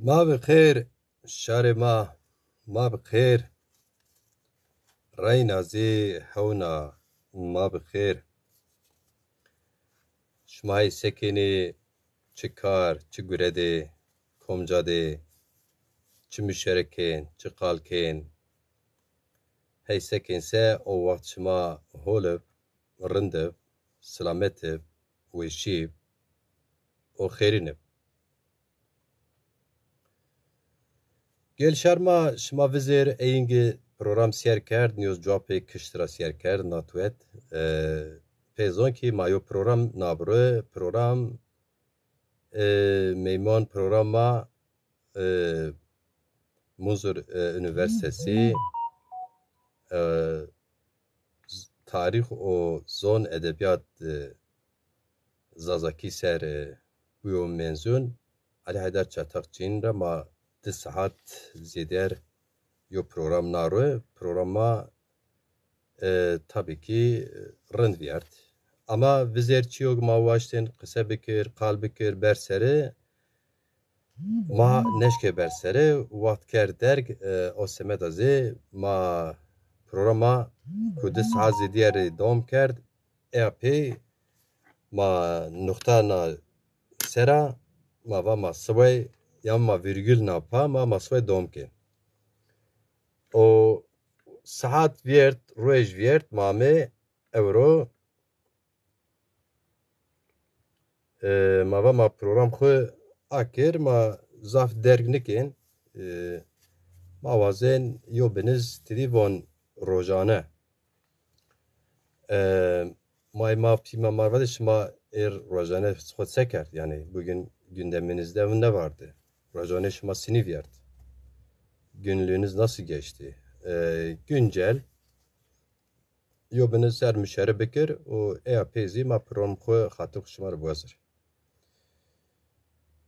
ما بخیر شهر ما بخیر رای نازی هونا ما بخیر شمای سکنی چه کار چه گرده کمجاده چه مشارکین چه قالکین هی سکن سه او وقت شما هولب رندب سلامتب ویشیب و خیرینب گل شرما شما وزیر اینگه program سیر کرد نیوز جوابی کشترا سیر کرد ناتویت پیزون کی مایو program نابره program میمان program ما Muzur Üniversitesi tarih o zon edebiyat zazaki ser bu mezun Ali Haydar Çatakçı'nın ama 2 saat zider yo program naro programa tabii ki rend viyart ama vizerçiyog ma vaşten kısa bikir kal bikir bersere ma neşke bersere vatkar derg o semedaze ma programa kudüs hazi diğer devam kerd EAP ma noktana sera ma va ma svay ya ma virgül na pa ma svay devam ke o saat viert ruej viert mame euro ma va ma program khu akir ma zaf derg nikin ma vazen yo beniz trivon rojane ma pima marvadiş ma rojane xod seker yani bugün gündeminizde ne vardı rojane şma siniviyert günlüğünüz nasıl geçti güncel yo beniz ser müşere bekir o EAP'zi ma program khu xatık şmar bozar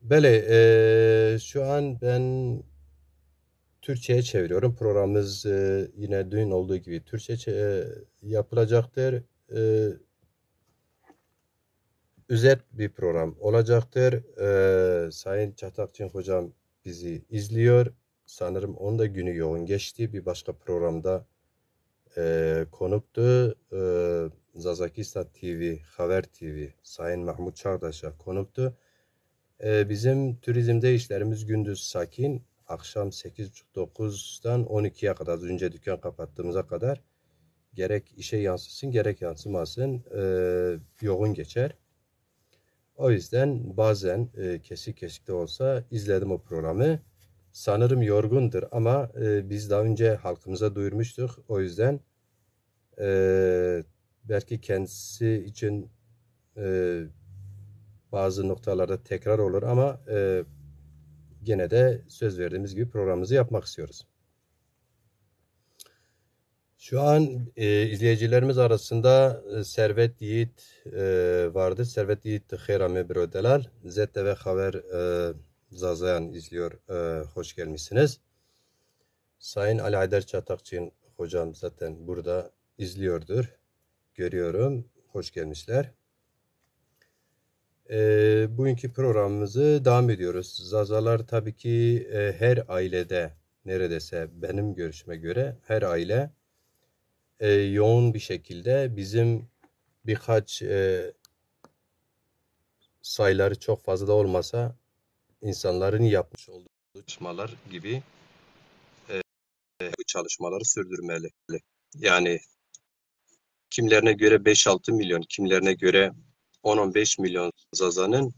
Bele, şu an ben Türkçe'ye çeviriyorum. Programımız yine dün olduğu gibi Türkçe yapılacaktır. Özet bir program olacaktır. Sayın Çatakçı hocam bizi izliyor. Sanırım onun da günü yoğun geçti. Bir başka programda konuktu. Zazakistan TV, Haber TV, Sayın Mahmut Çağdaş'a konuktu. Bizim turizmde işlerimiz gündüz sakin, akşam 8.30-9'dan 12'ye kadar, az önce dükkan kapattığımıza kadar gerek işe yansısın gerek yansımasın yoğun geçer. O yüzden bazen kesik kesik de olsa izledim o programı. Sanırım yorgundur ama biz daha önce halkımıza duyurmuştuk. O yüzden belki kendisi için bazı noktalarda tekrar olur ama gene de söz verdiğimiz gibi programımızı yapmak istiyoruz. Şu an izleyicilerimiz arasında Servet Yiğit vardı. Servet Yiğit Khayrame Brodelal. ZTV Haber Zazayan izliyor. Hoş gelmişsiniz. Sayın Ali Haydar Çatakçı'nın hocam zaten burada izliyordur. Görüyorum. Hoş gelmişler. Bugünkü programımızı devam ediyoruz. Zazalar tabii ki her ailede neredeyse benim görüşüme göre her aile yoğun bir şekilde bizim birkaç sayıları çok fazla da olmasa insanların yapmış olduğu çalışmalar gibi bu çalışmaları sürdürmeli. Yani kimlerine göre 5-6 milyon, kimlerine göre 10-15 milyon Zaza'nın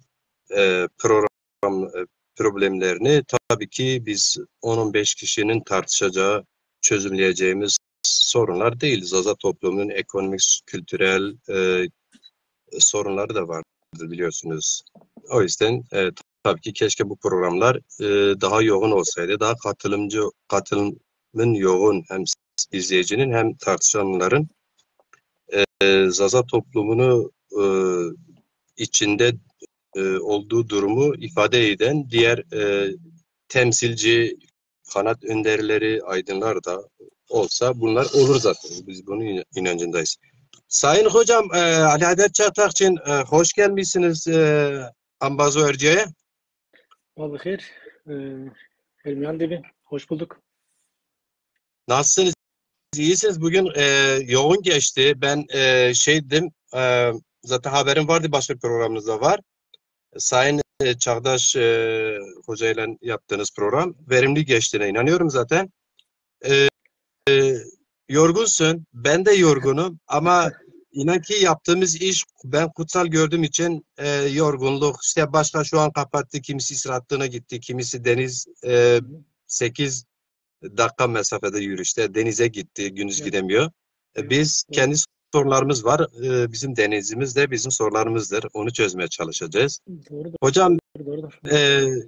problemlerini tabii ki biz 10-15 kişinin tartışacağı, çözümleyeceğimiz sorunlar değil. Zaza toplumunun ekonomik, kültürel sorunları da vardır biliyorsunuz. O yüzden tabii ki keşke bu programlar daha yoğun olsaydı, daha katılımın yoğun hem izleyicinin hem tartışanların Zaza toplumunu içinde olduğu durumu ifade eden diğer temsilci, kanat önderleri, aydınlar da olsa bunlar olur zaten. Biz bunun inancındayız. Sayın hocam Ali Haydar Çatakçı hoş gelmişsiniz Ambazo Erce'ye. Bakır. Elmiyan Devi, hoş bulduk. Nasılsınız? İyisiniz. Bugün yoğun geçti. Ben şeydim, zaten haberim vardı, başka bir programınızda var. Sayın Çağdaş Hoca ile yaptığınız program verimli geçtiğine inanıyorum zaten. E, Yorgunsun, ben de yorgunum ama inan ki yaptığımız iş ben kutsal gördüğüm için yorgunluk. İşte başka şu an kapattı, kimisi İsrahatlı'na gitti, kimisi deniz 8 dakika mesafede yürüyüşte denize gitti, gündüz Evet, gidemiyor. eyvallah. Biz Doğru. kendi sorunlarımız var. Bizim denizimiz de bizim sorunlarımızdır. Onu çözmeye çalışacağız. Doğrudur, Hocam doğrudur.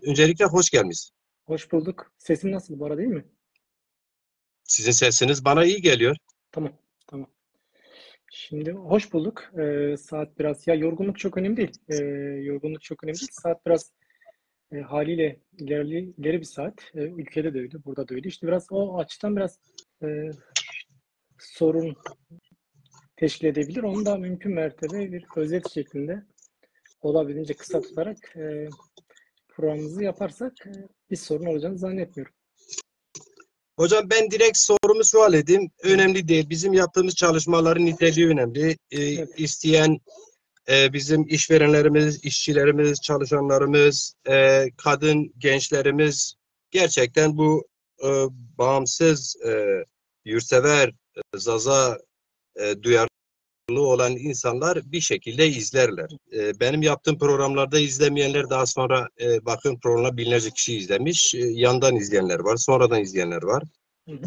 öncelikle hoş geldiniz. Hoş bulduk. Sesim nasıl bu arada, değil mi? Sizin sesiniz bana iyi geliyor. Tamam, tamam. Şimdi hoş bulduk. Saat biraz, ya yorgunluk çok önemli değil. Yorgunluk çok önemli değil. Saat biraz haliyle ileri bir saat. Ülkede de öyle, burada da öyle. İşte biraz o açıdan biraz sorun teşkil edebilir. Onu da mümkün mertebe bir özet şeklinde olabildiğince kısa tutarak programımızı yaparsak bir sorun olacağını zannetmiyorum. Hocam ben direkt sorumu sual edeyim. Hı. Önemli değil. Bizim yaptığımız çalışmaların niteliği önemli. Evet. İsteyen bizim işverenlerimiz, işçilerimiz, çalışanlarımız, kadın gençlerimiz gerçekten bu bağımsız, yurtsever, zaza duyarlı olan insanlar bir şekilde izlerler. Benim yaptığım programlarda izlemeyenler daha sonra bakın programda binlerce kişi izlemiş. Yandan izleyenler var, sonradan izleyenler var. Hı hı.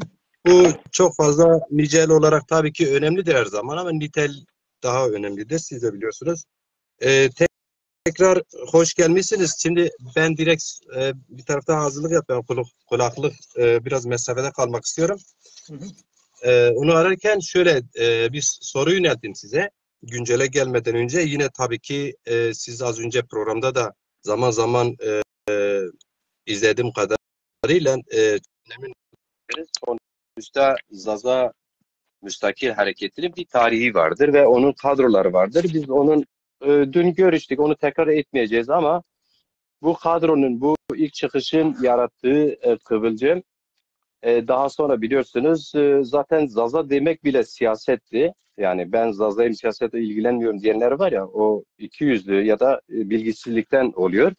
Bu çok fazla nicel olarak tabii ki önemlidir her zaman ama nitel daha önemlidir. Siz de biliyorsunuz. Tekrar hoş gelmişsiniz. Şimdi ben direkt bir tarafta hazırlık yapıyorum. Kulaklık biraz mesafede kalmak istiyorum. Hı hı. Onu ararken şöyle bir soru yönelttim size. Güncele gelmeden önce yine tabii ki siz az önce programda da zaman zaman izlediğim kadarıyla sonuçta Zaza Müstakil Hareketi'nin bir tarihi vardır ve onun kadroları vardır. Biz onun dün görüştük, onu tekrar etmeyeceğiz ama bu kadronun, bu ilk çıkışın yarattığı kıvılcım daha sonra biliyorsunuz zaten Zaza demek bile siyasetti. Yani ben Zaza'yım siyasetle ilgilenmiyorum diyenler var ya, o ikiyüzlü ya da bilgisizlikten oluyor.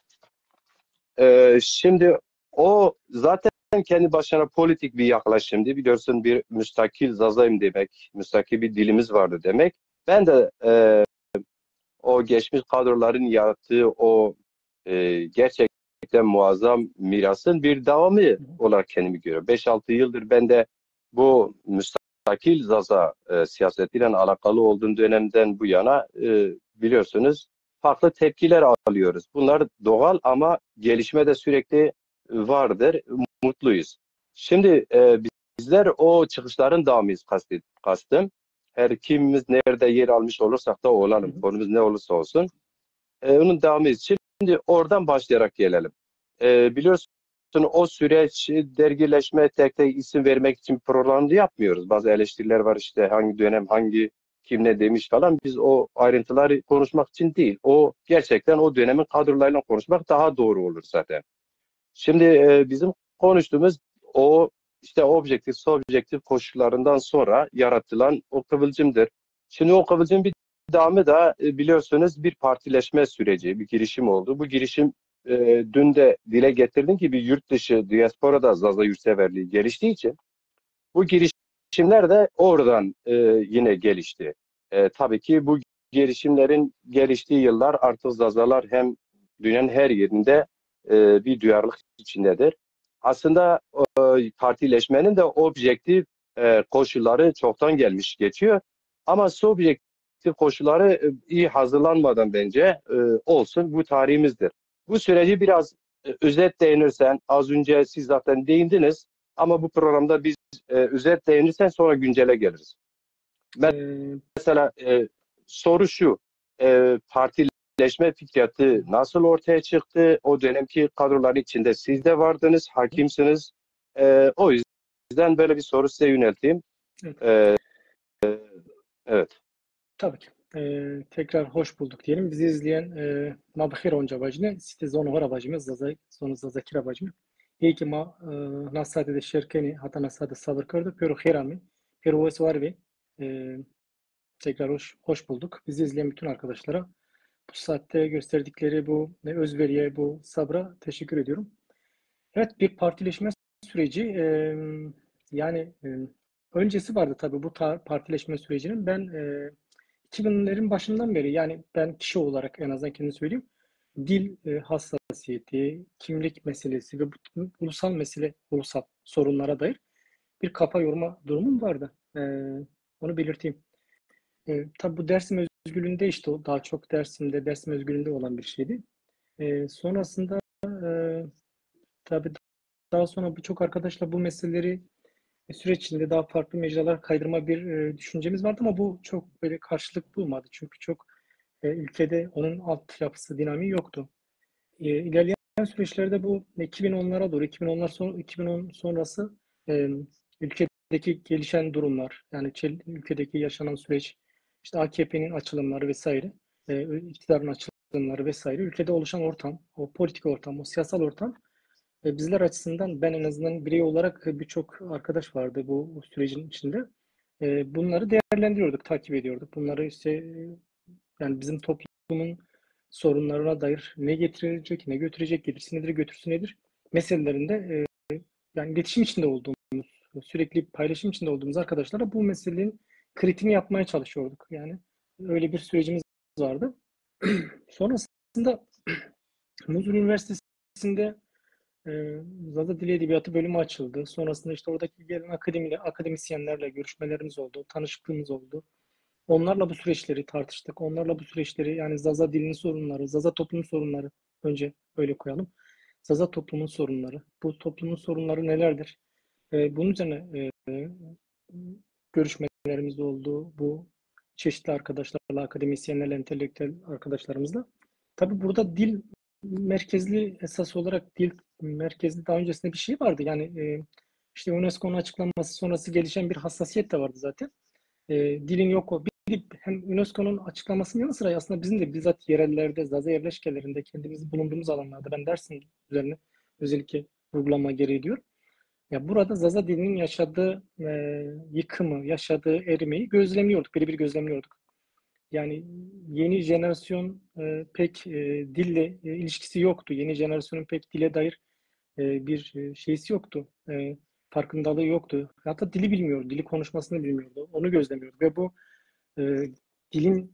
Şimdi o zaten kendi başına politik bir yaklaşımdı. Biliyorsun bir müstakil Zaza'yım demek, müstakil bir dilimiz vardı demek. Ben de o geçmiş kadroların yarattığı o gerçekten muazzam mirasın bir devamı olarak kendimi görüyorum. 5-6 yıldır ben de bu müstakil Zaza siyasetiyle alakalı olduğum dönemden bu yana biliyorsunuz farklı tepkiler alıyoruz. Bunlar doğal ama gelişme de sürekli vardır. Mutluyuz. Şimdi bizler o çıkışların devamıyız kastım. Her kimimiz nerede yer almış olursak da olalım. Konumuz ne olursa olsun. Onun devamı için şimdi oradan başlayarak gelelim. Biliyorsun o süreç dergileşme tek tek isim vermek için programda yapmıyoruz. Bazı eleştiriler var işte hangi dönem hangi kim ne demiş falan. Biz o ayrıntıları konuşmak için değil. O gerçekten o dönemin kadrolarıyla konuşmak daha doğru olur zaten. Şimdi bizim konuştuğumuz o işte objektif, subjektif koşullarından sonra yaratılan o kıvılcımdır. Şimdi o kıvılcım bir devamı da biliyorsunuz bir partileşme süreci, bir girişim oldu. Bu girişim dün de dile getirdim ki bir yurt dışı diasporada Zaza yurtseverliği geliştiği için bu girişimler de oradan yine gelişti. Tabii ki bu girişimlerin geliştiği yıllar artık Zazalar hem dünyanın her yerinde bir duyarlılık içindedir. Aslında partileşmenin de objektif koşulları çoktan gelmiş geçiyor. Ama subjektif koşulları iyi hazırlanmadan bence olsun bu tarihimizdir. Bu süreci biraz özet değinirsen az önce siz zaten değindiniz ama bu programda biz özet değinirsen sonra güncele geliriz. Mesela soru şu, partileşme fikriyatı nasıl ortaya çıktı? O dönemki kadroların içinde siz de vardınız, hakimsiniz. O yüzden böyle bir soru size yönelteyim. Evet. Evet. Tabii ki. Tekrar hoş bulduk diyelim. Bizi izleyen mabxir onca bacını, site zonu var bacımı, zonu zazakira bacımı. İyi ki nasade de şirkeni, hatta nasade sabır kırdı. Pero khirami, pero ves var ve e, tekrar hoş bulduk. Bizi izleyen bütün arkadaşlara bu saatte gösterdikleri bu özveriye, bu sabra teşekkür ediyorum. Evet, bir partileşme süreci yani öncesi vardı tabii bu partileşme sürecinin. Ben 2000'lerin başından beri yani ben kişi olarak en azından kendimi söyleyeyim. Dil hassasiyeti, kimlik meselesi ve bu ulusal ulusal sorunlara dair bir kafa yorma durumum vardı. Onu belirteyim. Tabii bu Dersim özgürlüğünde işte o daha çok Dersim özgürlüğünde olan bir şeydi. Sonrasında tabii daha sonra birçok arkadaşla bu meseleleri süreç içinde daha farklı mecralar kaydırma bir düşüncemiz vardı ama bu çok böyle karşılık bulmadı. Çünkü çok ülkede onun altyapısı, dinamiği yoktu. İlerleyen süreçlerde bu 2010'lara doğru, 2010 sonrası e, ülkedeki gelişen durumlar, yani ülkedeki yaşanan süreç, işte AKP'nin açılımları vesaire, iktidarın açılımları vesaire, ülkede oluşan ortam, o politik ortam, o siyasal ortam bizler açısından ben en azından birey olarak birçok arkadaş vardı bu sürecin içinde. Bunları değerlendiriyorduk, takip ediyorduk. Bunları işte yani bizim toplumun sorunlarına dair ne getirecek, ne götürecek, getirisi nedir, götürüsü nedir meselelerinde yani iletişim içinde olduğumuz, sürekli paylaşım içinde olduğumuz arkadaşlara bu meselenin kritiğini yapmaya çalışıyorduk. Yani öyle bir sürecimiz vardı. Sonrasında Muzur Üniversitesi'nde Zaza Dili Edebiyatı bölümü açıldı. Sonrasında işte oradaki gelen akademisyenlerle görüşmelerimiz oldu, tanışıklığımız oldu. Onlarla bu süreçleri tartıştık. Onlarla bu süreçleri yani Zaza dilinin sorunları, Zaza toplumun sorunları önce öyle koyalım. Zaza toplumun sorunları. Bu toplumun sorunları nelerdir? Bunun üzerine görüşmelerimiz oldu. Bu çeşitli arkadaşlarla, akademisyenlerle, entelektüel arkadaşlarımızla. Tabii burada dil merkezli esas olarak dil merkezli daha öncesinde bir şey vardı. Yani işte UNESCO'nun açıklaması sonrası gelişen bir hassasiyet de vardı zaten. Dilin yok o. Hem UNESCO'nun açıklamasının yanı sıra aslında bizim de bizzat yerellerde, Zaza yerleşkelerinde kendimizi bulunduğumuz alanlarda ben dersin üzerine özellikle vurgulama gereği diyorum. Ya burada Zaza dilinin yaşadığı yıkımı, yaşadığı erimeyi gözlemliyorduk, birebir gözlemliyorduk. Yani yeni jenerasyon pek dille ilişkisi yoktu. Yeni jenerasyonun pek dile dair bir şeysi yoktu. Farkındalığı yoktu. Hatta dili bilmiyordu, dili konuşmasını bilmiyordu. Onu gözlemiyorduk ve bu e, dilin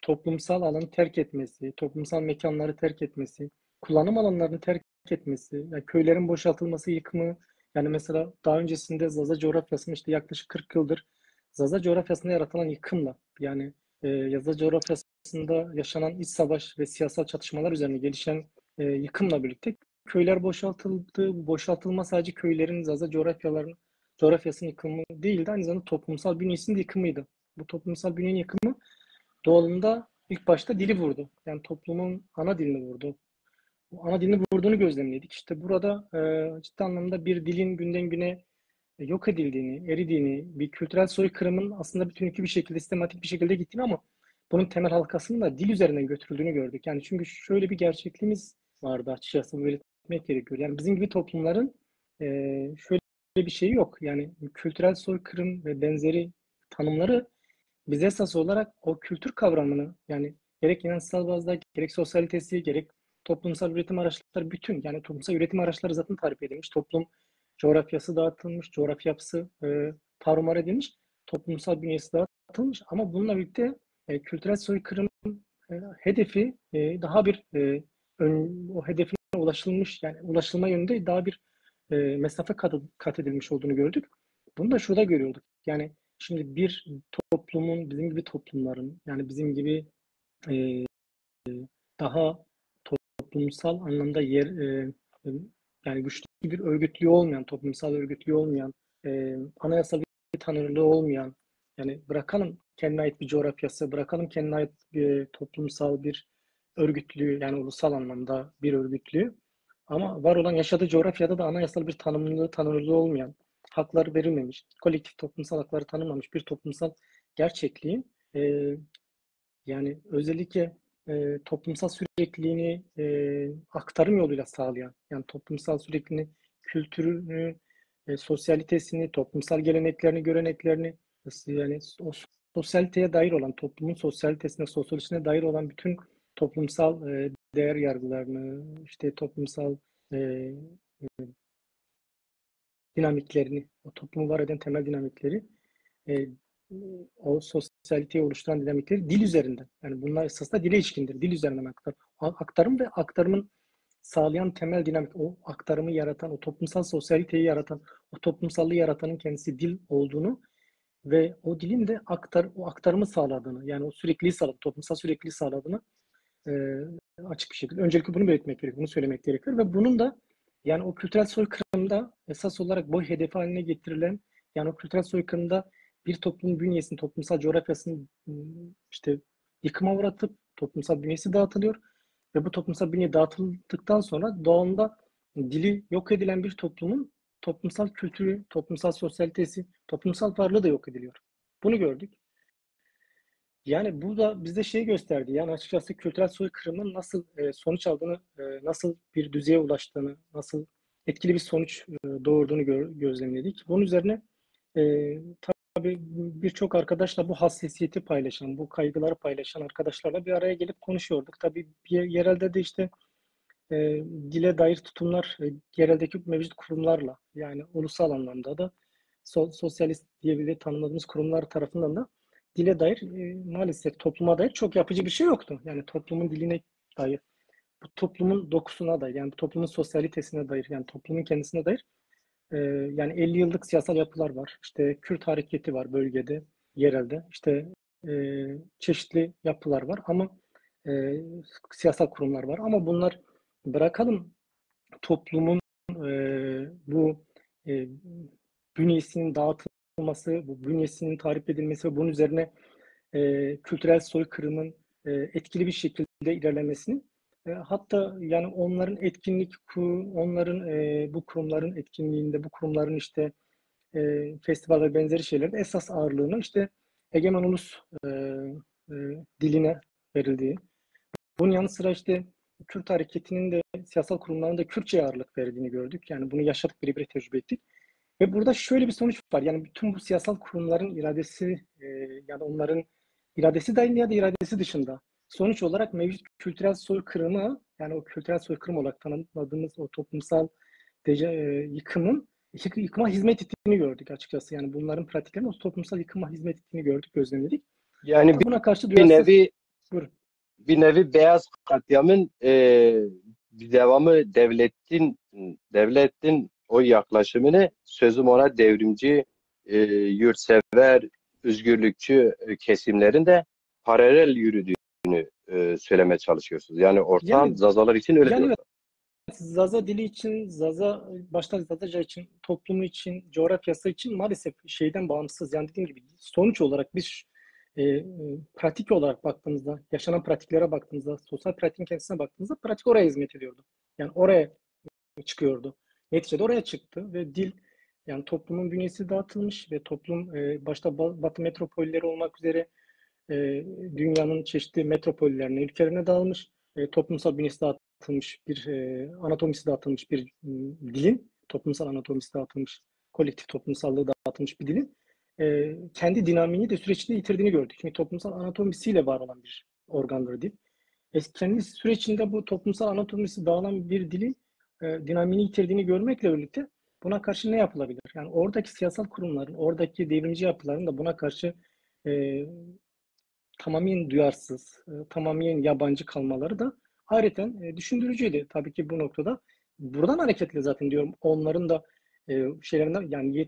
toplumsal alanı terk etmesi, toplumsal mekanları terk etmesi, kullanım alanlarını terk etmesi, yani köylerin boşaltılması, yıkımı, yani mesela daha öncesinde Zaza coğrafyasının işte yaklaşık 40 yıldır Zaza coğrafyasında yaratılan yıkımla, yani Zaza coğrafyasında yaşanan iç savaş ve siyasal çatışmalar üzerine gelişen yıkımla birlikte köyler boşaltıldı. Bu boşaltılma sadece köylerin Zaza coğrafyasının yıkımı değildi, aynı zamanda toplumsal bünyesinin de yıkımıydı. Bu toplumsal bünyenin yıkımı doğalında ilk başta dili vurdu. Yani toplumun ana dilini vurdu. Bu ana dilini vurduğunu gözlemledik. İşte burada ciddi anlamda bir dilin günden güne yok edildiğini, eridiğini, bir kültürel soykırımın aslında bütünlüklü bir şekilde, sistematik bir şekilde gittiğini ama bunun temel halkasının da dil üzerinden götürüldüğünü gördük. Yani çünkü şöyle bir gerçekliğimiz vardı açıkçası belirtmek gerekiyor. Yani bizim gibi toplumların e, şöyle bir şeyi yok. Yani kültürel soykırım ve benzeri tanımları biz esas olarak o kültür kavramını yani gerek inansal bazda gerek sosyalitesi gerek toplumsal üretim araçları bütün yani toplumsal üretim araçları zaten tarif edilmiş. Toplum coğrafyası dağıtılmış, coğrafya yapısı tarumar edilmiş, toplumsal bünyesi dağıtılmış ama bununla birlikte kültürel soykırım hedefi daha bir o hedefine ulaşılmış yani ulaşılma yönünde daha bir mesafe kat edilmiş olduğunu gördük. Bunu da şurada görüyorduk. Yani şimdi bir toplumun, bizim gibi toplumların, yani bizim gibi e, daha toplumsal anlamda yani güçlü bir örgütlüğü olmayan, toplumsal örgütlüğü olmayan, anayasal bir tanınırlığı olmayan, yani bırakalım kendine ait bir coğrafyası, bırakalım kendine ait bir toplumsal bir örgütlüğü, yani ulusal anlamda bir örgütlüğü. Ama var olan yaşadığı coğrafyada da anayasal bir tanınırlığı olmayan, hakları verilmemiş, kolektif toplumsal hakları tanınmamış bir toplumsal gerçekliğin Yani özellikle toplumsal sürekliliğini aktarım yoluyla sağlayan, yani toplumsal sürekliliğini, kültürünü, sosyalitesini, toplumsal geleneklerini, göreneklerini, yani o sosyaliteye dair olan, toplumun sosyalitesine, sosyolojisine dair olan bütün toplumsal değer yargılarını, işte toplumsal e, dinamiklerini, o toplumu var eden temel dinamikleri, e, o sosyaliteyi oluşturan dinamikleri dil üzerinden. Yani bunlar esasında dile ilişkindir. Dil üzerinden aktarım ve aktarımın sağlayan temel dinamik, o aktarımı yaratan, o toplumsal sosyaliteyi yaratan, o toplumsallığı yaratanın kendisi dil olduğunu ve o dilin de o aktarımı sağladığını, yani o sürekliliği sağladığını, toplumsal sürekliliği sağladığını e, açık bir şekilde. Öncelikle bunu belirtmek gerekiyor, bunu söylemek gerekiyor ve bunun da yani o kültürel soykırımda esas olarak bu hedefi haline getirilen, yani o kültürel soykırımda bir toplumun bünyesini, toplumsal coğrafyasını işte yıkıma uğratıp toplumsal bünyesi dağıtılıyor ve bu toplumsal bünye dağıtıldıktan sonra doğanda dili yok edilen bir toplumun toplumsal kültürü, toplumsal sosyalitesi, toplumsal varlığı da yok ediliyor. Bunu gördük. Yani bu da bize şey gösterdi. Yani açıkçası kültürel soykırımın nasıl sonuç aldığını, nasıl bir düzeye ulaştığını, nasıl etkili bir sonuç doğurduğunu gözlemledik. Bunun üzerine e, tabii birçok arkadaşla bu hassasiyeti paylaşan, bu kaygıları paylaşan arkadaşlarla bir araya gelip konuşuyorduk. Tabii bir yerelde de işte e, dile dair tutumlar yereldeki mevcut kurumlarla, yani ulusal anlamda da sosyalist diye bile tanımladığımız kurumlar tarafından da dile dair maalesef topluma dair çok yapıcı bir şey yoktu. Yani toplumun diline dair, bu toplumun dokusuna dair, yani bu toplumun sosyalitesine dair, yani toplumun kendisine dair yani 50 yıllık siyasal yapılar var. İşte Kürt hareketi var bölgede, yerelde. İşte çeşitli yapılar var ama e, siyasal kurumlar var. Ama bunlar, bırakalım toplumun bu e, bünyesinin dağıtılması, bu bünyesinin tahrip edilmesi ve bunun üzerine kültürel soykırımın etkili bir şekilde ilerlemesini, hatta yani onların onların bu kurumların etkinliğinde, bu kurumların işte festival ve benzeri şeylerin esas ağırlığını işte egemen ulus e, diline verildiği. Bunun yanı sıra işte Kürt hareketinin de siyasal kurumlarının da Kürtçe'ye ağırlık verdiğini gördük. Yani bunu yaşadık, birebir tecrübe ettik. Ve burada şöyle bir sonuç var. Yani bütün bu siyasal kurumların iradesi ya da onların iradesi dahil ya da iradesi dışında sonuç olarak mevcut kültürel soykırımı, yani o kültürel soykırım olarak tanımladığımız o toplumsal yıkımın yıkıma hizmet ettiğini gördük açıkçası. Yani bunların pratiklerinin o toplumsal yıkıma hizmet ettiğini gördük, gözlemledik. Yani Hatta buna karşı bir duyarsız. nevi Buyurun. bir nevi beyaz katliamın devamı devletin o yaklaşımını sözüm ona devrimci, yurtsever, özgürlükçü kesimlerin de paralel yürüdüğünü söylemeye çalışıyorsunuz. Yani ortam Yani Zazalar için öyle bir yani evet, ortam. Zaza dili için, başta Zazaca için, toplumu için, coğrafyası için maalesef şeyden bağımsız. Yani dediğim gibi sonuç olarak biz pratik olarak baktığımızda, yaşanan pratiklere baktığımızda, sosyal pratiğin kendisine baktığımızda pratik oraya hizmet ediyordu. Yani oraya çıkıyordu. Neticede oraya çıktı ve dil, yani toplumun bünyesi dağıtılmış ve toplum başta Batı metropolleri olmak üzere dünyanın çeşitli metropollerine, ülkelerine dağılmış, toplumsal bünyesi dağıtılmış bir anatomisi dağıtılmış bir dilin, toplumsal anatomisi dağıtılmış, kolektif toplumsallığı dağıtılmış bir dilin kendi dinamiğini de süreçte yitirdiğini gördük. Çünkü toplumsal anatomisiyle var olan bir organdır dil. Kendi sürecinde bu toplumsal anatomisi dağılan bir dilin dinamiğini yitirdiğini görmekle birlikte buna karşı ne yapılabilir? Yani oradaki siyasal kurumların, oradaki devrimci yapıların da buna karşı e, tamamen duyarsız, tamamen yabancı kalmaları da ayrıca düşündürücüydü. Tabii ki bu noktada buradan hareketle zaten diyorum onların da şeylerinden, yani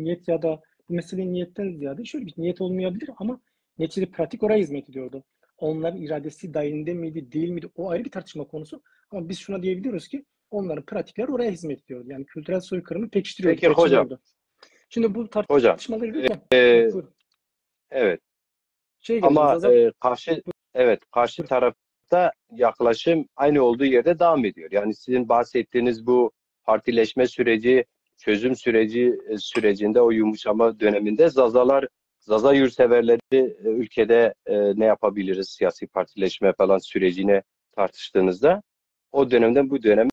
niyet ya da bu mesele niyetten ziyade şöyle bir niyet olmayabilir ama neticede pratik oraya hizmet ediyordu. Onların iradesi dahilinde miydi, değil miydi? O ayrı bir tartışma konusu. Ama biz şuna diyebiliyoruz ki onların pratikler oraya hizmet ediyordu. Yani kültürel soykırımı pekiştiriyordu, Peki hocam, pekiştiriyordu. Şimdi bu hocam, tartışmaları yürürken, e, buyurun. evet. Şeye gelelim Ama Zaza. karşı tarafta yaklaşım aynı olduğu yerde devam ediyor. Yani sizin bahsettiğiniz bu partileşme süreci, çözüm sürecinde o yumuşama döneminde Zazalar Zaza yurtseverleri ülkede ne yapabiliriz, siyasi partileşme falan sürecine tartıştığınızda o dönemden bu döneme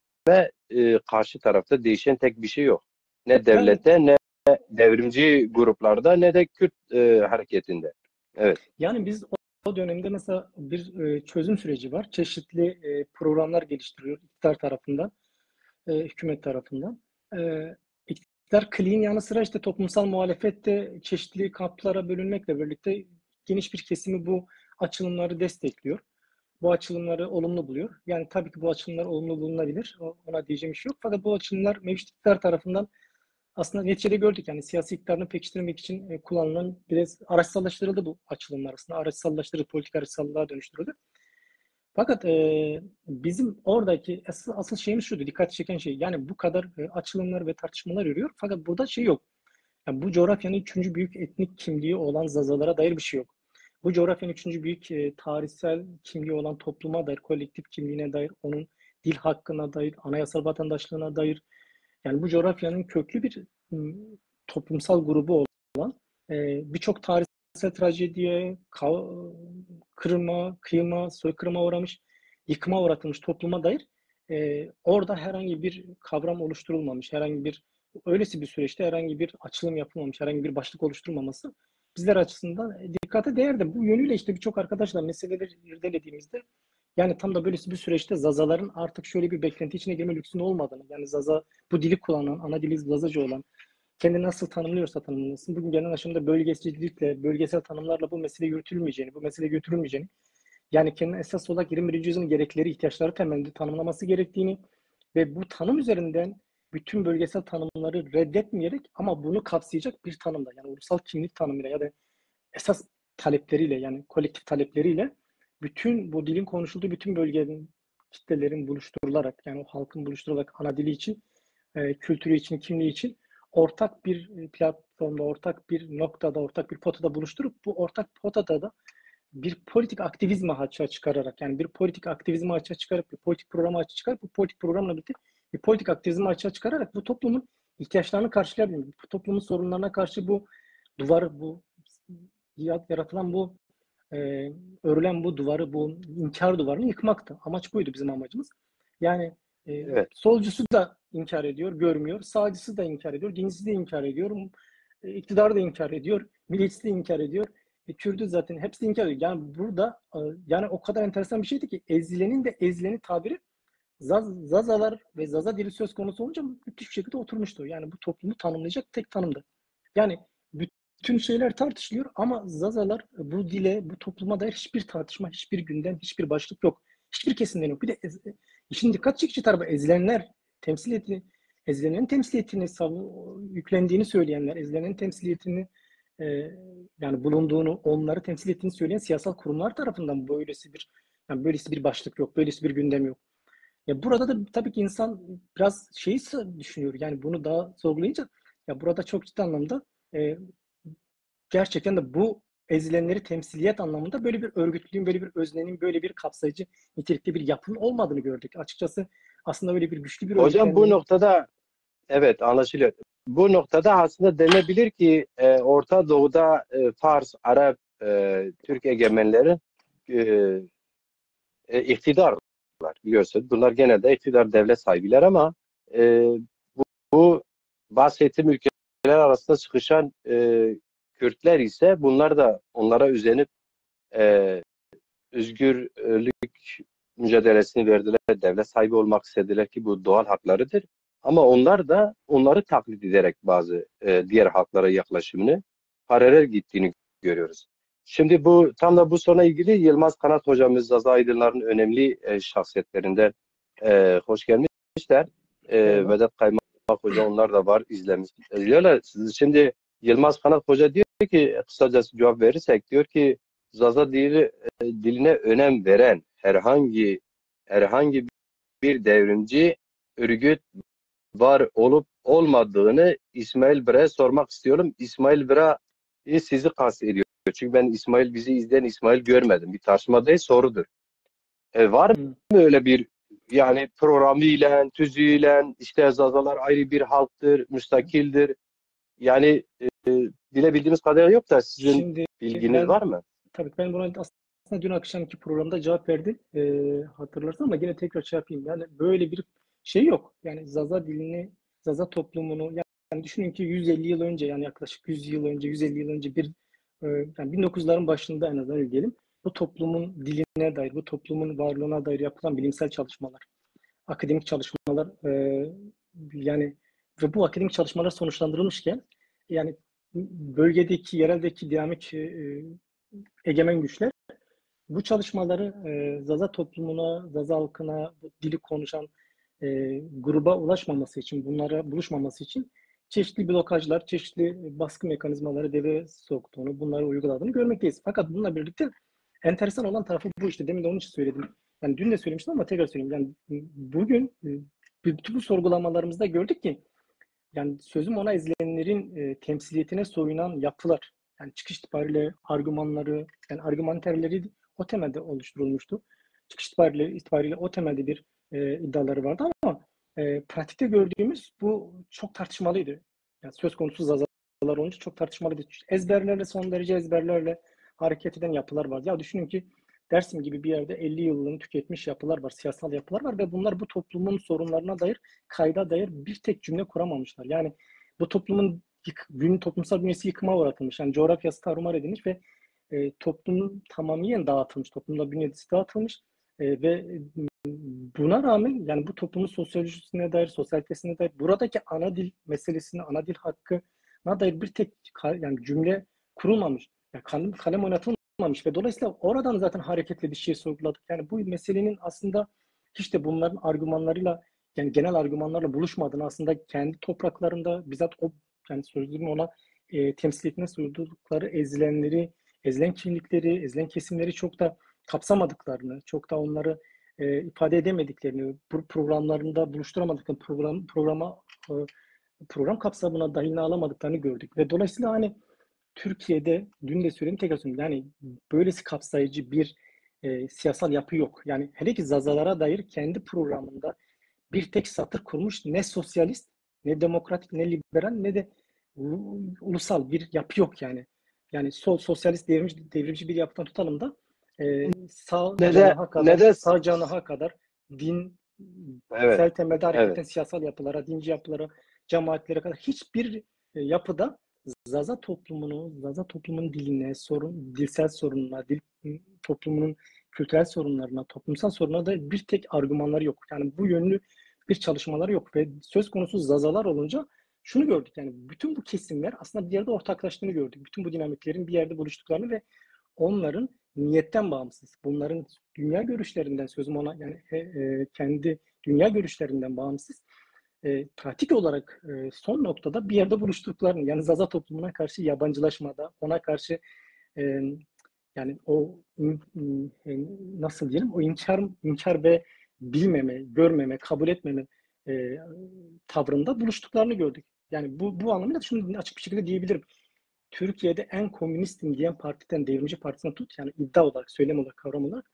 karşı tarafta değişen tek bir şey yok. Ne Yani devlette, ne devrimci gruplarda, ne de Kürt hareketinde. Evet. Yani biz o dönemde mesela bir çözüm süreci var. Çeşitli programlar geliştiriyor iktidar tarafından, hükümet tarafından. İktidar kliğin yanı sıra işte toplumsal muhalefette çeşitli kamplara bölünmekle birlikte geniş bir kesimi bu açılımları destekliyor. Bu açılımları olumlu buluyor. Yani tabii ki bu açılımlar olumlu bulunabilir. Ona diyeceğim bir şey yok. Fakat bu açılımlar mevcut iktidar tarafından aslında neticede gördük, yani siyasi iktidarını pekiştirmek için kullanılan, biraz araçsallaştırıldı bu açılımlar aslında. Araçsallaştırıldı, politik araçsallığa dönüştürüldü. Fakat bizim oradaki asıl şeyimiz şuydu, dikkat çeken şey. Yani bu kadar açılımlar ve tartışmalar yürüyor. Fakat burada şey yok. Yani bu coğrafyanın üçüncü büyük etnik kimliği olan Zazalara dair bir şey yok. Bu coğrafyanın üçüncü büyük tarihsel kimliği olan topluma dair, kolektif kimliğine dair, onun dil hakkına dair, anayasal vatandaşlığına dair, yani bu coğrafyanın köklü bir toplumsal grubu olan birçok tarihsel trajediye, kırılma, kıyıma, soykırıma uğramış, yıkıma uğratılmış topluma dair orada herhangi bir kavram oluşturulmamış, herhangi bir öylesi bir süreçte herhangi bir açılım yapılmamış, herhangi bir başlık oluşturulmaması bizler açısından dikkate değer de, bu yönüyle işte birçok arkadaşla meseleleri irdelediğimizde yani tam da böylesi bir süreçte Zazaların artık şöyle bir beklenti içine girme lüksünün olmadığını, yani Zaza, bu dili kullanan, ana dili Zazacı olan, kendini nasıl tanımlıyorsa tanımlasın, bugün genel aşamada bölgesizlikle, bölgesel tanımlarla bu mesele yürütülmeyeceğini, bu mesele götürülmeyeceğini, yani kendine esas olarak 21. yüzyılın gerekleri, ihtiyaçları temelinde tanımlaması gerektiğini ve bu tanım üzerinden bütün bölgesel tanımları reddetmeyerek ama bunu kapsayacak bir tanımda, yani ulusal kimlik tanımıyla ya da esas talepleriyle, yani kolektif talepleriyle bütün bu dilin konuşulduğu bütün bölgenin, kitlelerin buluşturularak, yani o halkın buluşturularak ana dili için, kültürü için, kimliği için ortak bir platformda, ortak bir noktada, ortak bir potada buluşturup bu ortak potada da bir politik aktivizmi açığa çıkararak, yani bir politik aktivizmi açığa çıkarıp, bir politik programı açığa çıkarıp, bu politik programla birlikte bir politik aktivizmi açığa çıkararak bu toplumun ihtiyaçlarını karşılayabilmek, bu toplumun sorunlarına karşı bu duvarı, bu yaratılan bu örülen bu duvarı, bu inkar duvarını yıkmaktı. Amaç buydu, bizim amacımız. Yani Evet. solcusu da inkar ediyor, görmüyor. Sağcısı da inkar ediyor, dincisi de inkar ediyor. İktidarı da inkar ediyor, milliyetçisi de inkar ediyor. Kürdü zaten hepsi inkar ediyor. Yani burada yani o kadar enteresan bir şeydi ki ezilenin de ezileni tabiri Zazalar ve Zaza dili söz konusu olunca müthiş bir şekilde oturmuştu. Yani bu toplumu tanımlayacak tek tanımdı. Yani bütün şeyler tartışılıyor ama Zazalar bu dile, bu topluma dair hiçbir tartışma, hiçbir gündem, hiçbir başlık yok. Hiçbir kesimden yok. Bir de işin dikkat çekici tarafı ezilenler, ezilenin temsiliyetini yüklendiğini söyleyenler, ezilenin temsiliyetini e, yani bulunduğunu, onları temsil ettiğini söyleyen siyasal kurumlar tarafından böylesi bir başlık yok, böylesi bir gündem yok. Ya burada da tabii ki insan biraz şeyi düşünüyor. Yani bunu daha sorgulayınca ya burada çok ciddi anlamda e, gerçekten de bu ezilenleri temsiliyet anlamında böyle bir örgütlülüğün, böyle bir öznenin, böyle bir kapsayıcı nitelikte bir yapının olmadığını gördük. Açıkçası aslında böyle bir güçlü bir Hocam bu örgütlenmenin. noktada evet, anlaşılıyor. Bu noktada aslında denebilir ki Orta Doğu'da Fars, Arap, Türk egemenleri e, iktidarlar, biliyorsun. Bunlar genelde iktidar, devlet sahibiler ama e, bu, bu bahsettiğim ülkeler arasında sıkışan Kürtler ise bunlar da onlara özenip e, özgürlük mücadelesini verdiler. Devlet sahibi olmak istediler ki bu doğal haklarıdır. Ama onlar da onları taklit ederek bazı diğer halklara yaklaşımını paralel gittiğini görüyoruz. Şimdi bu tam da bu soruna ilgili Yılmaz Kanat hocamız, Zaza Aydınlar'ın önemli şahsiyetlerinden hoş gelmişler. Eyvallah. Vedat Kaymak Hoca, onlar da var, izlemiş. Diyorlar. Şimdi Yılmaz Kanat Hoca diyor ki, kısacası cevap verirsek, diyor ki Zaza diline önem veren herhangi bir devrimci örgüt var olup olmadığını İsmail Bira'ya sormak istiyorum. İsmail Bira sizi kastediyor. Çünkü ben bizi izleyen İsmail görmedim. Bir tartışma değil, sorudur. Var mı Hı. öyle bir, yani programıyla, tüzüğüyle, işte Zazalar ayrı bir halktır, müstakildir. Yani bilebildiğimiz kadarıyla yok da sizin Şimdi bilginiz var mı? tabii ben buna aslında dün akşamki programda cevap verdim. Hatırlarsın ama yine tekrar şey yapayım. Yani böyle bir şey yok. Yani Zaza dilini, Zaza toplumunu yani düşünün ki 150 yıl önce yani yaklaşık 100 yıl önce, 150 yıl önce yani 1900'ların başında en azından öyle diyelim. Bu toplumun diline dair, bu toplumun varlığına dair yapılan bilimsel çalışmalar, akademik çalışmalar yani ve bu akademik çalışmalar sonuçlandırılmışken yani bölgedeki, yereldeki dinamik egemen güçler bu çalışmaları Zaza toplumuna, Zaza halkına, bu dili konuşan gruba ulaşmaması için, bunlara buluşmaması için çeşitli blokajlar, çeşitli baskı mekanizmaları devreye soktuğunu, bunları uyguladığını görmekteyiz. Fakat bununla birlikte enteresan olan tarafı bu işte. Demin de onun için söyledim. Yani dün de söylemiştim ama tekrar söyleyeyim. Yani bugün bütün bu sorgulamalarımızda gördük ki yani sözüm ona ezilenlerin temsiliyetine soyunan yapılar, yani çıkış itibariyle argümanları, yani argümanterleri o temelde oluşturulmuştu. Çıkış itibariyle o temelde bir iddiaları vardı ama pratikte gördüğümüz bu çok tartışmalıydı. Yani söz konusu zazalar olunca çok tartışmalıydı. Ezberlerle, son derece ezberlerle hareket eden yapılar vardı. Ya düşünün ki Dersim gibi bir yerde 50 yılını tüketmiş yapılar var, siyasal yapılar var ve bunlar bu toplumun sorunlarına dair kayda dair bir tek cümle kuramamışlar. Yani bu toplumun toplumsal bünyesi yıkıma uğratılmış. Yani coğrafyası tarumar edilmiş ve toplumun tamamıyla dağıtılmış. Toplumda bünyesi dağıtılmış ve buna rağmen yani bu toplumun sosyolojisine dair, sosyalitesine dair buradaki ana dil meselesine, ana dil hakkına dair bir tek yani cümle kurulmamış. Yani kalem oynatılmamış ve dolayısıyla oradan zaten hareketle bir şey sorguladık. Yani bu meselenin aslında hiç de bunların argümanlarıyla yani genel argümanlarla buluşmadığını aslında kendi topraklarında bizzat o yani sözlüğün ona temsiliyetine sundukları ezilen kimlikleri, ezilen kesimleri çok da kapsamadıklarını, çok da onları ifade edemediklerini, bu programlarında buluşturamadıklarını, program kapsamına dahil alamadıklarını gördük. Ve dolayısıyla hani Türkiye'de dün de söyledim tekrar söyleyeyim yani böylesi kapsayıcı bir siyasal yapı yok. Yani hele ki Zazalara dair kendi programında bir tek satır kurmuş ne sosyalist, ne demokratik, ne liberal, ne de ulusal bir yapı yok yani. Yani sosyalist devrimci bir yapıdan tutalım da sağ Ne de canaha ne kadar, de sağ canaha kadar evet, dinsel temelde hareket evet. eden siyasal yapılara, dinci yapılara, cemaatlere kadar hiçbir yapıda Zaza toplumunun diline, dilsel sorununa, toplumunun kültürel sorunlarına, toplumsal sorununa da bir tek argümanları yok. Yani bu yönlü bir çalışmaları yok ve söz konusu Zazalar olunca şunu gördük yani bütün bu kesimler aslında bir yerde ortaklaştığını gördük. Bütün bu dinamiklerin bir yerde buluştuklarını ve onların niyetten bağımsız, bunların dünya görüşlerinden sözüm ona yani kendi dünya görüşlerinden bağımsız pratik olarak son noktada bir yerde buluştuklarını yani Zaza toplumuna karşı yabancılaşmada, ona karşı e, yani o nasıl diyelim o inkar ve bilmeme, görmeme, kabul etmeme e, tavrında buluştuklarını gördük. Yani bu anlamıyla şunu açık bir şekilde diyebilirim. Türkiye'de en komünistim diyen partiden devrimci partisine tut yani iddia olarak, söylem olarak, kavram olarak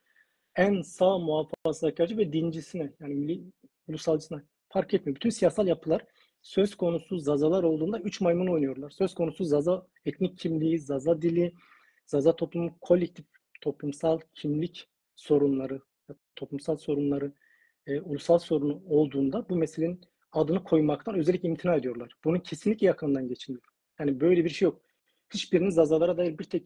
en sağ muhafazakarcı ve dincisine yani ulusalcısına fark etmiyor. Bütün siyasal yapılar söz konusu Zazalar olduğunda üç maymun oynuyorlar. Söz konusu Zaza etnik kimliği, Zaza dili, Zaza toplumun kolektif toplumsal kimlik sorunları, toplumsal sorunları, ulusal sorunu olduğunda bu meselenin adını koymaktan özellikle imtina ediyorlar. Bunun kesinlikle yakından geçilmiyor. Yani böyle bir şey yok. Hiçbirinin Zazalara dair bir tek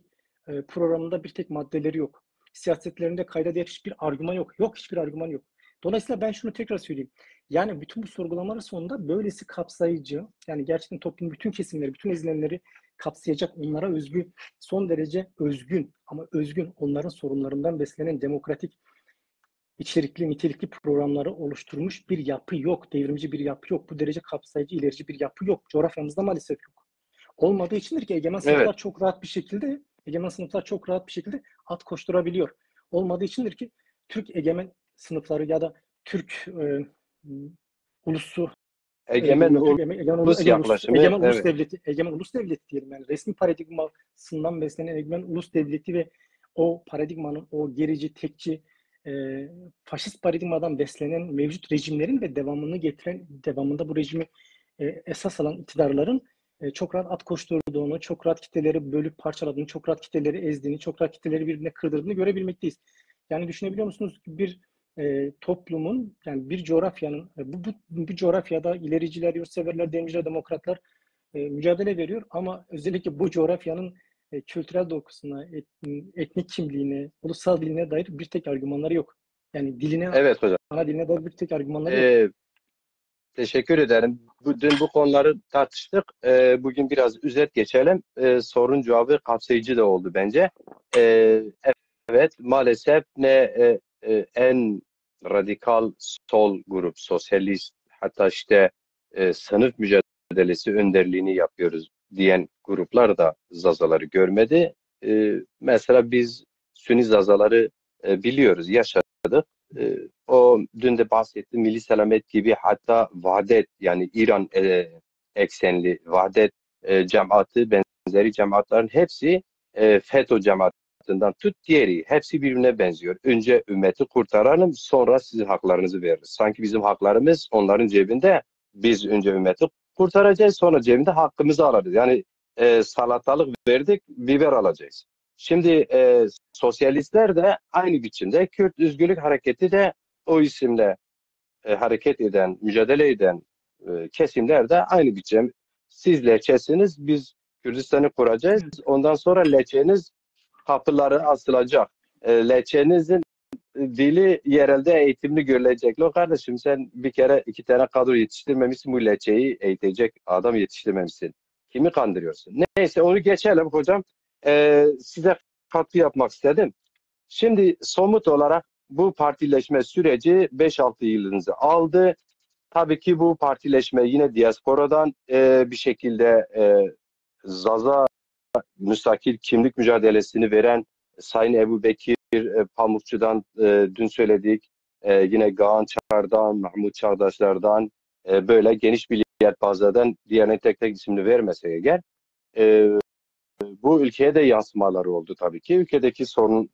programında bir tek maddeleri yok. Siyasetlerinde kayda değer hiçbir argüman yok. Yok hiçbir argüman yok. Dolayısıyla ben şunu tekrar söyleyeyim. Yani bütün bu sorgulamalar sonunda böylesi kapsayıcı, yani gerçekten toplumun bütün kesimleri, bütün ezilenleri kapsayacak, onlara özgü, son derece özgün ama özgün onların sorunlarından beslenen demokratik içerikli, nitelikli programları oluşturmuş bir yapı yok. Devrimci bir yapı yok. Bu derece kapsayıcı, ilerici bir yapı yok. Coğrafyamızda maalesef yok. Olmadığı içindir ki Evet. egemen sınıflar çok rahat bir şekilde at koşturabiliyor. Olmadığı içindir ki Türk egemen sınıfları ya da Türk ulusu öyle Egemen diyelim. Türk ulus yaklaşımı, evet. egemen ulus devleti diyelim yani resmi paradigmasından beslenen egemen ulus devleti ve o paradigmanın o gerici, tekçi, faşist paradigmadan beslenen mevcut rejimlerin ve devamında bu rejimi esas alan iktidarların çok rahat at koşturduğunu, çok rahat kitleleri bölüp parçaladığını, çok rahat kitleleri ezdiğini, çok rahat kitleleri birbirine kırdırdığını görebilmekteyiz. Yani düşünebiliyor musunuz? Bir toplumun, yani bir coğrafyanın, bu coğrafyada ilericiler, yurtseverler, devrimciler, demokratlar mücadele veriyor ama özellikle bu coğrafyanın kültürel dokusuna, etnik kimliğine, ulusal diline dair bir tek argümanları yok. Yani diline, Evet hocam. ana diline dair bir tek argümanları yok. Teşekkür ederim. Dün bu konuları tartıştık. Bugün biraz özet geçelim. Sorun cevabı kapsayıcı da oldu bence. Ee, evet, maalesef ne en radikal sol grup, sosyalist, hatta işte sınıf mücadelesi önderliğini yapıyoruz diyen gruplar da Zazaları görmedi. Mesela biz Sünni Zazaları biliyoruz, yaşadık. O dün de bahsettiğim Milli Selamet gibi, hatta Vahdet, yani İran eksenli Vahdet cemaati, benzeri cemaatlerin hepsi FETÖ cemaatinden tut diğeri, hepsi birbirine benziyor. Önce ümmeti kurtaralım, sonra sizin haklarınızı veririz. Sanki bizim haklarımız onların cebinde, biz önce ümmeti kurtaracağız, sonra cebinde hakkımızı alırız. Yani salatalık verdik, biber alacağız. Şimdi sosyalistler de aynı biçimde, Kürt Özgürlük Hareketi de o isimle hareket eden, mücadele eden kesimler de aynı biçim. Siz leçesiniz, biz Kürdistan'ı kuracağız. Ondan sonra leçeniz kapıları asılacak. Leçenizin dili yerelde eğitimli görülecek. Lo kardeşim, sen bir kere iki tane kadro yetiştirmemişsin, bu leçeyi eğitecek adam yetiştirmemişsin. Kimi kandırıyorsun? Neyse, onu geçelim hocam. Size katkı yapmak istedim. Şimdi somut olarak bu partileşme süreci 5-6 yılınızı aldı. Tabii ki bu partileşme yine diasporadan bir şekilde Zaza müstakil kimlik mücadelesini veren Sayın Ebu Bekir Pamukçu'dan dün söyledik. Yine Gahan Çar'dan, Mahmut Çağdaşlar'dan, böyle geniş bir yelpazeden, diğerine tek tek isimini vermesek eğer, bu ülkeye de yansımaları oldu tabii ki. Ülkedeki sorun,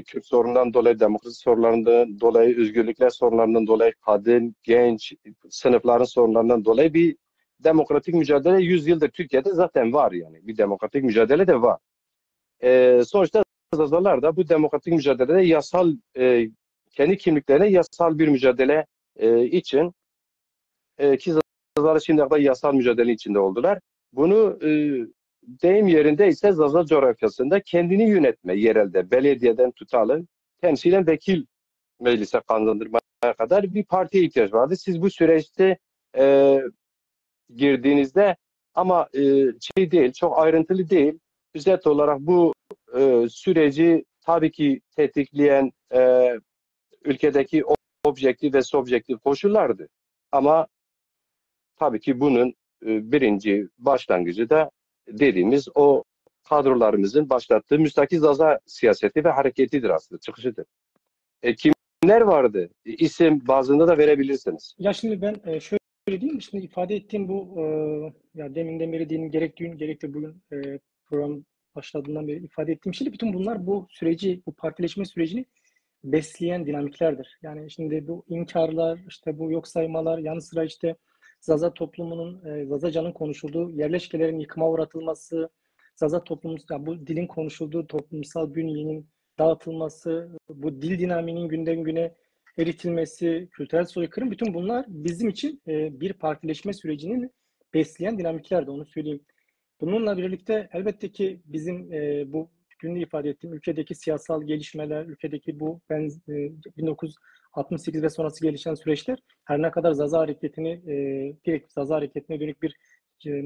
Kürt sorunundan dolayı, demokrasi sorunlarından dolayı, özgürlükler sorunlarından dolayı, kadın, genç, sınıfların sorunlarından dolayı bir demokratik mücadele 100 yıldır Türkiye'de zaten var yani. Bir demokratik mücadele de var. Sonuçta Zazalar da bu demokratik mücadelede yasal, kendi kimliklerine yasal bir mücadele için, ki Zazalar şimdi kadar yasal mücadele içinde oldular. Bunu deyim yerinde ise Zaza coğrafyasında kendini yönetme, yerelde belediyeden tutalım, temsilen vekil meclise kazandırmaya kadar bir partiye ihtiyaç vardı. Siz bu süreçte e, girdiğinizde, ama şey değil, çok ayrıntılı değil. Özet olarak bu süreci tabii ki tetikleyen ülkedeki objektif ve subjektif koşullardı. Ama tabii ki bunun birinci başlangıcı da dediğimiz o kadrolarımızın başlattığı müstakil Zaza siyaseti ve hareketidir aslında, çıkışıdır. Kimler vardı? İsim bazında da verebilirsiniz. Ya şimdi ben şöyle diyeyim, şimdi ifade ettiğim bu ya deminden beri diyeyim, gerek dün gerek de bugün program başladığından beri ifade ettiğim şey, bütün bunlar bu süreci, bu partileşme sürecini besleyen dinamiklerdir. Yani şimdi bu inkarlar, işte bu yok saymalar, yanı sıra işte Zaza toplumunun, Zazacan'ın konuşulduğu yerleşkelerin yıkıma uğratılması, Zaza toplumu, yani bu dilin konuşulduğu toplumsal bünyenin dağıtılması, bu dil dinamiğinin günden güne eritilmesi, kültürel soykırım, bütün bunlar bizim için bir partileşme sürecinin besleyen dinamiklerdi, onu söyleyeyim. Bununla birlikte elbette ki bizim bu dün de ifade ettiğim ülkedeki siyasal gelişmeler, ülkedeki bu 1968 ve sonrası gelişen süreçler, her ne kadar Zaza hareketini direkt Zaza hareketine dönük bir e,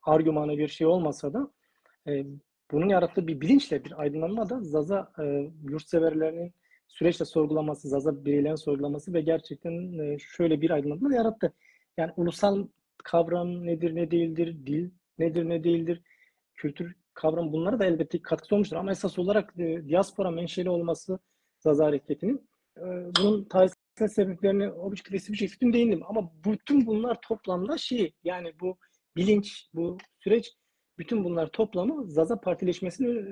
argümanı bir şey olmasa da e, bunun yarattığı bir bilinçle, bir aydınlanma da Zaza yurtseverlerinin süreçte sorgulaması, Zaza bireylerin sorgulaması ve gerçekten şöyle bir aydınlanma da yarattı. Yani ulusal kavram nedir, ne değildir, dil nedir, ne değildir, kültür kavramı, bunlara da elbette katkısı olmuştur. Ama esas olarak diaspora menşeli olması Zaza hareketinin, bunun tarihsel sebeplerini objektif bir şekilde değindim. Ama bütün bunlar toplamda şey, yani bu bilinç, bu süreç, bütün bunlar toplamı Zaza partileşmesini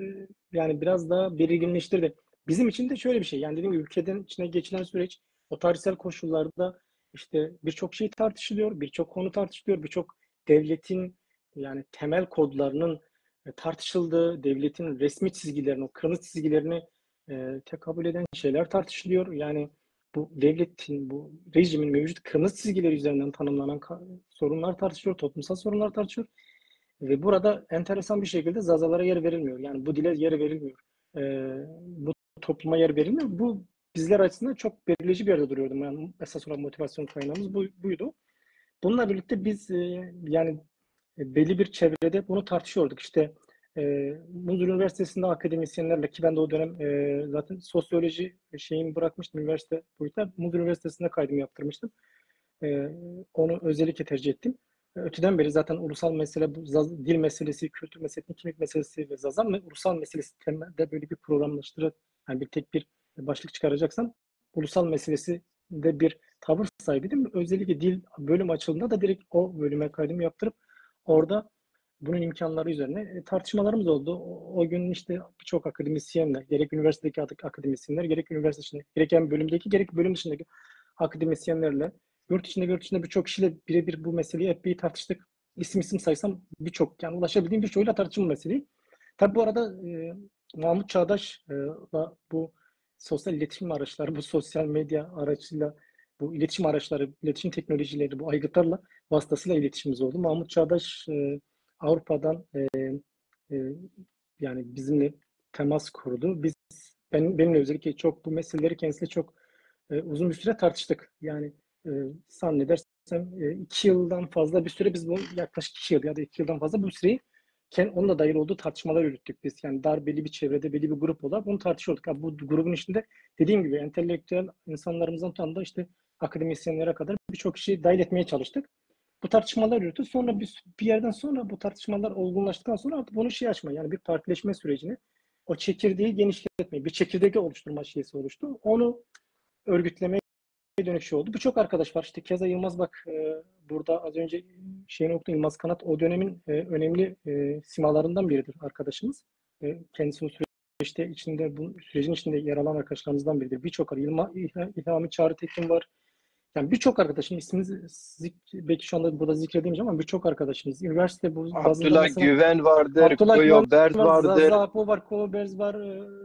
yani biraz daha belirginleştirdi. Bizim için de şöyle bir şey, yani dediğim gibi ülkeden içine geçilen süreç, o tarihsel koşullarda işte birçok şey tartışılıyor, birçok konu tartışılıyor, birçok devletin yani temel kodlarının tartışıldığı, devletin resmi çizgilerini, o kırmızı çizgilerini tekabül eden şeyler tartışılıyor. Yani bu devletin, bu rejimin mevcut kırmızı çizgileri üzerinden tanımlanan sorunlar tartışılıyor, toplumsal sorunlar tartışılıyor. Ve burada enteresan bir şekilde Zazalara yer verilmiyor. Yani bu dile yer verilmiyor. Bu topluma yer verilmiyor. Bu bizler açısından çok belirleyici bir yerde duruyordu. Yani esas olan motivasyon kaynağımız buydu. Bununla birlikte biz yani belli bir çevrede bunu tartışıyorduk. İşte Muzur Üniversitesi'nde akademisyenlerle, ki ben de o dönem zaten sosyoloji şeyimi bırakmıştım üniversite boyunca. Muzur Üniversitesi'nde kaydımı yaptırmıştım. Onu özellikle tercih ettim. Öteden beri zaten ulusal mesele, bu dil meselesi, kültür meselesi, kimlik meselesi ve Zazan ve ulusal meselesi temelde böyle bir programlaştırıp, yani bir tek bir başlık çıkaracaksam ulusal meselesi de bir tavır sahibiydim. Özellikle dil bölüm açıldığında da direkt o bölüme kaydımı yaptırıp orada bunun imkanları üzerine tartışmalarımız oldu. O gün işte birçok akademisyenler, gerek üniversitedeki akademisyenler, gerek üniversite içinde, gerek yani bölümdeki, gerek bölüm dışındaki akademisyenlerle, yurt içinde ve yurt dışında birçok kişiyle birebir bu meseleyi epey tartıştık. İsim saysam birçok, yani ulaşabildiğim birçoğuyla tartışma meseleyi. Tabii bu arada Mahmut Çağdaş'la bu sosyal iletişim araçları, bu sosyal medya araçıyla, bu iletişim araçları, iletişim teknolojileri, bu aygıtlarla vasıtasıyla iletişimimiz oldu. Mahmut Çağdaş Avrupa'dan yani bizimle temas kurdu. Benimle özellikle çok bu meseleleri kendisiyle çok uzun bir süre tartıştık. Yani zannedersem 2 yıldan fazla bir süre, biz bu yaklaşık 2 yıl ya da 2 yıldan fazla bu süreyi onunla dahil olduğu belli yürüttük biz. Yani belli bir çevrede, belli bir grup olarak bunu tartışıyorduk. Yani bu grubun içinde dediğim gibi entelektüel insanlarımızdan tam da işte akademisyenlere kadar birçok kişiyi dahil etmeye çalıştık. Bu tartışmalar yürüttü. Sonra bir yerden sonra bu tartışmalar olgunlaştıktan sonra artık bunu açma, yani bir partileşme sürecini, o çekirdeği genişletmeyi, bir çekirdek oluşturma şeysi oluştu. Onu örgütlemeye dönük şey oldu. Birçok arkadaş var. İşte Keza Yılmaz, bak burada az önce şeyini okudum, Yılmaz Kanat o dönemin önemli simalarından biridir arkadaşımız. Kendisi bu süreçte içinde, bu sürecin içinde yer alan arkadaşlarımızdan biridir. Birçok İlhami Çağrı Tekin var. Yani birçok arkadaşım ismini belki şu anda burada zikredemeyeceğim ama birçok arkadaşımız üniversite bu bazında Abdullah mesela Güven vardır, Abdullah Güven Goyo Berz var, vardır, Zaza Apo var, Kolo Berz var,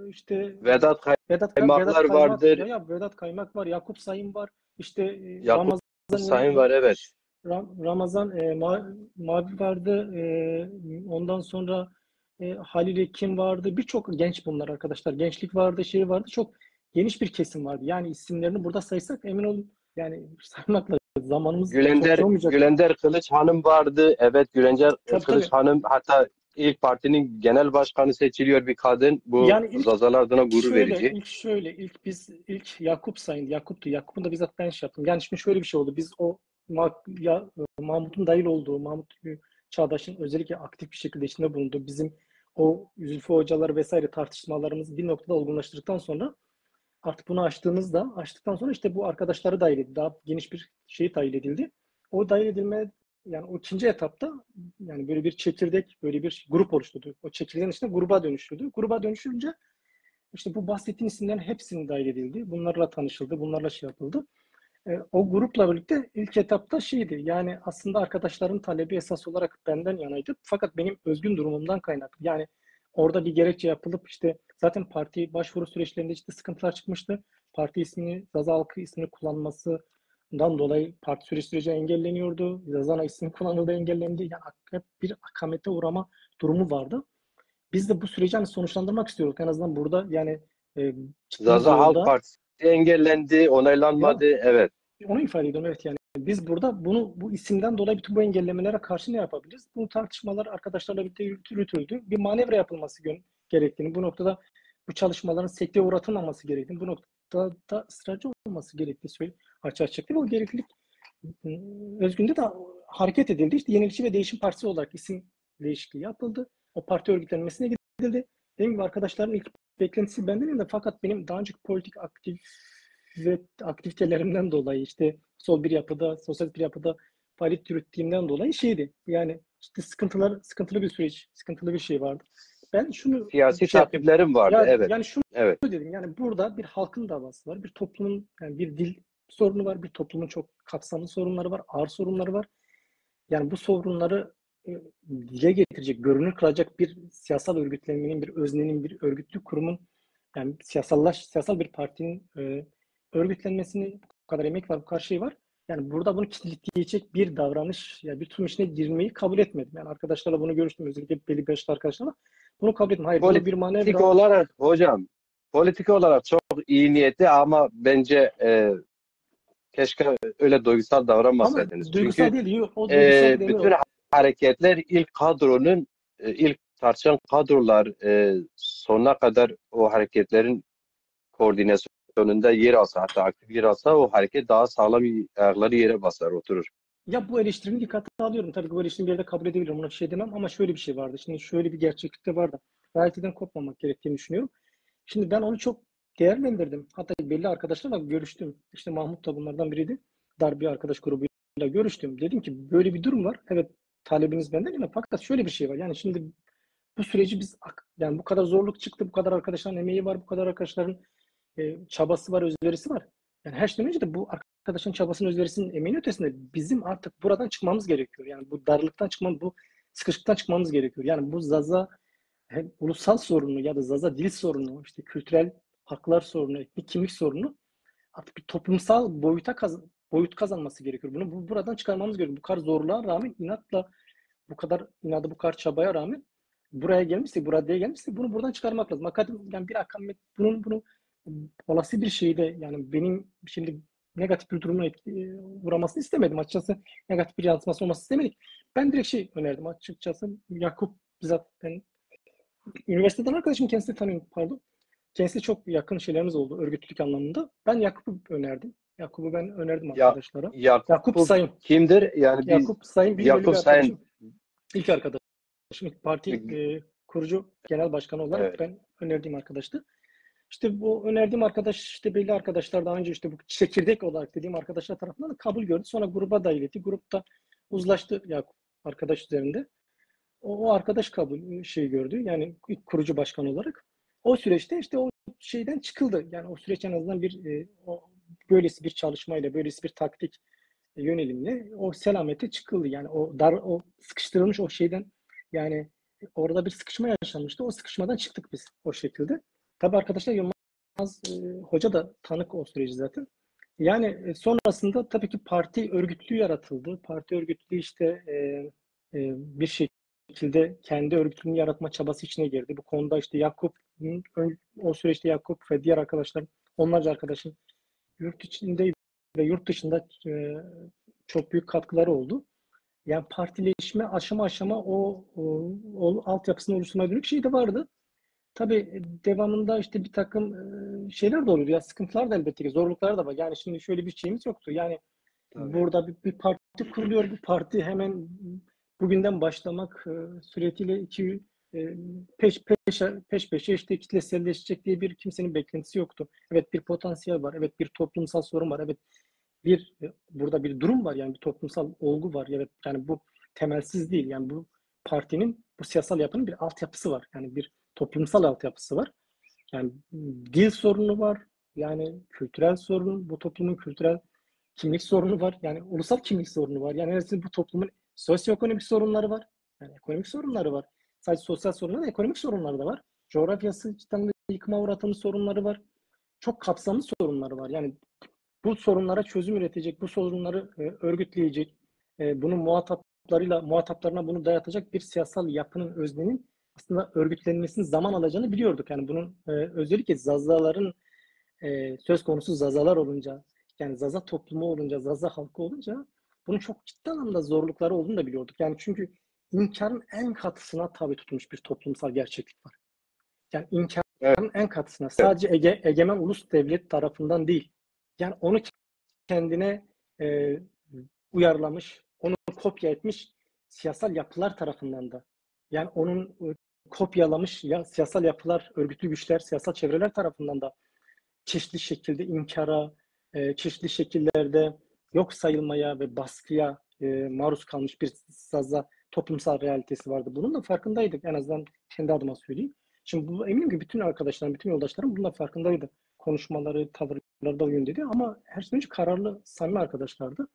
işte Vedat Vedat Kaymaklar Kaymak, vardır, Vedat Kaymak var, Yakup Sayın var, işte Yakup Ramazan Sayın var, evet. Ramazan Mavi vardı, ondan sonra Halil Ekim vardı, birçok genç bunlar arkadaşlar, gençlik vardı, şey vardı, çok geniş bir kesim vardı. Yani isimlerini burada saysak emin olun yani saymakla zamanımız çok olmayacak. Gülender Kılıç Hanım vardı. Evet, Gülender Kılıç Tabii. Hanım hatta ilk partinin genel başkanı seçiliyor bir kadın. Bu Yani Zazalar adına gurur verici. ilk Yakup Sayın, Yakup'un da bizzat ben şey yaptım. Yani şimdi şöyle bir şey oldu. Biz o Mahmut'un dahil olduğu, Mahmut Çağdaş'ın özellikle aktif bir şekilde içinde bulunduğu bizim o Zülfü hocalar vesaire tartışmalarımızı bir noktada olgunlaştırdıktan sonra artık bunu açtıktan sonra işte bu arkadaşları dahil edildi. Daha geniş bir şey dahil edildi. O dahil edilme, yani o ikinci etapta yani böyle bir çekirdek, böyle bir grup oluşturdu. O çekirdeğin içinde gruba dönüştürdü. Gruba dönüşünce işte bu bahsettiğim isimlerin hepsinin dahil edildi. Bunlarla tanışıldı, bunlarla şey yapıldı. O grupla birlikte ilk etapta şeydi, yani aslında arkadaşların talebi esas olarak benden yanaydı. Fakat benim özgün durumumdan kaynaklı. Yani orada bir gerekçe yapılıp işte zaten parti başvuru süreçlerinde işte sıkıntılar çıkmıştı. Parti ismini, Zaza Halkı ismini kullanmasından dolayı parti süreci engelleniyordu. Zazana ismi kullanıldı, engellendi. Yani hep bir akamete uğrama durumu vardı. Biz de bu süreci hani sonuçlandırmak istiyoruz. En azından burada yani çıktığımız Zaza Halk yolda Partisi engellendi, ya onaylanmadı. Evet. onu ifade ediyorum, evet. Yani biz burada bu isimden dolayı bütün bu engellemelere karşı ne yapabiliriz? Bu tartışmalar arkadaşlarla birlikte yürütüldü. Bir manevra yapılması gerektiğini, bu noktada bu çalışmaların sekteye uğratılmaması gerektiğini, bu noktada da ısrarcı olması gerektiği açığa çıktı. Ve o gereklilik özgünde de hareket edildi. İşte Yenilikçi ve Değişim Partisi olarak isim değişikliği yapıldı. O parti örgütlenmesine gidildi. Dediğim gibi arkadaşların ilk beklentisi benden de, fakat benim daha önceki politik aktivitelerimden dolayı işte sosyal bir yapıda faaliyet yürüttüğümden dolayı şeydi. Yani işte sıkıntılı bir süreç, sıkıntılı bir şey vardı. Ben şunu Siyasi şey yaptım. takiplerim vardı. Ya Evet. yani şunu Evet. dedim. Yani burada bir halkın davası var, bir toplumun, yani bir dil sorunu var, bir toplumun çok kapsamlı sorunları var, ağır sorunları var. Yani bu sorunları dile getirecek, görünür kılacak bir siyasal örgütlenmenin, bir öznenin, bir örgütlü kurumun, yani siyasal bir partinin örgütlenmesini bu kadar emek var, bu kadar şey var. Yani burada bunu kilitleyecek bir davranış, yani bir tutum içine girmeyi kabul etmedim. Yani arkadaşlarla bunu görüştüm, özellikle belli başlı arkadaşlarla. Bunu kabul etmedim. Hayır, bunu bir Politik manevra. olarak hocam, politik olarak çok iyi niyetli ama bence keşke öyle duygusal Ama davranmasaydınız. duygusal Çünkü değil, o duygusal demir bütün o. hareketler ilk kadronun ilk tartışan kadrolar sonuna kadar o hareketlerin koordinasyonunda yer alsa, hatta aktif yer alsa o hareket daha sağlam ayakları yere basar, oturur. Ya bu eleştirinin dikkate alıyorum. Tabii ki bu eleştirini bir yerde kabul edebilirim. Ona bir şey demem ama şöyle bir şey vardı. Şimdi şöyle bir gerçeklik de vardı. Realiteden kopmamak gerektiğini düşünüyorum. Şimdi ben onu çok değerlendirdim. Hatta belli arkadaşlarla görüştüm. İşte Mahmut da bunlardan biriydi. Dar bir arkadaş grubuyla görüştüm. Dedim ki böyle bir durum var. Evet, talebiniz benden ama fakat şöyle bir şey var. Yani şimdi bu süreci biz, yani bu kadar zorluk çıktı, bu kadar arkadaşların emeği var, bu kadar arkadaşların çabası var, özverisi var. Yani her şeyden önce de bu arkadaşın çabasının, özverisinin, emeğinin ötesinde bizim artık buradan çıkmamız gerekiyor. Yani bu darlıktan çıkmamız, bu sıkışıklıktan çıkmamız gerekiyor. Yani bu Zaza hem ulusal sorunu ya da Zaza dil sorunu, işte kültürel haklar sorunu, etnik kimlik sorunu artık bir toplumsal boyut kazanması gerekiyor. Bunu buradan çıkarmamız gerekiyor. Bu kadar zorluğa rağmen, inatla, bu kadar inadı, bu kadar çabaya rağmen buraya gelmişse, buraya gelmişse bunu buradan çıkarmak lazım. Hakikaten yani bir akamet bunu olası bir şeyde, yani benim şimdi negatif bir durumun uğramasını istemedim açıkçası. Negatif bir yansıması olmasını istemedik. Ben direkt şey önerdim açıkçası. Yakup bizzat, ben üniversiteden arkadaşım, kendisini tanıyorum, pardon. Kendisi çok yakın şeylerimiz oldu örgütlülük anlamında. Ben Yakup'u önerdim. Yakup'u ben önerdim Ya arkadaşlara. Yakup Yakup Sayın. kimdir? Yani biz Yakup Sayın benim böyle bir Yakup Sayın arkadaşım. İlk arkadaşım. İlk parti kurucu genel başkanı olarak evet. ben önerdiğim arkadaştı. İşte bu önerdiğim arkadaş, işte belli arkadaşlar daha önce işte bu çekirdek olarak dediğim arkadaşlar tarafından da kabul gördü. Sonra gruba dahil etti. Grupta uzlaştı Yakup arkadaş üzerinde. O arkadaş kabul gördü. Yani ilk kurucu başkan olarak. O süreçte işte o şeyden çıkıldı. Yani o süreç en azından böylesi bir çalışmayla, böylesi bir taktik yönelimle o selamete çıkıldı. Yani o sıkıştırılmış o şeyden, yani orada bir sıkışma yaşanmıştı. O sıkışmadan çıktık biz o şekilde. Tabii arkadaşlar, Yılmaz Hoca da tanık o süreci zaten. Yani sonrasında tabii ki parti örgütlüğü yaratıldı. Parti örgütlüğü işte bir şekilde kendi örgütünü yaratma çabası içine girdi. Bu konuda işte o süreçte Yakup ve diğer arkadaşlar, onlarca arkadaşın yurt içinde ve yurt dışında çok büyük katkıları oldu. Yani partileşme aşama aşama o altyapısını oluşturmaya dönük şey de vardı. Tabii devamında işte bir takım şeyler de oluyor. Ya sıkıntılar da elbette ki, zorluklar da var. Yani şimdi şöyle bir şeyimiz yoktu. Yani Tabii. burada bir parti kuruluyor. Bu parti hemen bugünden başlamak suretiyle peş peşe işte kitleselleşecek diye bir kimsenin beklentisi yoktu. Evet, bir potansiyel var. Evet, bir toplumsal sorun var. Evet, burada bir durum var. Yani bir toplumsal olgu var. Evet, yani bu temelsiz değil. Yani bu partinin, bu siyasal yapının bir altyapısı var. Yani bir toplumsal altyapısı var. Yani dil sorunu var. Yani kültürel sorun, bu toplumun kültürel kimlik sorunu var. Yani ulusal kimlik sorunu var. Yani neredeyse bu toplumun sosyoekonomik sorunları var. Yani ekonomik sorunları var. Sadece sosyal sorunlar değil, ekonomik sorunları da var. Coğrafyası cidden yıkıma uğratılmış sorunları var. Çok kapsamlı sorunları var. Yani bu sorunlara çözüm üretecek, bu sorunları örgütleyecek, bunun muhataplarına bunu dayatacak bir siyasal yapının, öznenin aslında örgütlenmesinin zaman alacağını biliyorduk. Yani bunun özellikle Zazaların söz konusu Zazalar olunca, yani Zaza toplumu olunca, Zaza halkı olunca bunun çok ciddi anlamda zorlukları olduğunu da biliyorduk. Yani çünkü inkarın en katısına tabi tutulmuş bir toplumsal gerçeklik var. Yani Evet. inkarın en katısına, sadece egemen ulus devlet tarafından değil. Yani onu kendine e, uyarlamış, onu kopya etmiş siyasal yapılar tarafından da. Yani onun kopyalamış siyasal yapılar, örgütlü güçler, siyasal çevreler tarafından da çeşitli şekilde inkara, çeşitli şekillerde yok sayılmaya ve baskıya maruz kalmış bir fazla toplumsal realitesi vardı. Bunun da farkındaydık, en azından kendi adıma söyleyeyim. Şimdi bu, eminim ki bütün arkadaşlarım, bütün yoldaşlarım bunun da farkındaydı. Konuşmaları, tavırları da o yöndeydi ama her şeyden önce kararlı, samimi arkadaşlardı.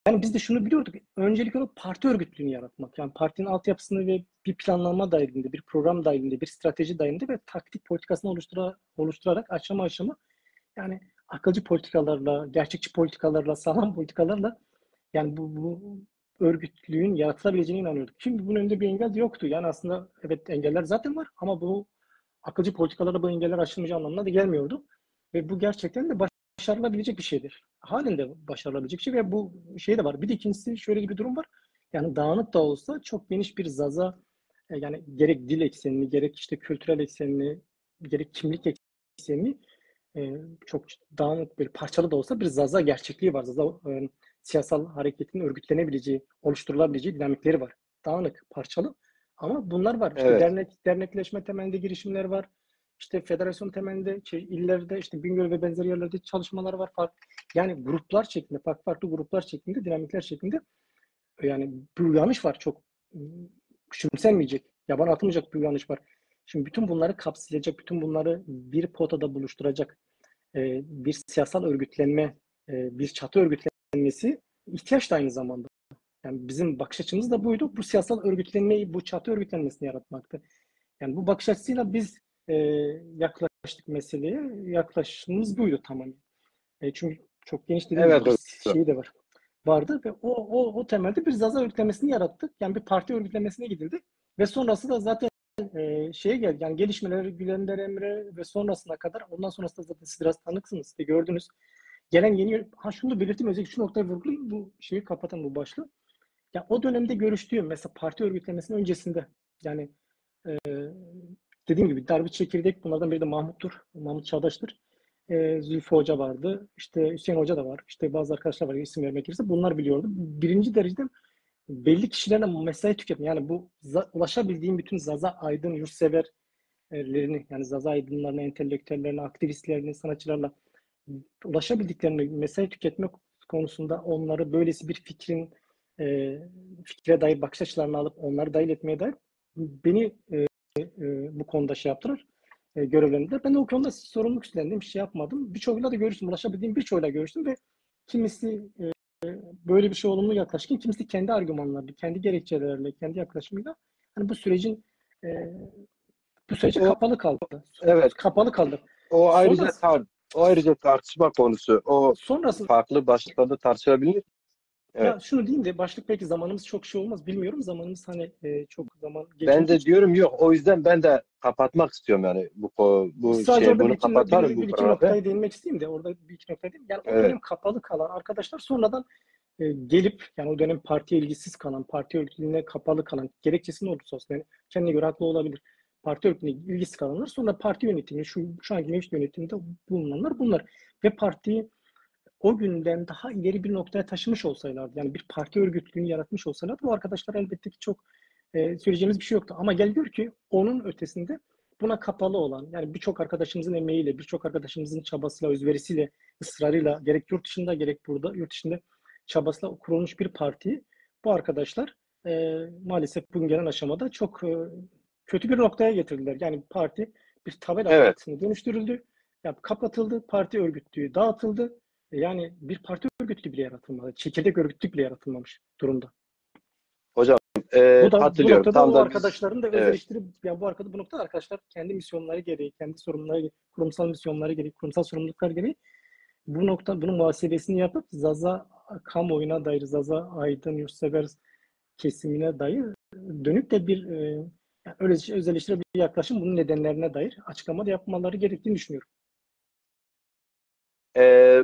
Yani Ama biz de şunu biliyorduk. Öncelikle olarak parti örgütlüğünü yaratmak. Yani partinin altyapısını ve bir planlama dahilinde, bir program dahilinde, bir strateji dahilinde ve taktik politikasını oluşturarak aşama aşama yani akılcı politikalarla, gerçekçi politikalarla, sağlam politikalarla yani bu örgütlüğün yaratılabileceğine inanıyorduk. Şimdi bunun önünde bir engel yoktu. Yani aslında evet engeller zaten var ama bu akılcı politikalarla bu engeller aşılmayacağı anlamına da gelmiyordu. Ve bu gerçekten de başarılabilecek bir şeydir. Halen de başarılabilecek bir şey ve bu şey de var. Bir de ikincisi şöyle bir durum var. Yani dağınık da olsa çok geniş bir zaza yani gerek dil eksenini, gerek işte kültürel eksenini, gerek kimlik eksenini çok dağınık bir parçalı da olsa bir zaza gerçekliği var. Zaza siyasal hareketin örgütlenebileceği, oluşturulabileceği dinamikleri var. Dağınık, parçalı ama bunlar var. İşte Evet. dernekleşme temelinde girişimler var. İşte federasyon temelinde illerde işte Bingöl ve benzeri yerlerde çalışmalar var. Yani gruplar şeklinde, farklı gruplar şeklinde, dinamikler şeklinde yani bir uyanış var çok küçümsenmeyecek, yaban atılmayacak bir uyanış var. Şimdi bütün bunları kapsayacak, bütün bunları bir potada buluşturacak bir siyasal örgütlenme, bir çatı örgütlenmesi ihtiyaç da aynı zamanda. Yani bizim bakış açımız da buydu. Bu siyasal örgütlenmeyi, bu çatı örgütlenmesini yaratmaktı. Yani bu bakış açısıyla biz yaklaştık meseleye. Yaklaşımımız buydu tamamen. Çünkü çok geniş dediğim gibi Evet bir hocam. şey de var. Vardı ve o temelde bir Zaza örgütlemesini yarattık. Yani bir parti örgütlemesine gidildi. Ve sonrası da zaten şeye geldi. Yani gelişmeleri Gülender Emre ve sonrasına kadar ondan sonrası da zaten siz biraz tanıksınız. İşte gördünüz. Gelen yeni şunu da belirteyim özellikle şu noktayı vurgulayayım. Bu şeyi kapatan bu başlığı. Ya o dönemde görüştüğüm mesela parti örgütlemesinin öncesinde yani e, dediğim gibi Darbe Çekirdek bunlardan biri de Mahmut'tur. Mahmut Çağdaş'tır. Zülfü Hoca vardı. İşte Hüseyin Hoca da var. İşte bazı arkadaşlar var isim vermek gerekirse. Bunlar biliyordu. Birinci derecede belli kişilerle mesai tüketme. Yani bu ulaşabildiğim bütün Zaza Aydın yurtseverlerini yani Zaza Aydınlarına, entelektüellerine, aktivistlerine, sanatçılarla ulaşabildiklerini mesai tüketme konusunda onları böylesi bir fikre dair bakış açılarını alıp onları dahil etmeye dair beni bu konuda şey yaptılar. Görevlendirdiler. Ben de o konuda sorumluluk üstlendim. Bir şey yapmadım. Birçoğuyla da görüştüm. Ulaşabildiğim birçoğuyla görüştüm ve kimisi böyle bir şey olumlu yaklaşırken kimisi kendi argümanlarıyla, kendi gerekçelerle, kendi yaklaşımıyla hani e, bu sürece O kapalı kaldı. evet. Kapalı kaldı. O ayrıca Sonrası, o ayrıca tartışma konusu. O sonrası farklı başlıklarda tartışılabilir. Evet. ya şunu diyeyim de başlık belki zamanımız çok şey olmaz. Bilmiyorum zamanımız hani çok zaman geç Ben olduğu de için. diyorum yok. O yüzden ben de kapatmak istiyorum yani Sadece orada bunu kapatalım bu bir iki programı. noktaya değinmek isteyeyim de orada bir iki noktaya değineyim. Yani o Evet. dönem kapalı kalan arkadaşlar sonradan gelip yani o dönem partiye ilgisiz kalan, parti örgütlüğüne kapalı kalan gerekçesi ne olursa olsun yani kendine göre haklı olabilir. Parti örgütlüğüne ilgisiz kalanlar sonra parti yönetimi, şu anki mevcut yönetimde bulunanlar bunlar. Ve partiyi o günden daha ileri bir noktaya taşımış olsaylardı, yani bir parti örgütlüğünü yaratmış olsalardı bu arkadaşlar elbette ki çok söyleyeceğimiz bir şey yoktu. Ama gel gör ki onun ötesinde buna kapalı olan, yani birçok arkadaşımızın emeğiyle, birçok arkadaşımızın çabasıyla, özverisiyle, ısrarıyla gerek yurt dışında gerek burada, yurt içinde çabasıyla kurulmuş bir partiyi bu arkadaşlar maalesef bugün gelen aşamada çok kötü bir noktaya getirdiler. Yani parti bir tabela Evet. partisine dönüştürüldü. Ya kapatıldı, parti örgütlüğü dağıtıldı. Yani bir parti örgütlüğü bile yaratılmadı. Çekirdek örgütlük bile yaratılmamış durumda. Hocam Bu katılıyorum. noktada Tam o da biz arkadaşların da öz evet. eleştiri yani bu noktada arkadaşlar kendi misyonları gereği, kendi sorumlulukları, kurumsal misyonları gereği, kurumsal sorumluluklar gereği bunun muhasebesini yapıp Zaza kamuoyuna dair, Zaza Aydın Yurtsever kesimine dair dönüp de bir yani öyle öz eleştiri bir yaklaşım bunun nedenlerine dair açıklama da yapmaları gerektiğini düşünüyorum.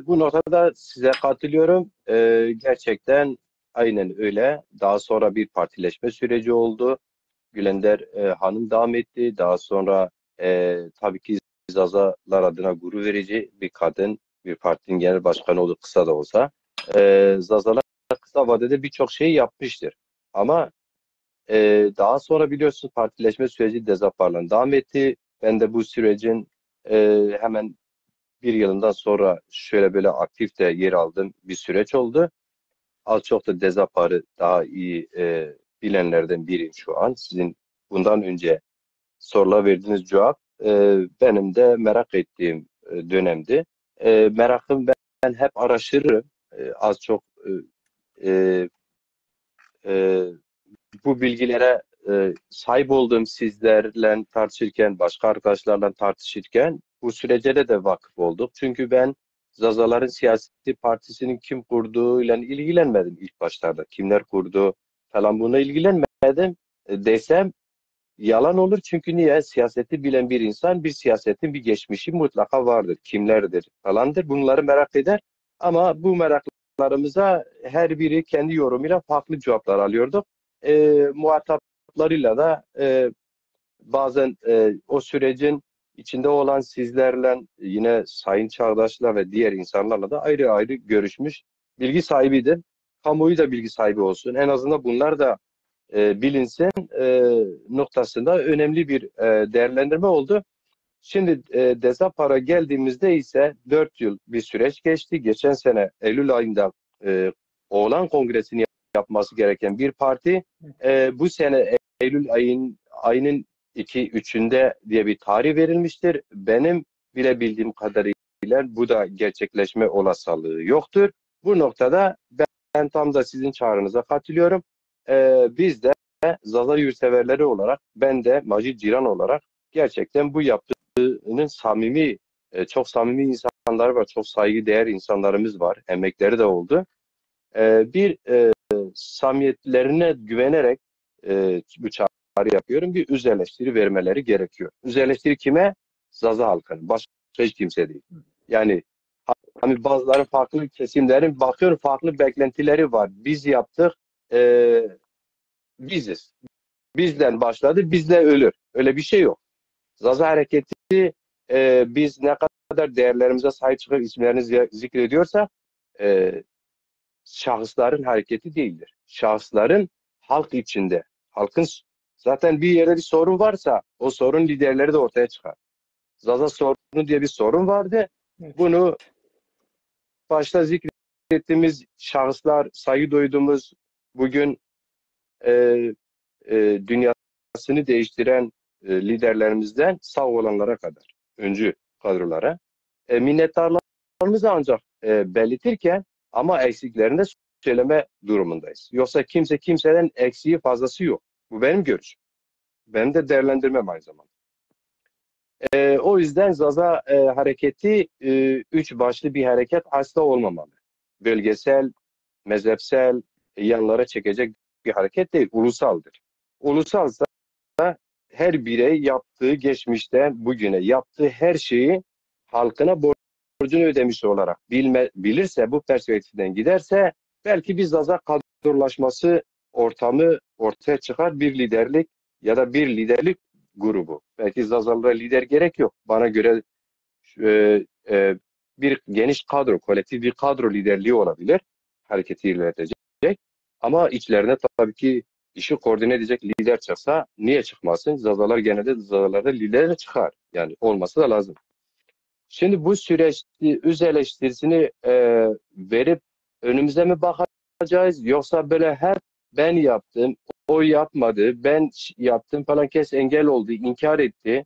Bu noktada size katılıyorum. Gerçekten aynen öyle. Daha sonra bir partileşme süreci oldu. Gülender Hanım devam etti. Daha sonra tabii ki Zazalar adına gurur verici bir kadın, bir partinin genel başkanı oldu kısa da olsa. Zazalar kısa vadede birçok şey yapmıştır. Ama daha sonra biliyorsunuz partileşme süreci dezaparlan devam etti. Ben de bu sürecin hemen bir yılından sonra şöyle böyle aktif de yer aldığım bir süreç oldu. Az çok da dezaparı daha iyi bilenlerden biriyim şu an. Sizin bundan önce sorular verdiğiniz cevap benim de merak ettiğim dönemdi. Merakım ben hep araştırırım. Az çok e, e, bu bilgilere sahip olduğum sizlerle tartışırken, başka arkadaşlarla tartışırken bu sürece de vakıf olduk. Çünkü ben Zazaların siyasi partisinin kim kurduğuyla ilgilenmedim ilk başlarda. Kimler kurdu falan buna ilgilenmedim desem yalan olur. Çünkü niye? Siyaseti bilen bir insan bir siyasetin bir geçmişi mutlaka vardır. Kimlerdir falandır. Bunları merak eder. Ama bu meraklarımıza her biri kendi yorumuyla farklı cevaplar alıyorduk. Muhataplarıyla da bazen o sürecin içinde olan sizlerle yine Sayın Çağdaş'la ve diğer insanlarla da ayrı ayrı görüşmüş bilgi sahibiydi. Kamuoyu da bilgi sahibi olsun. En azından bunlar da bilinsin noktasında önemli bir değerlendirme oldu. Şimdi Dezapara geldiğimizde ise 4 yıl bir süreç geçti. Geçen sene Eylül ayında Oğlan Kongresi'ni yapması gereken bir parti bu sene Eylül ayının 2-3'ünde diye bir tarih verilmiştir. Benim bile bildiğim kadarıyla bu da gerçekleşme olasılığı yoktur. Bu noktada ben tam da sizin çağrınıza katılıyorum. Biz de Zaza yurtseverleri olarak, ben de Macit Ciran olarak gerçekten bu yaptığının samimi, çok samimi insanlar var, çok saygıdeğer insanlarımız var, emekleri de oldu. Bir samimiyetlerine güvenerek bu çağrı yapıyorum. Bir öz eleştiri vermeleri gerekiyor. Öz eleştiri kime? Zaza halkının. Başka hiç kimse değil. Yani hani bazıları farklı kesimlerin bakıyorum farklı beklentileri var. Biz yaptık, biziz. Bizden başladı, bizle ölür. Öyle bir şey yok. Zaza hareketi biz ne kadar değerlerimize sahip çıkıp isimlerini zikrediyorsa şahısların hareketi değildir. Şahısların halk içinde, halkın zaten bir yerde bir sorun varsa o sorun liderleri de ortaya çıkar. Zaza sorunu diye bir sorun vardı. Evet. Bunu başta zikrettiğimiz şahıslar, saygı duyduğumuz bugün dünyasını değiştiren liderlerimizden sağ olanlara kadar, öncü kadrolara minnettarlığımızı ancak belirtirken ama eksiklerini de söyleme durumundayız. Yoksa kimseden eksiği fazlası yok. Bu benim görüşüm. Benim de değerlendirmem aynı zamanda. O yüzden Zaza hareketi üç başlı bir hareket asla olmamalı. Bölgesel, mezhepsel yanlara çekecek bir hareket değil, ulusaldır. Ulusalsa her birey yaptığı geçmişte bugüne yaptığı her şeyi halkına borcunu ödemiş olarak bilirse, bu perspektiften giderse belki bir Zaza kadrolaşması ortamı ortaya çıkar, bir liderlik ya da bir liderlik grubu. Belki Zazalılara lider gerek yok. Bana göre bir geniş kadro, kolektif bir kadro liderliği olabilir. Hareketi ilerletecek. Ama içlerine tabii ki işi koordine edecek lider çıksa niye çıkmasın? Zazalar genelde Zazalarda lider çıkar. Yani olması da lazım. Şimdi bu süreçte öz eleştirisini verip önümüze mi bakacağız? Yoksa böyle hep ben yaptım, o yapmadı, ben yaptım falan kes engel oldu, inkar etti.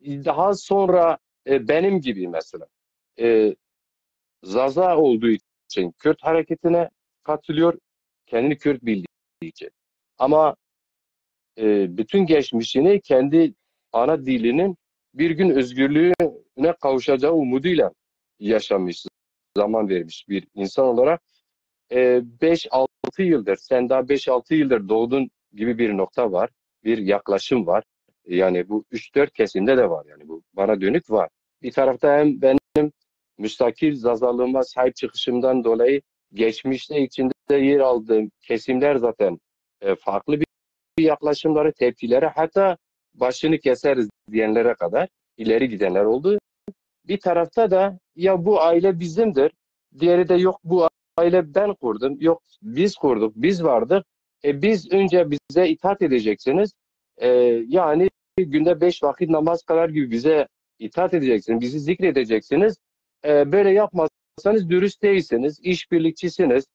Daha sonra benim gibi mesela Zaza olduğu için Kürt hareketine katılıyor, kendini Kürt bildiği için. Ama bütün geçmişini kendi ana dilinin bir gün özgürlüğüne kavuşacağı umuduyla yaşamış, zaman vermiş bir insan olarak 5-6 yıldır, sen daha 5-6 yıldır doğdun gibi bir nokta var, bir yaklaşım var. Yani bu 3-4 kesimde de var, yani bu bana dönük var. Bir tarafta hem benim müstakil Zazalığıma sahip çıkışımdan dolayı geçmişte içinde yer aldığım kesimler zaten farklı bir yaklaşımları, tepkileri, hatta başını keseriz diyenlere kadar ileri gidenler oldu. Bir tarafta da ya bu aile bizimdir, diğeri de yok bu aile ben kurdum, yok biz kurduk, biz vardık. Biz önce bize itaat edeceksiniz. Yani günde 5 vakit namaz kadar gibi bize itaat edeceksiniz, bizi zikredeceksiniz. Böyle yapmazsanız dürüst değilsiniz, işbirlikçisiniz,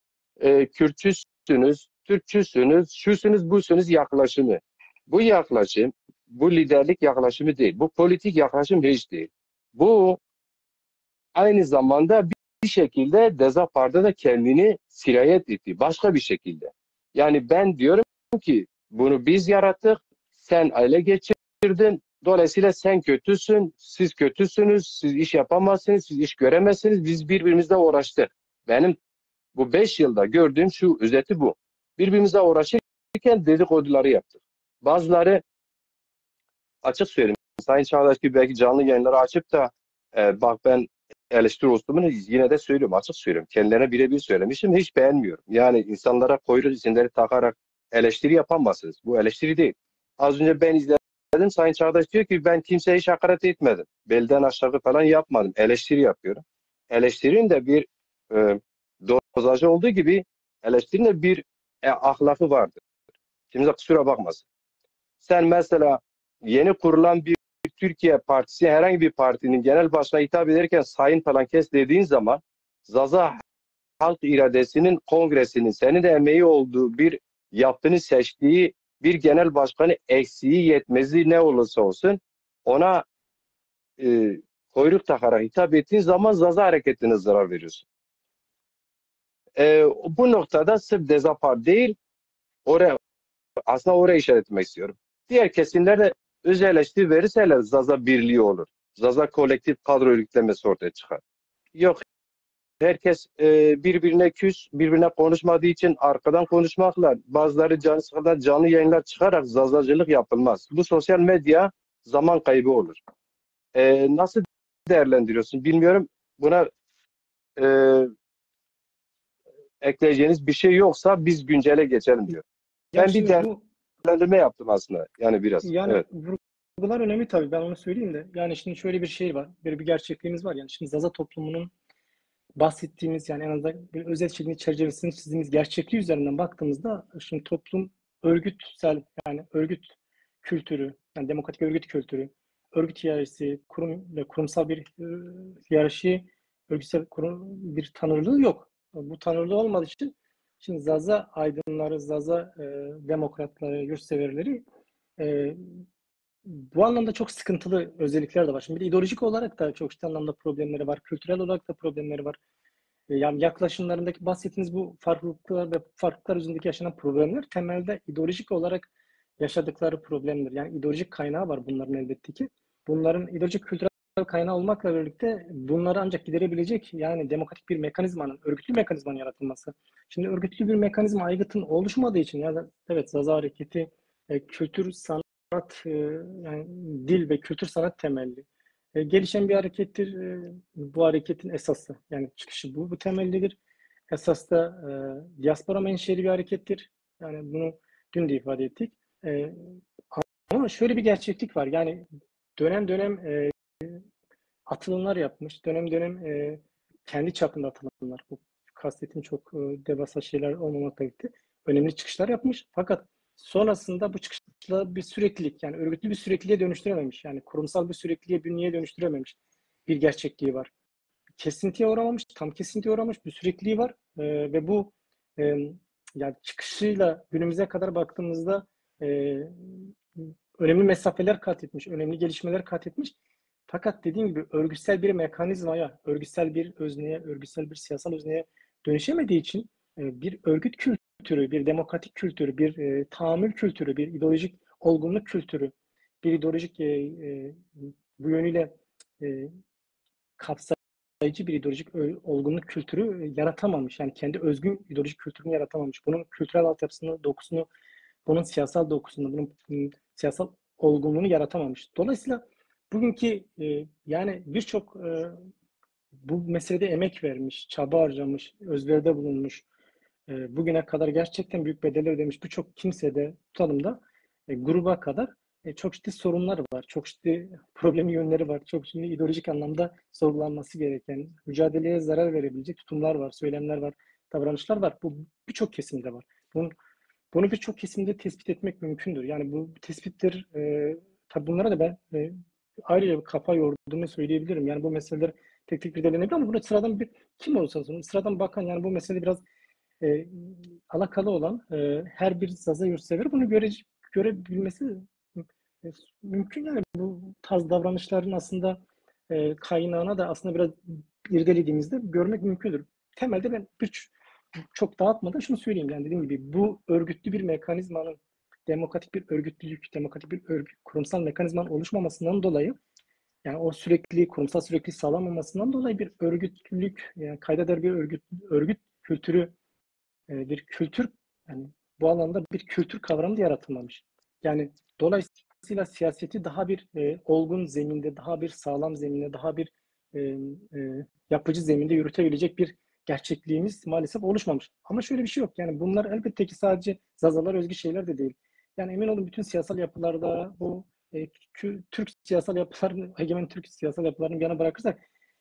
Kürtçüsünüz, Türkçüsünüz, şusunuz, busunuz yaklaşımı. Bu yaklaşım, bu liderlik yaklaşımı değil, bu politik yaklaşım hiç değil. Bu aynı zamanda şekilde Dezapar'da da kendini sirayet etti. Başka bir şekilde. Yani ben diyorum ki bunu biz yarattık. Sen ele geçirdin. Dolayısıyla sen kötüsün. Siz kötüsünüz. Siz iş yapamazsınız. Siz iş göremezsiniz. Biz birbirimizle uğraştık. Benim bu 5 yılda gördüğüm şu özeti bu. Birbirimizle uğraşırken dedikoduları yaptık. Bazıları açık söyleyeyim. Sayın Çağdaş gibi belki canlı yayınları açıp da bak ben eleştiri ustumunu yine de söylüyorum. Açık söylüyorum. Kendilerine birebir söylemişim. Hiç beğenmiyorum. Yani insanlara kuyruk isimleri takarak eleştiri yapamazsınız. Bu eleştiri değil. Az önce ben izledim. Sayın Çağdaş diyor ki ben kimseye hiç hakaret etmedim. Belden aşağı falan yapmadım. Eleştiri yapıyorum. Eleştirinin de bir e, dozajı olduğu gibi eleştirinin de bir ahlakı vardır. Kimse kusura bakmasın. Sen mesela yeni kurulan bir Türkiye Partisi herhangi bir partinin genel başkanına hitap ederken sayın falan kes dediğin zaman Zaza halk iradesinin kongresinin senin de emeği olduğu bir yaptığını seçtiği bir genel başkanı eksiği yetmezliği ne olursa olsun ona kuyruk takarak hitap ettiğin zaman Zaza hareketine zarar veriyorsun. Bu noktada sırf Dezapar değil aslında oraya işaret etmek istiyorum. Diğer kesimler de öz eleştiri verirseler Zaza birliği olur. Zaza kolektif kadro örgütlemesi ortaya çıkar. Yok herkes birbirine küs, birbirine konuşmadığı için arkadan konuşmakla bazıları canı sıkılan canlı yayınlar çıkarak zazacılık yapılmaz. Bu sosyal medya zaman kaybı olur. Nasıl değerlendiriyorsun bilmiyorum. Buna e, ekleyeceğiniz bir şey yoksa biz güncele geçelim diyor. Ya Ben bir şimdi bu değerlendirme yaptım aslında. Yani biraz. yani Evet. vurgular önemli tabii, ben onu söyleyeyim de. Yani şimdi şöyle bir şey var. Böyle bir gerçekliğimiz var. Yani şimdi Zaza toplumunun bahsettiğimiz, yani en azından bir özet şeklinde çerçevesini çizdiğimiz gerçekliği üzerinden baktığımızda şimdi toplum örgütsel, yani örgüt kültürü, yani demokratik örgüt kültürü, örgüt hiyerarşisi, kurum ve kurumsal bir hiyerarşi, örgütsel kurum bir tanrılığı yok. Bu tanrılığı olmadığı için şimdi Zaza aydınları, Zaza demokratları, yurtseverleri e, bu anlamda çok sıkıntılı özellikler de var. Şimdi bir de ideolojik olarak da çok ciddi anlamda problemleri var. Kültürel olarak da problemleri var. Yani yaklaşımlarındaki bahsettiğiniz bu farklılıklar ve farklılıklar üzerindeki yaşanan problemler temelde ideolojik olarak yaşadıkları problemdir. Yani ideolojik kaynağı var bunların elbette ki. Bunların ideolojik kültürel kaynağı olmakla birlikte bunları ancak giderebilecek yani demokratik bir mekanizmanın, örgütlü mekanizmanın yaratılması. Şimdi örgütlü bir mekanizma aygıtın oluşmadığı için ya da evet Zaza Hareketi kültür, sanat, yani dil ve kültür sanat temelli gelişen bir harekettir. Bu hareketin esası, yani çıkışı bu temellidir. Esas da diaspora menşeli bir harekettir. Yani bunu dün de ifade ettik. E, Ama şöyle bir gerçeklik var. Yani dönem dönem atılımlar yapmış. Dönem dönem kendi çapında atılımlar. Bu kastettiğim çok devasa şeyler olmamakla birlikte önemli çıkışlar yapmış. Fakat sonrasında bu çıkışla bir süreklilik, yani örgütlü bir sürekliliğe dönüştürememiş. Yani kurumsal bir sürekliliğe, bünyeye dönüştürememiş bir gerçekliği var. Kesintiye uğramamış, tam kesintiye uğramış bir sürekliliği var. Ve bu e, yani çıkışıyla günümüze kadar baktığımızda e, önemli mesafeler kat etmiş, önemli gelişmeler kat etmiş. Fakat dediğim gibi örgütsel bir mekanizmaya, örgütsel bir özneye, örgütsel bir siyasal özneye dönüşemediği için bir örgüt kültürü, bir demokratik kültürü, bir tahammül kültürü, bir ideolojik olgunluk kültürü, bir ideolojik bu yönüyle e, kapsayıcı bir ideolojik olgunluk kültürü yaratamamış. Yani kendi özgün ideolojik kültürünü yaratamamış. Bunun kültürel altyapısını, dokusunu, bunun siyasal dokusunu, bunun siyasal olgunluğunu yaratamamış. Dolayısıyla bugünkü yani birçok bu meselede emek vermiş, çaba harcamış, özveride bulunmuş, bugüne kadar gerçekten büyük bedeller ödemiş birçok kimse de tutalım da gruba kadar çok ciddi sorunlar var. Çok ciddi problemi yönleri var. Çok ciddi ideolojik anlamda sorgulanması gereken, mücadeleye zarar verebilecek tutumlar var, söylemler var, davranışlar var. Bu birçok kesimde var. Bunu birçok kesimde tespit etmek mümkündür. Yani bu tespitler tabii bunlara da ben ayrıca bir kafa yorduğumu söyleyebilirim. Yani bu meseleler tek tek irdelenebilir ama burada sıradan bir kim olursa olsun, sıradan bakan, yani bu mesele biraz e, alakalı olan her bir Zaza yurtsever bunu görebilmesi mümkün. Yani bu tarz davranışların aslında kaynağına da aslında biraz irdelediğimizde görmek mümkündür. Temelde ben çok dağıtmadan şunu söyleyeyim. Yani dediğim gibi bu örgütlü bir mekanizmanın, demokratik bir örgütlülük, demokratik bir kurumsal mekanizmanın oluşmamasından dolayı, yani o kurumsal sürekli sağlanmamasından dolayı bir örgütlülük, yani kayda değer bir örgüt kültürü, bir kültür, yani bu alanda bir kültür kavramı da yaratılmamış. Yani dolayısıyla siyaseti daha bir olgun zeminde, daha bir sağlam zeminde, daha bir yapıcı zeminde yürütebilecek bir gerçekliğimiz maalesef oluşmamış. Ama şöyle bir şey yok. Yani bunlar elbette ki sadece Zazalar özgü şeyler de değil. Yani emin olun bütün siyasal yapılarda bu Türk siyasal yapılarını, egemen Türk siyasal yapılarını bir yana bırakırsak,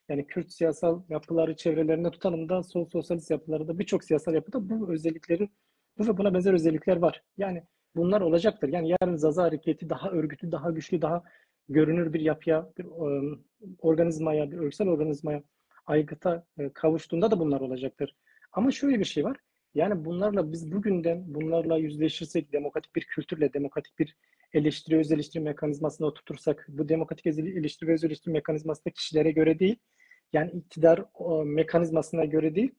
yani Kürt siyasal yapıları çevrelerinde tutalım da sosyalist yapıları da, birçok siyasal yapıda bu özelliklerin, bu ve buna benzer özellikler var. Yani bunlar olacaktır. Yani yarın Zaza hareketi daha örgütlü, daha güçlü, daha görünür bir yapıya, bir organizmaya, bir örgütsel organizmaya, aygıta kavuştuğunda da bunlar olacaktır. Ama şöyle bir şey var. Yani biz bugünden bunlarla yüzleşirsek, demokratik bir kültürle, demokratik bir öz eleştiri mekanizmasına oturtursak, bu demokratik eleştiri ve öz eleştiri mekanizması da kişilere göre değil, yani iktidar mekanizmasına göre değil,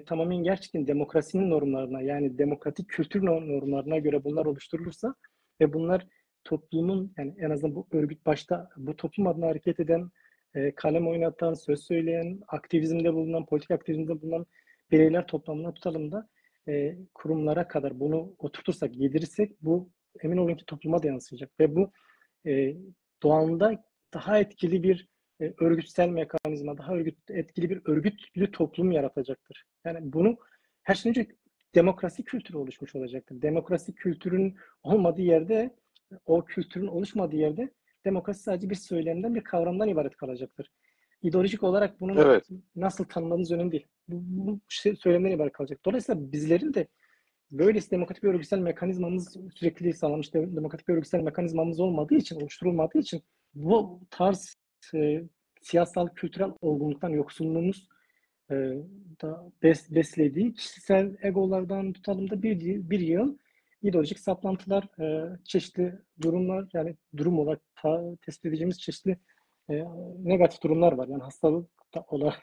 tamamen gerçekten demokrasinin normlarına, yani demokratik kültür normlarına göre bunlar oluşturulursa ve bunlar toplumun, yani en azından bu örgüt başta bu toplum adına hareket eden, kalem oynatan, söz söyleyen, aktivizmde bulunan, politik aktivizmde bulunan bireyler toplamına tutalım da kurumlara kadar bunu oturtursak, yedirirsek, bu emin olun ki topluma da yansıyacak ve bu doğanda daha etkili bir örgütsel mekanizma, daha etkili bir örgütlü toplum yaratacaktır. Yani bunu her şeyden önce demokrasi kültürü oluşmuş olacaktır. Demokrasi kültürün olmadığı yerde, o kültürün oluşmadığı yerde demokrasi sadece bir söylemden, bir kavramdan ibaret kalacaktır. İdeolojik olarak bunun Evet. nasıl tanımladığınız önemli değil. Bu söylemden ibaret kalacak. Dolayısıyla bizlerin de böylesi demokratik bir örgütsel mekanizmamız, sürekli sağlanmış demokratik bir örgütsel mekanizmamız olmadığı için, oluşturulmadığı için bu tarz siyasal, kültürel olgunluktan yoksunluğumuz e, da beslediği kişisel egolardan tutalım da bir yıl ideolojik saplantılar, çeşitli durumlar, yani durum olarak tespit edeceğimiz çeşitli negatif durumlar var. Yani hastalık olarak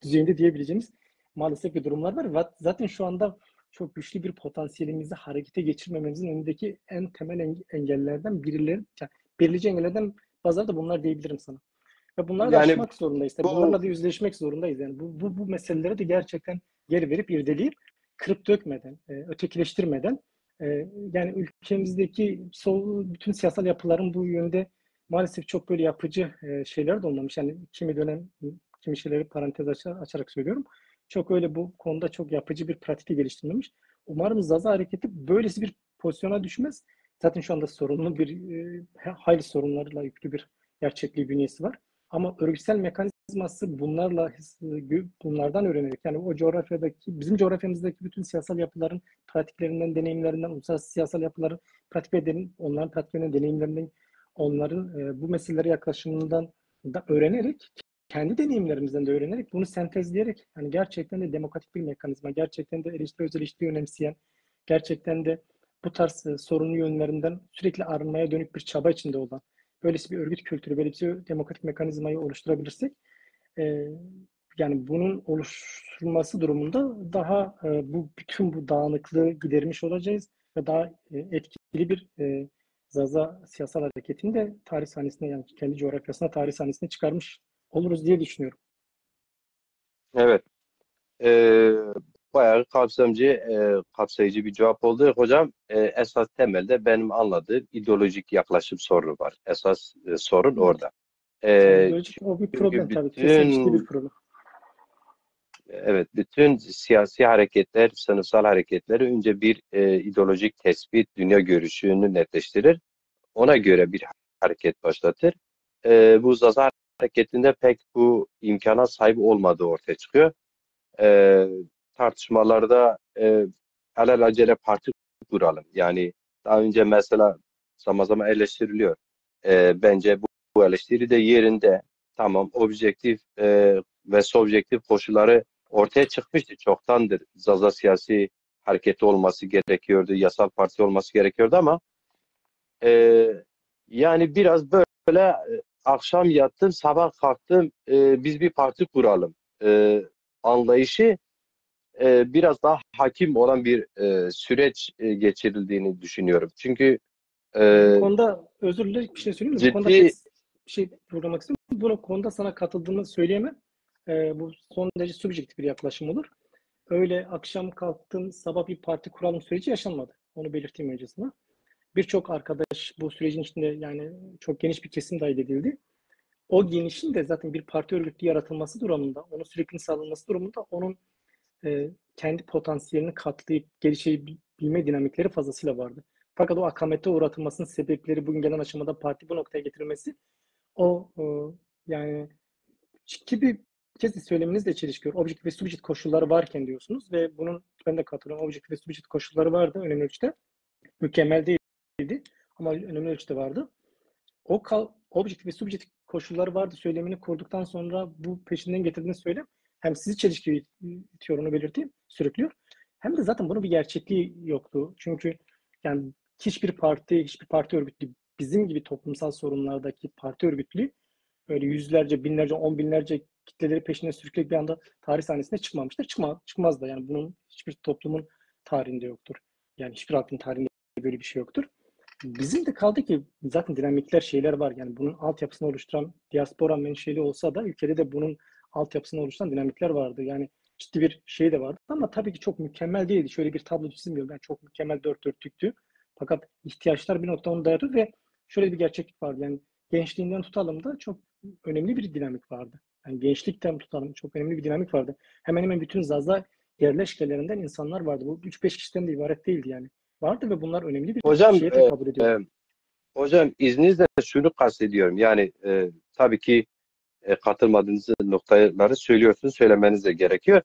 düzeyinde diyebileceğimiz maalesef bir durumlar var. Zaten şu anda çok güçlü bir potansiyelimizi harekete geçirmememizin önündeki en temel engellerden birileri, yani belirleyici engellerden bazıları da bunlar diyebilirim sana. Ve bunları da Yani aşmak zorundayız. bu Bunlarla da yüzleşmek zorundayız. Yani bu meseleleri de gerçekten yer verip irdeleyip kırıp dökmeden, ötekileştirmeden, yani ülkemizdeki bütün siyasal yapıların bu yönde maalesef çok böyle yapıcı şeyler de olmamış. Yani kimi şeyleri parantez açarak söylüyorum. Çok öyle bu konuda çok yapıcı bir pratik geliştirmemiş. Umarım Zaza hareketi böylesi bir pozisyona düşmez. Zaten şu anda sorunlu hayli sorunlarla yüklü bir gerçekliği bünyesi var. Ama örgütsel mekanizması bunlardan öğrenerek, yani o coğrafyadaki, bizim coğrafyamızdaki bütün siyasal yapıların pratiklerinden, deneyimlerinden, uluslararası siyasal yapıların onların pratiklerinden, deneyimlerinden, onların bu meselelere yaklaşımından da öğrenerek, kendi deneyimlerimizden de öğrenerek, bunu sentezleyerek, yani gerçekten de demokratik bir mekanizma, gerçekten de öz eleştiri önemseyen, gerçekten de bu tarz sorunlu yönlerinden sürekli arınmaya dönük bir çaba içinde olan, böylesi bir örgüt kültürü, böylesi bir demokratik mekanizmayı oluşturabilirsek, e, yani bunun oluşturulması durumunda daha bütün bu dağınıklığı gidermiş olacağız ve daha etkili bir Zaza siyasal hareketini de tarih sahnesine, yani kendi coğrafyasına, tarih sahnesine çıkarmış oluruz diye düşünüyorum. evet. Bayağı kapsayıcı bir cevap oldu. Hocam, esas temelde benim anladığım ideolojik yaklaşım sorunu var. Esas sorun Evet. orada. İdeolojik o bir problem Çünkü tabii. Kesin ciddi bir problem. bütün siyasi hareketler, sınıfsal hareketleri önce bir ideolojik tespit, dünya görüşünü netleştirir. Ona göre bir hareket başlatır. Bu Zaza hareketinde pek bu imkana sahip olmadığı ortaya çıkıyor. e, Tartışmalarda alelacele parti kuralım. Yani daha önce mesela zaman zaman eleştiriliyor. Bence bu eleştiri de yerinde. Tamam, objektif ve subjektif koşulları ortaya çıkmıştı. Çoktandır Zaza siyasi hareketi olması gerekiyordu, yasal parti olması gerekiyordu ama e, yani biraz böyle akşam yattım, sabah kalktım, biz bir parti kuralım. anlayışı biraz daha hakim olan bir süreç geçirildiğini düşünüyorum. Çünkü Bu e, konuda özür dilerim bir şey söyleyeyim mi? Bu konuda ciddi bir şey vurgulamak istiyorum. Bu konuda sana katıldığımı söyleyemem. Bu son derece subjektif bir yaklaşım olur. Öyle akşam kalktım sabah bir parti kuralım süreci yaşanmadı. Onu belirteyim öncesine. Birçok arkadaş bu sürecin içinde yani çok geniş bir kesim dahil edildi. O genişin de zaten bir parti örgütü yaratılması durumunda, onun sürekli sağlanması durumunda onun kendi potansiyelini katlayıp gelişebilme dinamikleri fazlasıyla vardı. Fakat o akamete uğratılmasının sebepleri bugün gelen aşamada parti bu noktaya getirilmesi o yani ki bir kez de söyleminizle çelişiyor. Objektif ve subjektif koşulları varken diyorsunuz ve bunun ben de katılıyorum. Objektif ve subjektif koşulları vardı önemli ölçüde. Mükemmel değildi ama önemli ölçüde vardı. Objektif ve subjektif koşulları vardı söylemini kurduktan sonra bu peşinden getirdiğini söylem hem sizi çelişkiye itiyor onu belirteyim, sürüklüyor. Hem de zaten bunun bir gerçekliği yoktu. Çünkü yani hiçbir parti örgütü bizim gibi toplumsal sorunlardaki parti örgütlüğü öyle yüzlerce, binlerce, on binlerce kitleleri peşine sürükleyip bir anda tarih sahnesine çıkmamıştır. Çıkmaz da yani bunun hiçbir toplumun tarihinde yoktur. Yani hiçbir halkın tarihinde böyle bir şey yoktur. Bizim de kaldı ki zaten dinamikler şeyler var. Yani bunun altyapısını oluşturan diaspora menşeli olsa da ülkede de bunun altyapısını oluşturan dinamikler vardı. Yani ciddi bir şey de vardı ama tabii ki çok mükemmel değildi. Şöyle bir tablo çizmiyorum. Yani çok mükemmel dört dörtlüktü. Fakat ihtiyaçlar bir noktada onu dayatıyor ve şöyle bir gerçeklik vardı. Yani gençliğinden tutalım da çok önemli bir dinamik vardı. Yani gençlikten tutalım çok önemli bir dinamik vardı. Hemen hemen bütün Zaza yerleşkelerinden insanlar vardı. Bu 3-5 kişiden de ibaret değildi yani. Vardı ve bunlar önemli bir hocam şeye tekabül ediyordu. hocam izninizle şunu kastediyorum. Yani tabii ki katılmadığınız noktaları söylüyorsunuz, söylemeniz de gerekiyor.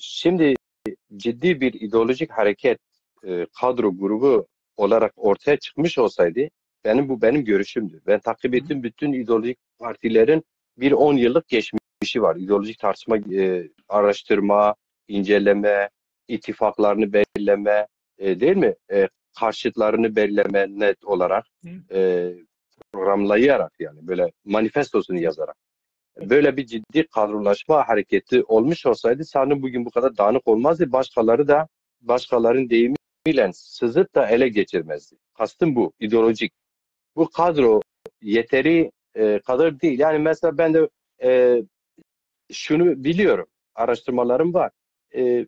Şimdi ciddi bir ideolojik hareket kadro grubu olarak ortaya çıkmış olsaydı benim görüşümdür. Ben takip Hı hı. ettim bütün ideolojik partilerin bir 10 yıllık geçmişi var. İdeolojik tartışma, araştırma, inceleme, ittifaklarını belirleme, değil mi? Karşıtlarını belirleme net olarak Hı. e, programlayarak yani böyle manifestosunu yazarak. Böyle bir ciddi kadrolaşma hareketi olmuş olsaydı sanırım bugün bu kadar dağınık olmazdı. Başkaların deyimiyle sızıp da ele geçirmezdi. Kastım bu, ideolojik. Bu kadro yeteri kadar değil. Yani mesela ben de e, şunu biliyorum, araştırmalarım var. E,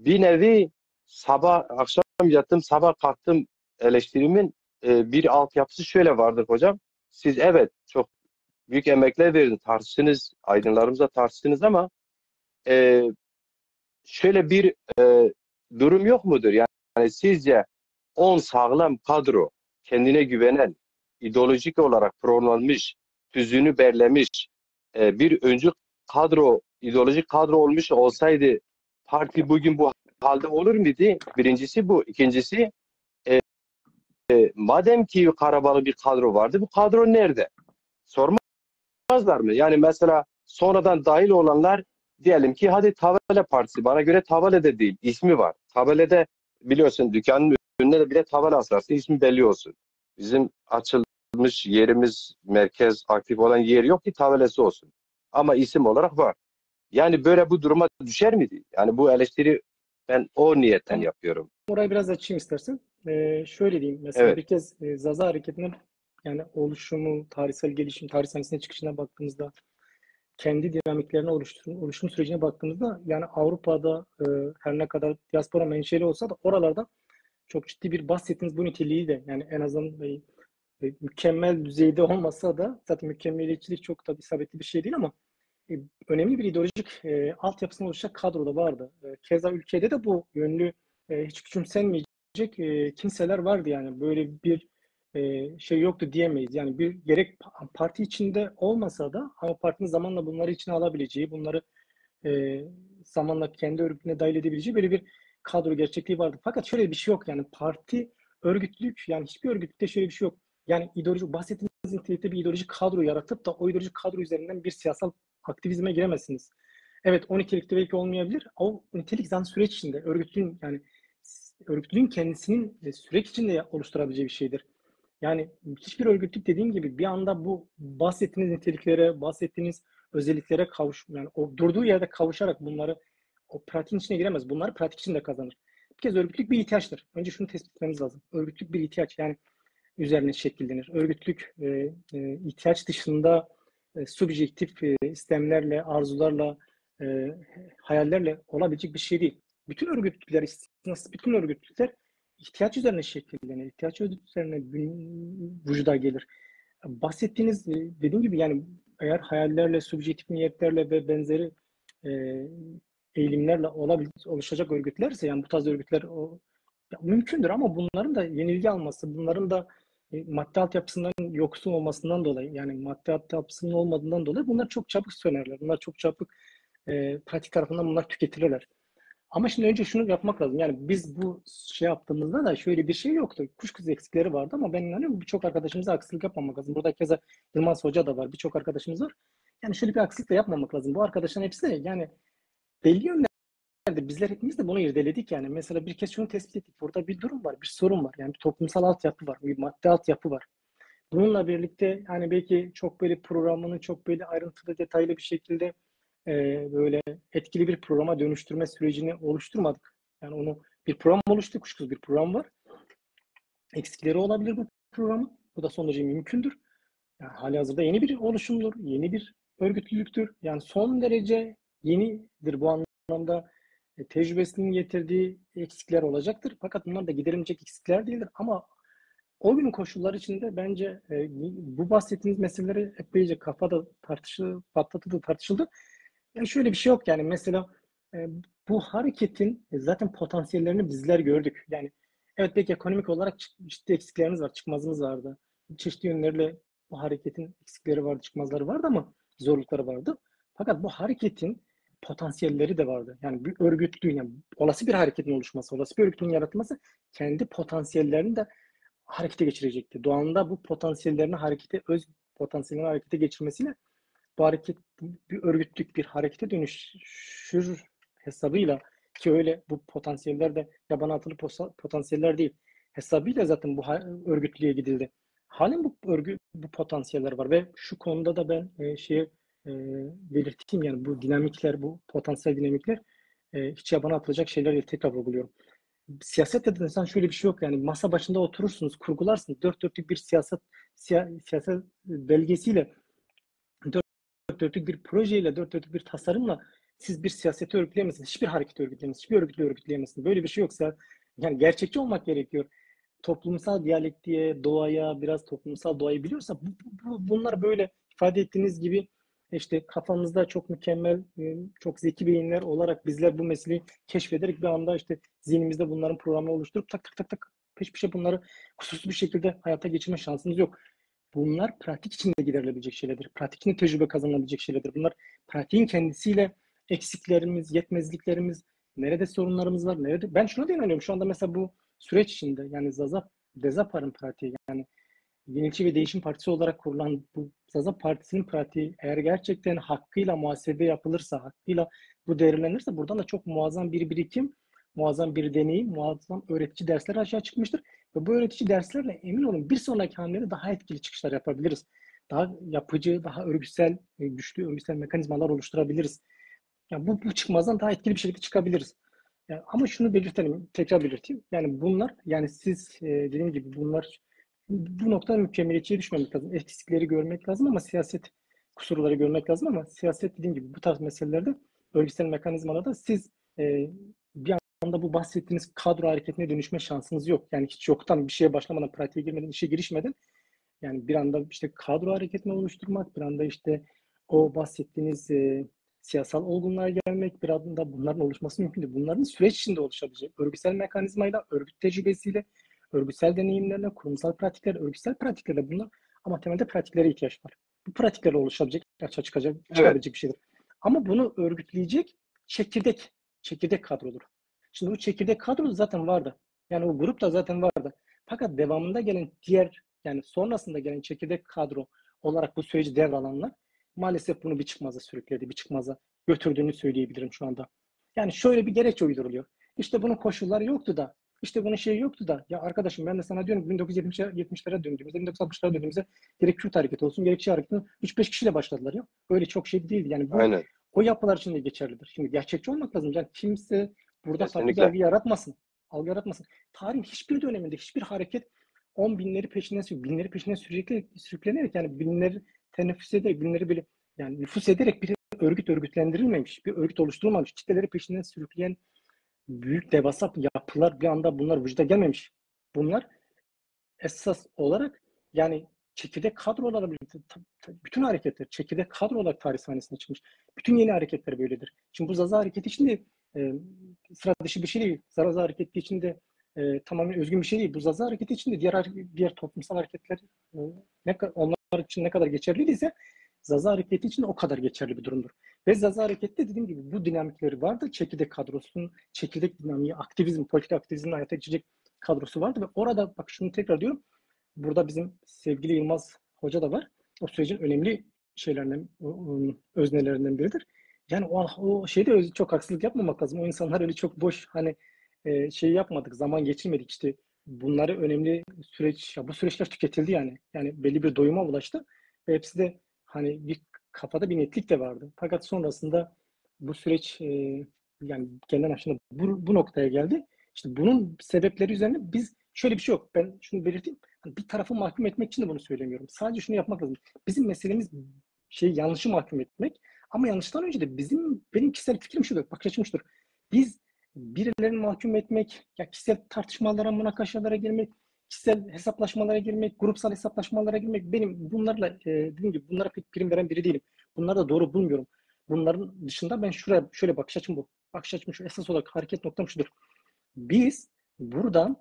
Bir nevi sabah akşam yattım, sabah kalktım eleştirimin bir altyapısı şöyle vardır hocam. Siz evet çok büyük emekler verin, tartıştınız, aydınlarımızla tartıştınız ama e, şöyle bir durum yok mudur? Yani sizce 10 sağlam kadro, kendine güvenen, ideolojik olarak programlanmış, tüzüğünü belirlemiş bir öncü kadro, ideolojik kadro olmuş olsaydı parti bugün bu halde olur muydu? Birincisi bu. İkincisi madem ki karabalı bir kadro vardı, bu kadro nerede? Sormazlar mı? Yani mesela sonradan dahil olanlar diyelim ki hadi Tavale Partisi. Bana göre Tavale de değil. İsmi var. Tavale'de biliyorsun dükkanın önüne de bile Tavale asarsın. İsmi belli olsun. Bizim açılmış yerimiz merkez aktif olan yer yok ki Tavale'si olsun. Ama isim olarak var. Yani böyle bu duruma düşer miydi? Yani bu eleştiri ben o niyetten Tam yapıyorum. orayı biraz açayım istersen. Şöyle diyeyim. Mesela Evet. bir kez Zaza Hareketi'nin yani oluşumu, tarihsel gelişim, tarih sahnesine çıkışına baktığımızda kendi dinamiklerine oluşum sürecine baktığımızda yani Avrupa'da her ne kadar diaspora menşeli olsa da oralarda çok ciddi bir bahsettiğiniz bu niteliği de yani en azından mükemmel düzeyde olmasa da zaten mükemmeliyetçilik çok da isabetli bir şey değil ama e, önemli bir ideolojik altyapısını oluşacak kadro da vardı. Keza ülkede de bu yönlü hiç küçümsenmeyecek kimseler vardı yani böyle bir şey yoktu diyemeyiz. Yani bir gerek parti içinde olmasa da ama partinin zamanla bunları içine alabileceği, bunları e, zamanla kendi örgütüne dahil edebileceği böyle bir kadro gerçekliği vardı. Fakat şöyle bir şey yok yani parti örgütlülük yani hiçbir örgütlükte şöyle bir şey yok. Yani ideoloji bahsettiğimiz nitelikte bir ideolojik kadro yaratıp da o ideolojik kadro üzerinden bir siyasal aktivizme giremezsiniz. Evet o nitelikte belki olmayabilir. O nitelik zaten süreç içinde örgütün yani örgütlüğün kendisinin süreç içinde oluşturabileceği bir şeydir. Yani hiçbir örgütlük dediğim gibi bir anda bu bahsettiğiniz niteliklere, bahsettiğiniz özelliklere yani o durduğu yerde kavuşarak bunları o pratiğin içine giremez. Bunları pratik içinde kazanır. Bir kez örgütlülük bir ihtiyaçtır. Önce şunu tespit etmemiz lazım. Örgütlülük bir ihtiyaç. Yani üzerine şekillenir. Örgütlülük ihtiyaç dışında subjektif istemlerle, arzularla, hayallerle olabilecek bir şey değil. Bütün örgütlülükler, istisnasız bütün örgütlülükler ihtiyaç üzerine şekillenir. İhtiyaç üzerine vücuda gelir. Bahsettiğiniz dediğim gibi yani eğer hayallerle, subjektif niyetlerle ve benzeri eğilimlerle oluşacak örgütlerse yani bu tarz örgütler mümkündür ama bunların da yenilgi alması, bunların da madde altyapısından yoksun olmasından dolayı yani madde altyapısının olmadığından dolayı bunlar çok çabuk sönerler. Bunlar çok çabuk pratik tarafından bunlar tüketilirler. Ama şimdi önce şunu yapmak lazım. Yani biz bu şey yaptığımızda da şöyle bir şey yoktu. Kuşkusuz eksikleri vardı ama ben inanıyorum birçok arkadaşımıza aksılık yapmamak lazım. Burada keza Yılmaz Hoca da var. Birçok arkadaşımız var. Yani şöyle bir aksılık da yapmamak lazım. Bu arkadaşların hepsi de yani belli yönlerde bizler hepimiz de bunu irdeledik yani. Mesela bir kez şunu tespit ettik. Burada bir durum var, bir sorun var. Yani bir toplumsal altyapı var, bir madde altyapı var. Bununla birlikte hani belki çok böyle programını çok böyle ayrıntılı, detaylı bir şekilde böyle etkili bir programa dönüştürme sürecini oluşturmadık. Yani onu bir program oluştu, kuşkusuz bir program var. Eksikleri olabilir bu programın. Bu da son derece mümkündür. Yani halihazırda yeni bir oluşumdur, yeni bir örgütlülüktür. Yani son derece yenidir bu anlamda. Tecrübesinin getirdiği eksikler olacaktır. Fakat bunlar da giderilecek eksikler değildir. Ama o günün koşulları içinde bence bu bahsettiğimiz meseleleri epeyce kafada patlatıldı, tartışıldı. Yani şöyle bir şey yok yani mesela bu hareketin zaten potansiyellerini bizler gördük. Yani evet belki ekonomik olarak ciddi eksiklerimiz var, çıkmazımız vardı. Çeşitli yönleriyle bu hareketin eksikleri vardı, çıkmazları vardı ama zorlukları vardı. Fakat bu hareketin potansiyelleri de vardı. Yani bir örgütlüğün, yani olası bir hareketin oluşması, olası bir örgütlüğün yaratılması kendi potansiyellerini de harekete geçirecekti. Doğan'da bu potansiyellerini öz potansiyellerini harekete geçirmesiyle bu hareket bir örgütlük bir harekete dönüşür hesabıyla ki öyle bu potansiyeller de yabana atılı potansiyeller değil. Hesabıyla zaten bu örgütlüğe gidildi. Halen bu potansiyeller var ve şu konuda da ben belirteyim yani bu dinamikler, bu potansiyel dinamikler hiç yabana atılacak şeyler değil. Tekrar vurguluyorum. Siyasette de insan şöyle bir şey yok yani masa başında oturursunuz, kurgularsınız. Dört dörtlük bir siyaset belgesiyle dört dörtlük bir projeyle, dört dörtlük bir tasarımla siz bir siyaseti örgütleyemezsiniz. Hiçbir hareketi örgütleyemezsiniz. Hiçbir örgütü örgütleyemezsiniz. Böyle bir şey yoksa yani gerçekçi olmak gerekiyor. Toplumsal diyalektiğe, doğaya, biraz toplumsal doğayı biliyorsa bunlar böyle ifade ettiğiniz gibi işte kafamızda çok mükemmel, çok zeki beyinler olarak bizler bu meseleyi keşfederek bir anda işte zihnimizde bunların programını oluşturup tak tak tak tak peş peşe bunları kusursuz bir şekilde hayata geçirme şansımız yok. Bunlar pratik içinde giderilebilecek şeylerdir. Pratik içinde tecrübe kazanılabilecek şeylerdir. Bunlar pratiğin kendisiyle eksiklerimiz, yetmezliklerimiz, nerede sorunlarımız var, nerede... Ben şuna da inanıyorum. Şu anda mesela bu süreç içinde yani Dezapar'ın pratiği yani Yenilikçi ve Değişim Partisi olarak kurulan bu Zaza Partisi'nin pratiği eğer gerçekten hakkıyla muhasebe yapılırsa, hakkıyla bu değerlenirse buradan da çok muazzam bir birikim, muazzam bir deneyim, muazzam öğretici dersler aşağı çıkmıştır. Ve bu öğretici derslerle emin olun bir sonraki hamlede daha etkili çıkışlar yapabiliriz. Daha yapıcı, daha örgütsel, güçlü örgütsel mekanizmalar oluşturabiliriz. Yani bu çıkmazdan daha etkili bir şekilde çıkabiliriz. Yani ama şunu belirtelim, tekrar belirteyim. Yani bunlar, yani siz dediğim gibi bunlar bu noktada mükemmeliyetçiye düşmemek lazım. Eksikleri görmek lazım ama siyaset kusurları görmek lazım ama siyaset dediğim gibi bu tarz meselelerde örgütsel mekanizmalarda siz bir anda bu bahsettiğiniz kadro hareketine dönüşme şansınız yok. Yani hiç yoktan bir şeye başlamadan, pratiğe girmeden, işe girişmeden yani bir anda işte kadro hareketini oluşturmak, bir anda işte o bahsettiğiniz siyasal olgunluğa gelmek, bir anda bunların oluşması mümkün değil. Bunların süreç içinde oluşabilecek örgütsel mekanizmayla, örgüt tecrübesiyle, örgütsel deneyimlerle, kurumsal pratikler, örgütsel pratiklerle bunlar ama temelde pratiklere ihtiyaç var. Bu pratiklerle oluşabilecek, açığa çıkabilecek bir şeydir. Ama bunu örgütleyecek çekirdek kadrodur. Şimdi bu çekirdek kadro zaten vardı. Yani o grup da zaten vardı. Fakat devamında gelen yani sonrasında gelen çekirdek kadro olarak bu süreci devralanlar maalesef bunu bir çıkmaza sürükledi, bir çıkmaza götürdüğünü söyleyebilirim şu anda. Yani şöyle bir gerekçe uyduruluyor. İşte bunun koşulları yoktu da İşte bunun şeyi yoktu da. Ya arkadaşım ben de sana diyorum 1970'lere döndüğümüzde, 1960'lara döndüğümüzde gerek Kürt hareketi olsun, gerek şey hareketi 3-5 kişiyle başladılar ya. Öyle çok şey değildi. Yani bu Aynen. o yapılar için de geçerlidir. Şimdi gerçekçi olmak lazım. Yani kimse burada farklı bir Kesinlikle. algı yaratmasın. Algı yaratmasın. Tarihin hiçbir döneminde hiçbir hareket 10 binleri peşinden binleri peşinden sürüklenerek yani binleri teneffüs ederek, binleri böyle yani nüfus ederek bir örgütlendirilmemiş, bir örgüt oluşturulmamış, kitleleri peşinden sürükleyen büyük devasa yapılar bir anda bunlar vücuda gelmemiş. Bunlar esas olarak yani çekirdek kadro olarak bütün hareketler çekirdek kadro olarak tarih sahnesine çıkmış. Bütün yeni hareketler böyledir. Şimdi bu Zaza hareketi için de sıra dışı bir şey değil. Zaza hareketi için de tamamen özgün bir şey değil. Bu Zaza hareketi için de diğer toplumsal hareketler onlar için ne kadar geçerliyse Zaza hareketi için de o kadar geçerli bir durumdur. Ve Zaza harekette dediğim gibi bu dinamikleri vardı. Çekirdek kadrosunun, çekirdek dinamiği, aktivizm, politik aktivizmin hayata geçecek kadrosu vardı ve orada bak şunu tekrar diyorum. Burada bizim sevgili Yılmaz Hoca da var. O sürecin önemli şeylerinden, öznelerinden biridir. Yani o şeyde çok haksızlık yapmamak lazım. O insanlar öyle çok boş hani şey yapmadık, zaman geçirmedik işte. Bunları önemli süreç, ya bu süreçler tüketildi yani. Yani belli bir doyuma ulaştı ve hepsi de hani bir kafada bir netlik de vardı. Fakat sonrasında bu süreç yani genel aşında bu noktaya geldi. İşte bunun sebepleri üzerine biz şöyle bir şey yok. Ben şunu belirteyim. Hani bir tarafı mahkum etmek için de bunu söylemiyorum. Sadece şunu yapmak lazım. Bizim meselemiz yanlışı mahkum etmek. Ama yanlıştan önce de benim kişisel fikrim şudur. Bakış açım şudur. Biz birilerini mahkum etmek, ya kişisel tartışmalara, münakaşalara girmek, kişisel hesaplaşmalara girmek, grupsal hesaplaşmalara girmek benim bunlarla dediğim gibi bunlara pek prim veren biri değilim. Bunları da doğru bulmuyorum. Bunların dışında ben şöyle bakış açım bu. Bakış açım şu esas olarak hareket noktam şudur. Biz buradan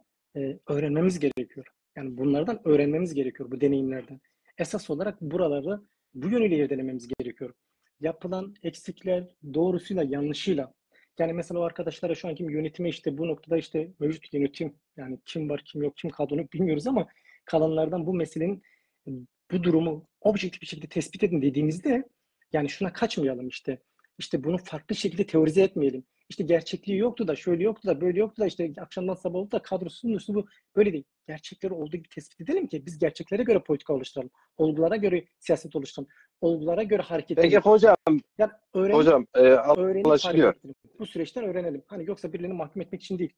öğrenmemiz gerekiyor. Yani bunlardan öğrenmemiz gerekiyor bu deneyimlerden. Esas olarak buraları bu yönüyle irdelememiz gerekiyor. Yapılan eksikler doğrusuyla yanlışıyla. Yani mesela o arkadaşlara şu anki yönetime işte bu noktada işte mevcut yönetim yani kim var kim yok kim kaldığını bilmiyoruz ama kalanlardan bu meselenin bu durumu objektif bir şekilde tespit edin dediğimizde yani şuna kaçmayalım işte. İşte bunu farklı şekilde teorize etmeyelim. İşte gerçekliği yoktu da şöyle yoktu da böyle yoktu da işte akşamdan sabah oldu da kadrosunun üslubu böyle değil. Gerçekleri olduğu gibi tespit edelim ki biz gerçeklere göre politika oluşturalım. Olgulara göre siyaset oluşturalım. Olgulara göre hareket Peki edelim. hocam, Yani öğrenip hareket anlaşılıyor. edelim. Bu süreçten öğrenelim. Hani yoksa birilerini mahkum etmek için değil.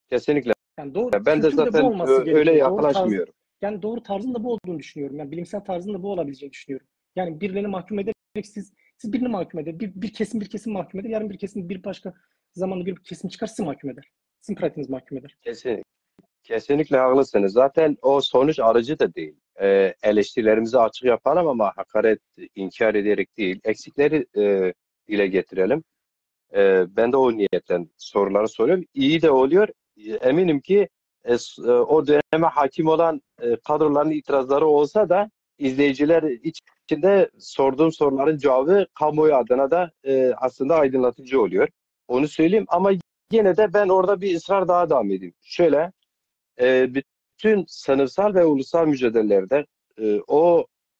Kesinlikle. Yani doğru Ben de kültürde bu zaten olması öyle gerekiyor. yaklaşmıyorum. Yani doğru tarzın da bu olduğunu düşünüyorum. Yani bilimsel tarzın da bu olabileceğini düşünüyorum. Yani birilerini mahkum ederek siz birini mahkum eder. Bir kesim mahkum eder. Yarın bir kesim bir başka zamanda bir kesim çıkar sizi mahkum eder. Sizin pratiğiniz mahkum eder. Kesinlikle haklısınız. Zaten o sonuç aracı da değil. Eleştirilerimizi açık yapalım ama hakaret, inkar ederek değil. Eksikleri dile getirelim. Ben de o niyetten soruları soruyorum. İyi de oluyor. Eminim ki o döneme hakim olan kadroların itirazları olsa da izleyiciler içinde sorduğum soruların cevabı kamuoyu adına da aslında aydınlatıcı oluyor. Onu söyleyeyim ama yine de ben orada bir ısrar daha devam edeyim. Şöyle, bütün sınıfsal ve ulusal mücadelelerde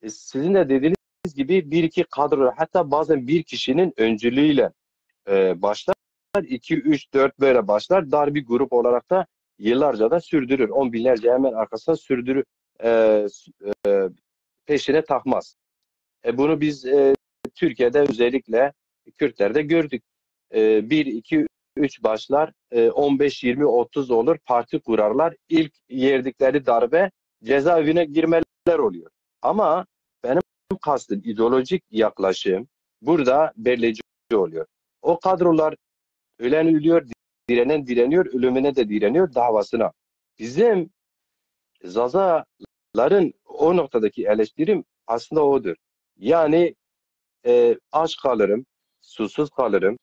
sizin de dediğiniz gibi bir iki kadro hatta bazen bir kişinin öncülüğüyle başlar. 2, 3, 4 böyle başlar. Dar bir grup olarak da yıllarca da sürdürür. On binlerce hemen arkasına sürdürür. Peşine takmaz. Bunu biz Türkiye'de özellikle Kürtlerde gördük. 1, 2, 3 başlar. 15, 20, 30 olur. Parti kurarlar. İlk yerdikleri darbe cezaevine girmeler oluyor. Ama benim kastım ideolojik yaklaşım burada belirleyici oluyor. O kadrolar ölen ölüyor, direnen direniyor, ölümüne de direniyor davasına. Bizim Zazaların o noktadaki eleştirim aslında odur. Yani aç kalırım, susuz kalırım,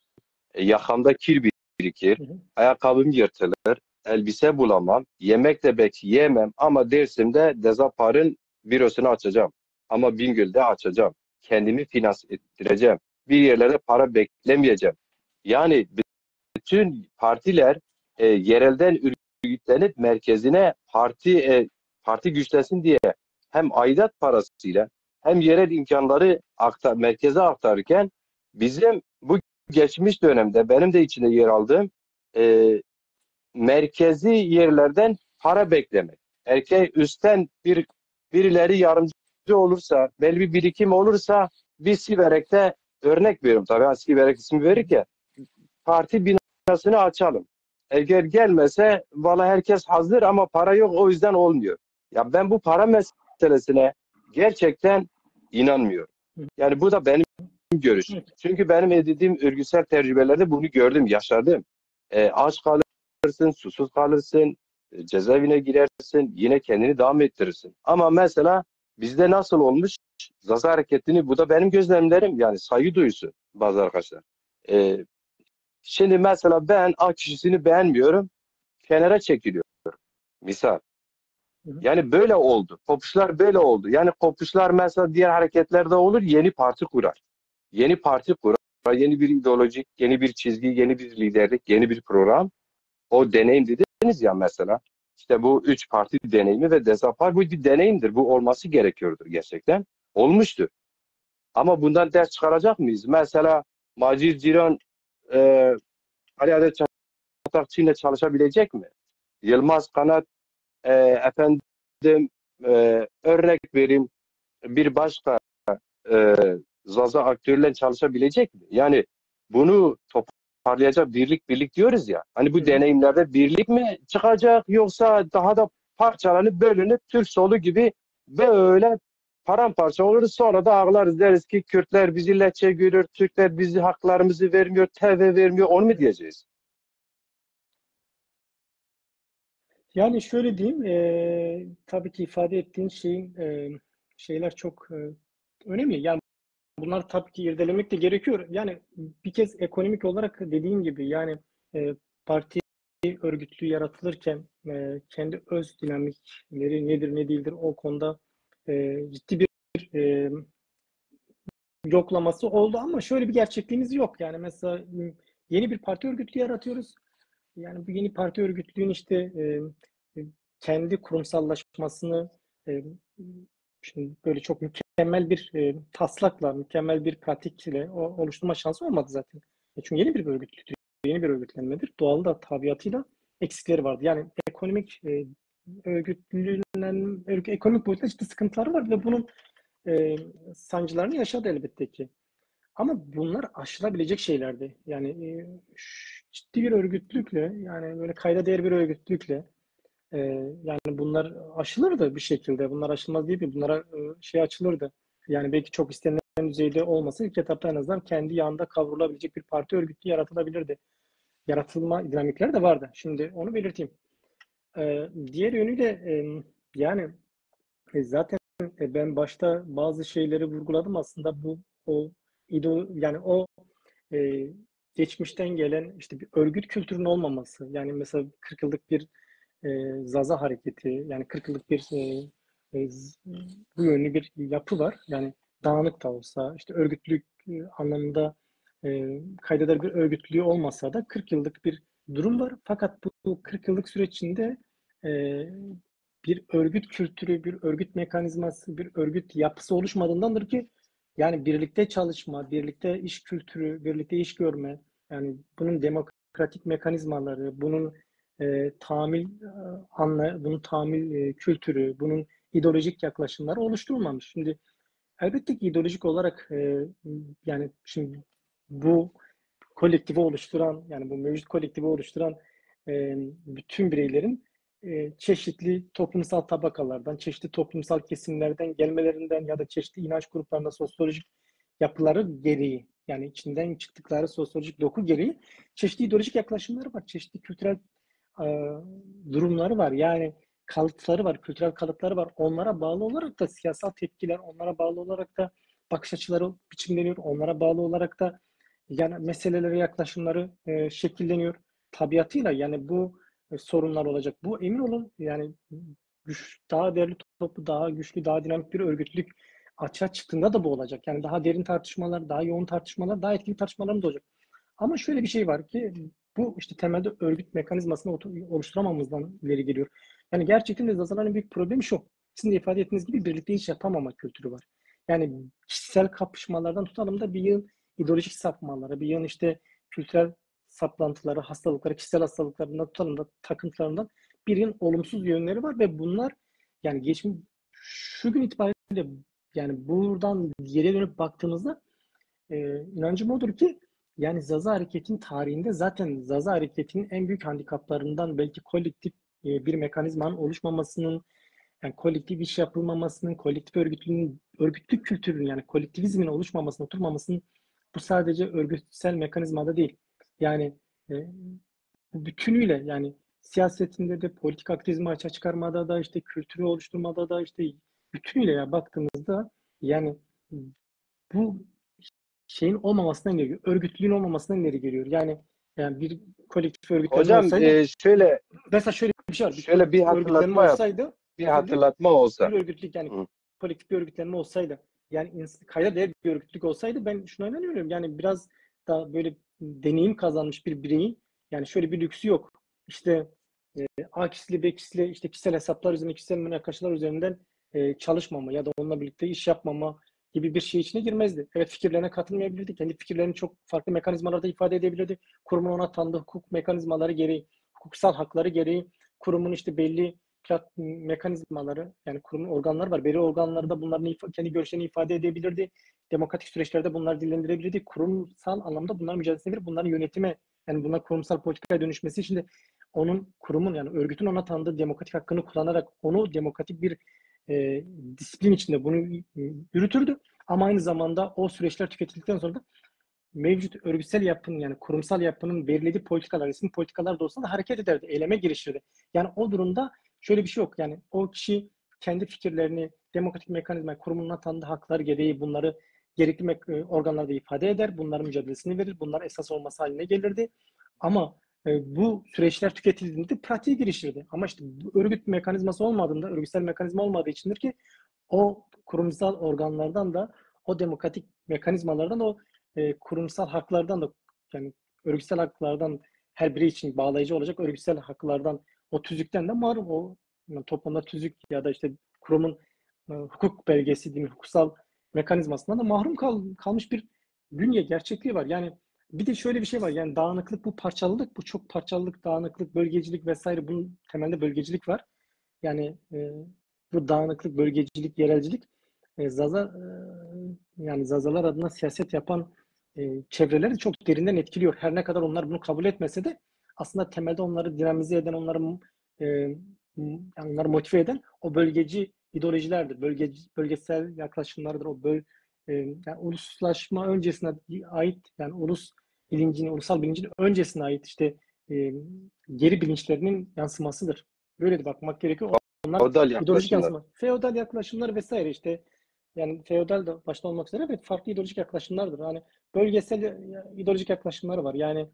yakamda kir birikir, ayakkabım yırtılır, elbise bulamam, yemek de belki yemem ama Dersim'de Dezapar'ın bürosunu açacağım. Ama Bingöl'de açacağım. Kendimi finans ettireceğim. Bir yerlerde para beklemeyeceğim. Yani bütün partiler yerelden örgütlenip merkezine parti güçlensin diye hem aidat parasıyla hem yerel imkanları merkeze aktarırken bizim bu geçmiş dönemde benim de içinde yer aldığım merkezi yerlerden para beklemek. Üstten birileri yardımcı olursa, belli bir birikim olursa biz Siverek'te örnek veriyorum. Tabii Siverek ismi verir ya, parti binasını açalım. Eğer gelmese valla herkes hazır ama para yok, o yüzden olmuyor. Ya ben bu para meselesine gerçekten inanmıyorum. Yani bu da benim görüşüm. Çünkü benim edindiğim örgütsel tecrübelerde bunu gördüm, yaşadım. Aç kalırsın, susuz kalırsın, cezaevine girersin, yine kendini devam ettirirsin. Ama mesela bizde nasıl olmuş? Zaza hareketini, bu da benim gözlemlerim, yani saygı duyusu bazı arkadaşlar. Şimdi mesela ben A kişisini beğenmiyorum, kenara çekiliyorum. Misal. Yani böyle oldu. Kopuşlar böyle oldu. Yani kopuşlar mesela diğer hareketlerde olur, yeni parti kurar. Yeni parti kurar, yeni bir ideolojik, yeni bir çizgi, yeni bir liderlik, yeni bir program. O deneyim dediniz ya mesela. İşte bu 3 parti deneyimi ve Dezapar bu bir deneyimdir. Bu olması gerekiyordur gerçekten. Olmuştur. Ama bundan ders çıkaracak mıyız? Mesela Macir Ciran Ali Adet Çatakçı ile çalışabilecek mi? Yılmaz Kanat efendim örnek vereyim, bir başka e, Zaza aktörle çalışabilecek mi? Yani bunu toparlayacak birlik diyoruz ya. Hani bu deneyimlerde birlik mi çıkacak, yoksa daha da parçalanıp bölünüp Türk solu gibi böyle paramparça oluruz, sonra da ağlarız, deriz ki Kürtler bizi leçe görüyor, Türkler bizi haklarımızı vermiyor, TV vermiyor, onu mu diyeceğiz? Yani şöyle diyeyim, tabii ki ifade ettiğin şeyler çok önemli. Yani bunlar tabii ki irdelemek de gerekiyor. Yani bir kez ekonomik olarak dediğim gibi yani parti örgütlüğü yaratılırken kendi öz dinamikleri nedir ne değildir o konuda ciddi bir e, yoklaması oldu ama şöyle bir gerçekliğimiz yok. Yani mesela yeni bir parti örgütlüğü yaratıyoruz. Yani bu yeni parti örgütlüğün işte kendi kurumsallaşmasını e, şimdi böyle çok mükemmel bir taslakla, mükemmel bir pratikle oluşturma şansı olmadı zaten. Çünkü yeni bir örgütlüktür, yeni bir örgütlenmedir. Doğal da tabiatıyla eksikleri vardı. Yani ekonomik ekonomik boyutta ciddi sıkıntıları var ve bunun e, sancılarını yaşadı elbette ki. Ama bunlar aşılabilecek şeylerdi. Yani ciddi bir örgütlükle, yani böyle kayda değer bir örgütlükle e, yani bunlar aşılırdı bir şekilde. Bunlar aşılmaz değil mi? Bunlara şey açılırdı. Yani belki çok istenilen düzeyde olmasa ilk etapta en azından kendi yanında kavrulabilecek bir parti örgütü yaratılabilirdi. Yaratılma dinamikleri de vardı. Şimdi onu belirteyim. Diğer yönüyle yani zaten ben başta bazı şeyleri vurguladım aslında o yani o e, geçmişten gelen işte bir örgüt kültürünün olmaması. Yani mesela 40 yıllık bir Zaza hareketi, yani 40 yıllık bir bu yönlü bir yapı var. Yani dağınık da olsa, işte örgütlülük anlamında kaydeder bir örgütlülüğü olmasa da 40 yıllık bir durum var. Fakat bu 40 yıllık süreç içinde e, bir örgüt kültürü, bir örgüt mekanizması, bir örgüt yapısı oluşmadığındandır ki yani birlikte çalışma, birlikte iş kültürü, birlikte iş görme, yani bunun demokratik mekanizmaları, bunun tahammül bunun tahammül kültürü, bunun ideolojik yaklaşımları oluşturulmamış. Şimdi elbette ki ideolojik olarak yani şimdi bu kolektifi oluşturan, yani bu mevcut kolektifi oluşturan bütün bireylerin çeşitli toplumsal tabakalardan, çeşitli toplumsal kesimlerden gelmelerinden ya da çeşitli inanç gruplarında sosyolojik yapıları gereği, yani içinden çıktıkları sosyolojik doku gereği çeşitli ideolojik yaklaşımları var, çeşitli kültürel e, durumları var. Yani kalıpları var, kültürel kalıpları var. Onlara bağlı olarak da siyasal tepkiler, onlara bağlı olarak da bakış açıları biçimleniyor. Onlara bağlı olarak da yani meselelere yaklaşımları şekilleniyor. Tabiatıyla yani bu sorunlar olacak. Bu emin olun yani daha değerli toplu, daha güçlü, daha dinamik bir örgütlülük açığa çıktığında da bu olacak. Yani daha derin tartışmalar, daha yoğun tartışmalar, daha etkili tartışmalarımız olacak. Ama şöyle bir şey var ki bu işte temelde örgüt mekanizmasını oluşturamamızdan ileri geliyor. Yani gerçekten de Zazaların büyük problemi şu. Sizin de ifade ettiğiniz gibi birlikte iş yapamama kültürü var. Yani kişisel kapışmalardan tutalım da bir yıl ideolojik sapmalara, bir yıl işte kültürel saplantıları, hastalıkları, kişisel hastalıklarından tutalım da takıntılarından birinin olumsuz yönleri var ve bunlar yani şu gün itibariyle yani buradan geriye dönüp baktığımızda inancım odur ki yani Zaza Hareketi'nin tarihinde zaten Zaza Hareketi'nin en büyük handikaplarından belki kolektif bir mekanizmanın oluşmamasının, yani kolektif iş yapılmamasının, kolektif örgütlük kültürünün yani kolektivizmin oluşmamasının, oturmamasının bu sadece örgütsel mekanizmada değil. Yani bu bütünüyle yani siyasetinde de politik aktivizmi açığa çıkarmada da işte kültürü oluşturmada da işte bütünüyle ya baktığımızda yani bu şeyin olmamasından geliyor. Örgütlülüğün olmamasından ileri geliyor. Yani bir kolektif örgütlenme Hocam olsaydı şöyle mesela şöyle bir şey var. Bir şöyle bir kolektif örgütlenme hatırlatma yap. olsaydı Bir özür dilerim. hatırlatma olsa. Bir örgütlük yani Hı. kolektif bir örgütlenme olsaydı yani kayda değer bir örgütlük olsaydı ben şuna inanıyorum. Yani biraz da böyle deneyim kazanmış bir bireyin yani şöyle bir lüksü yok. İşte A kişili B kişili işte kişisel hesaplar üzerinden kişisel münakaşalar üzerinden çalışmama ya da onunla birlikte iş yapmama gibi bir şey içine girmezdi. Evet fikirlerine katılmayabilirdi. Kendi fikirlerini çok farklı mekanizmalarda ifade edebilirdi. Kurumun ona tanıdığı hukuk mekanizmaları gereği, hukuksal hakları gereği kurumun işte belli mekanizmaları yani kurumun organları var. Belli organlarda bunların kendi görüşlerini ifade edebilirdi. Demokratik süreçlerde bunları dillendirebilirdi. Kurumsal anlamda bunların mücadelesine verip bunların yönetime yani bunlar kurumsal politikaya dönüşmesi için de onun kurumun yani örgütün ona tanıdığı demokratik hakkını kullanarak onu demokratik bir disiplin içinde bunu yürütürdü. Ama aynı zamanda o süreçler tüketildikten sonra da mevcut örgütsel yapının yani kurumsal yapının belirlediği politikalar, resmi politikalar da olsa da hareket ederdi, eyleme girişirdi. Yani o durumda şöyle bir şey yok. Yani o kişi kendi fikirlerini demokratik mekanizma kurumundan tanıdığı haklar gereği bunları gerekli organlarda ifade eder. Bunların mücadelesini verir. Bunlar esas olması haline gelirdi. Ama bu süreçler tüketildiğinde pratiğe girişirdi. Ama işte bu örgüt mekanizması olmadığında, örgütsel mekanizma olmadığı içindir ki o kurumsal organlardan da o demokratik mekanizmalardan o kurumsal haklardan da yani örgütsel haklardan her biri için bağlayıcı olacak örgütsel haklardan o tüzükten de mahrum o yani toplumda tüzük ya da işte kurumun hukuk belgesi değil mi, hukuksal mekanizmasından da mahrum kalmış bir bünye gerçekliği var. Yani bir de şöyle bir şey var yani dağınıklık bu parçalılık bu çok parçalılık dağınıklık bölgecilik vesaire bunun temelde bölgecilik var. Yani bu dağınıklık bölgecilik yerelcilik yani Zazalar adına siyaset yapan çevreleri çok derinden etkiliyor. Her ne kadar onlar bunu kabul etmese de aslında temelde onları dinamize eden, e, yani onları motive eden o bölgeci ideolojilerdir. Bölgesel yaklaşımlardır. Yani uluslaşma öncesine ait yani ulusal bilincin öncesine ait işte e, geri bilinçlerinin yansımasıdır. Böyle de bakmak gerekiyor. Onlar Feodal ideolojik yaklaşımlar. yansıma. Feodal yaklaşımlar vesaire işte yani feodal da başta olmak üzere evet farklı ideolojik yaklaşımlardır. Yani bölgesel ideolojik yaklaşımları var. Yani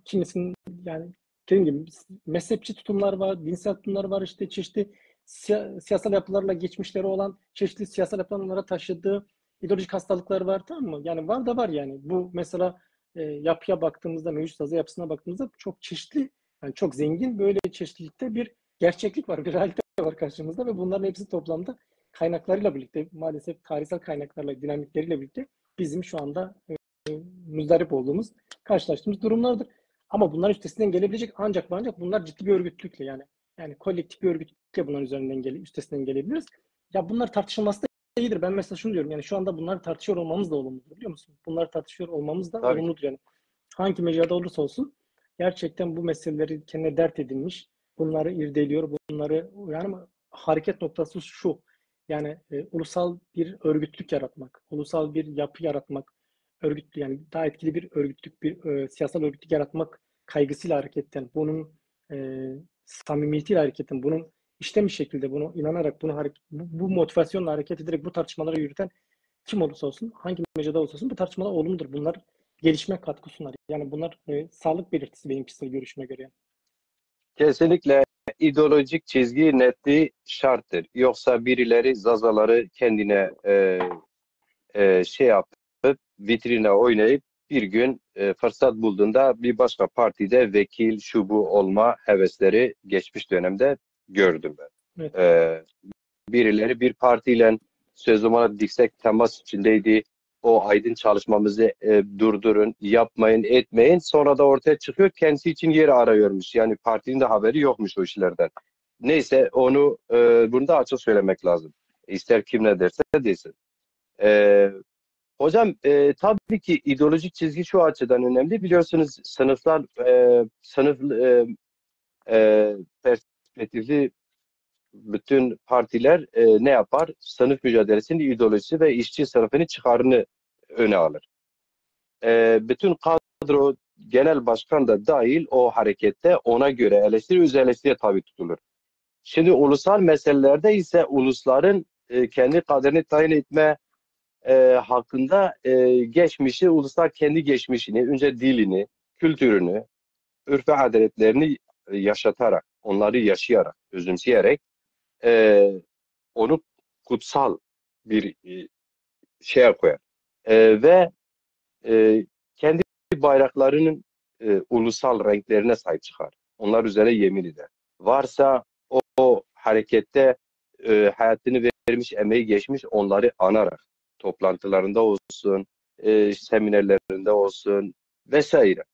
kimisinin yani dediğim gibi mezhepçi tutumlar var, dinsel tutumlar var işte çeşitli siyasal yapılarla geçmişleri olan çeşitli siyasal yapılarla taşıdığı ideolojik hastalıklar var tamam mı? Yani var da var yani. Bu mesela yapıya baktığımızda, mevcut Zaza yapısına baktığımızda çok çeşitli yani çok zengin böyle çeşitlilikte bir gerçeklik var, bir realite var karşımızda ve bunların hepsi toplamda kaynaklarıyla birlikte maalesef tarihsel kaynaklarla, dinamikleriyle birlikte bizim şu anda müzdarip olduğumuz, karşılaştığımız durumlardır. Ama bunlar üstesinden gelebilecek ancak bunlar ciddi bir örgütlükle yani kolektif bir örgütlükle bunların üstesinden gelebiliriz. Ya bunlar tartışılması da iyidir. Ben mesela şunu diyorum yani şu anda bunları tartışıyor olmamız da olumludur biliyor musun? Bunları tartışıyor olmamız da Tabii ki. olumludur yani. Hangi mecrada olursa olsun gerçekten bu meseleleri kendine dert edinmiş, bunları irdeliyor, bunları yani hareket noktası şu. Yani ulusal bir örgütlük yaratmak, ulusal bir yapı yaratmak, örgütlü yani daha etkili bir örgütlük, bir siyasal örgütlük yaratmak kaygısıyla hareketten, bunun samimiyetiyle hareketten, bunun işlemiş şekilde bunu inanarak, bu motivasyonla hareket ederek bu tartışmaları yürüten kim olursa olsun, hangi mecrada olursa olsun bu tartışmalar olumludur. Bunlar gelişme katkı sunar. Yani bunlar sağlık belirtisi benim kişisel görüşüme göre. Yani. Kesinlikle ideolojik çizgi netliği şarttır. Yoksa birileri Zazaları kendine şey yapıp vitrine oynayıp bir gün fırsat bulduğunda bir başka partide vekil şu bu olma hevesleri geçmiş dönemde gördüm ben. Evet. Birileri bir partiyle sözümü diksek temas içindeydi. o aydın çalışmamızı durdurun, yapmayın, etmeyin. Sonra da ortaya çıkıyor kendisi için yer arıyormuş. Yani partinin de haberi yokmuş o işlerden. Neyse bunu da açık söylemek lazım. İster kim ne derse desin. E, Hocam tabii ki ideolojik çizgi şu açıdan önemli. Biliyorsunuz sınıf perspektifli bütün partiler ne yapar? Sınıf mücadelesinin ideolojisi ve işçi sınıfının çıkarını öne alır. Bütün kadro, genel başkan da dahil o harekette ona göre eleştiri üzerine eleştiriye tabi tutulur. Şimdi ulusal meselelerde ise ulusların kendi kaderini tayin etme hakkında geçmişi, uluslar kendi geçmişini, önce dilini, kültürünü, örf ve adetlerini yaşatarak, onları yaşayarak, özümseyerek onu kutsal bir şeye koyar. Ve kendi bayraklarının ulusal renklerine sahip çıkar. Onlar üzerine yemin eder. Varsa o harekette hayatını vermiş, emeği geçmiş onları anarak toplantılarında olsun, seminerlerinde olsun vesaire.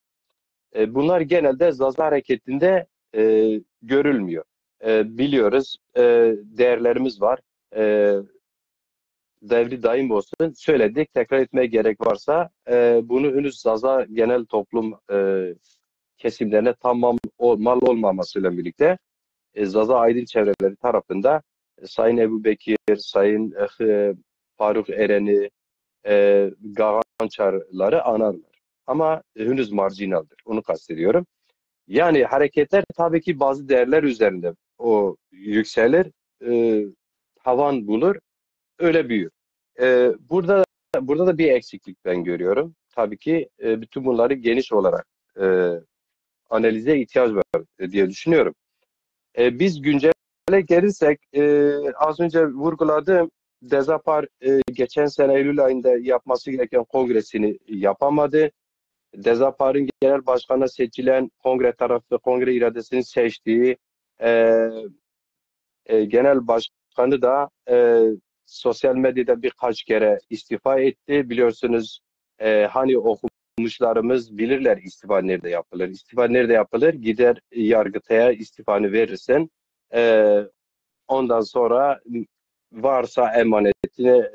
Bunlar genelde Zaza Hareketi'nde görülmüyor. Biliyoruz, değerlerimiz var. Devri daim olsun. Söyledik, tekrar etmeye gerek varsa bunu henüz Zaza genel toplum kesimlerine tamam mal olmamasıyla birlikte Zaza aydın çevreleri tarafında Sayın Ebu Bekir, Sayın Faruk Eren'i, Gagançarları anarlar. Ama henüz marjinaldir. Onu kastediyorum. Yani hareketler tabii ki bazı değerler üzerinde o yükselir, tavan bulur, öyle büyür. Burada da bir eksiklik ben görüyorum. Tabii ki bütün bunları geniş olarak analize ihtiyaç var diye düşünüyorum. Biz güncele gelirsek az önce vurguladığım Dezapar geçen sene Eylül ayında yapması gereken kongresini yapamadı. Dezapar'ın genel başkanına seçilen kongre tarafı, kongre iradesini seçtiği genel başkanı da sosyal medyada birkaç kere istifa etti. Biliyorsunuz hani okumuşlarımız bilirler istifa nerede yapılır. İstifa nerede yapılır? Gider Yargıtay'a istifanı verirsen ondan sonra varsa emanetine,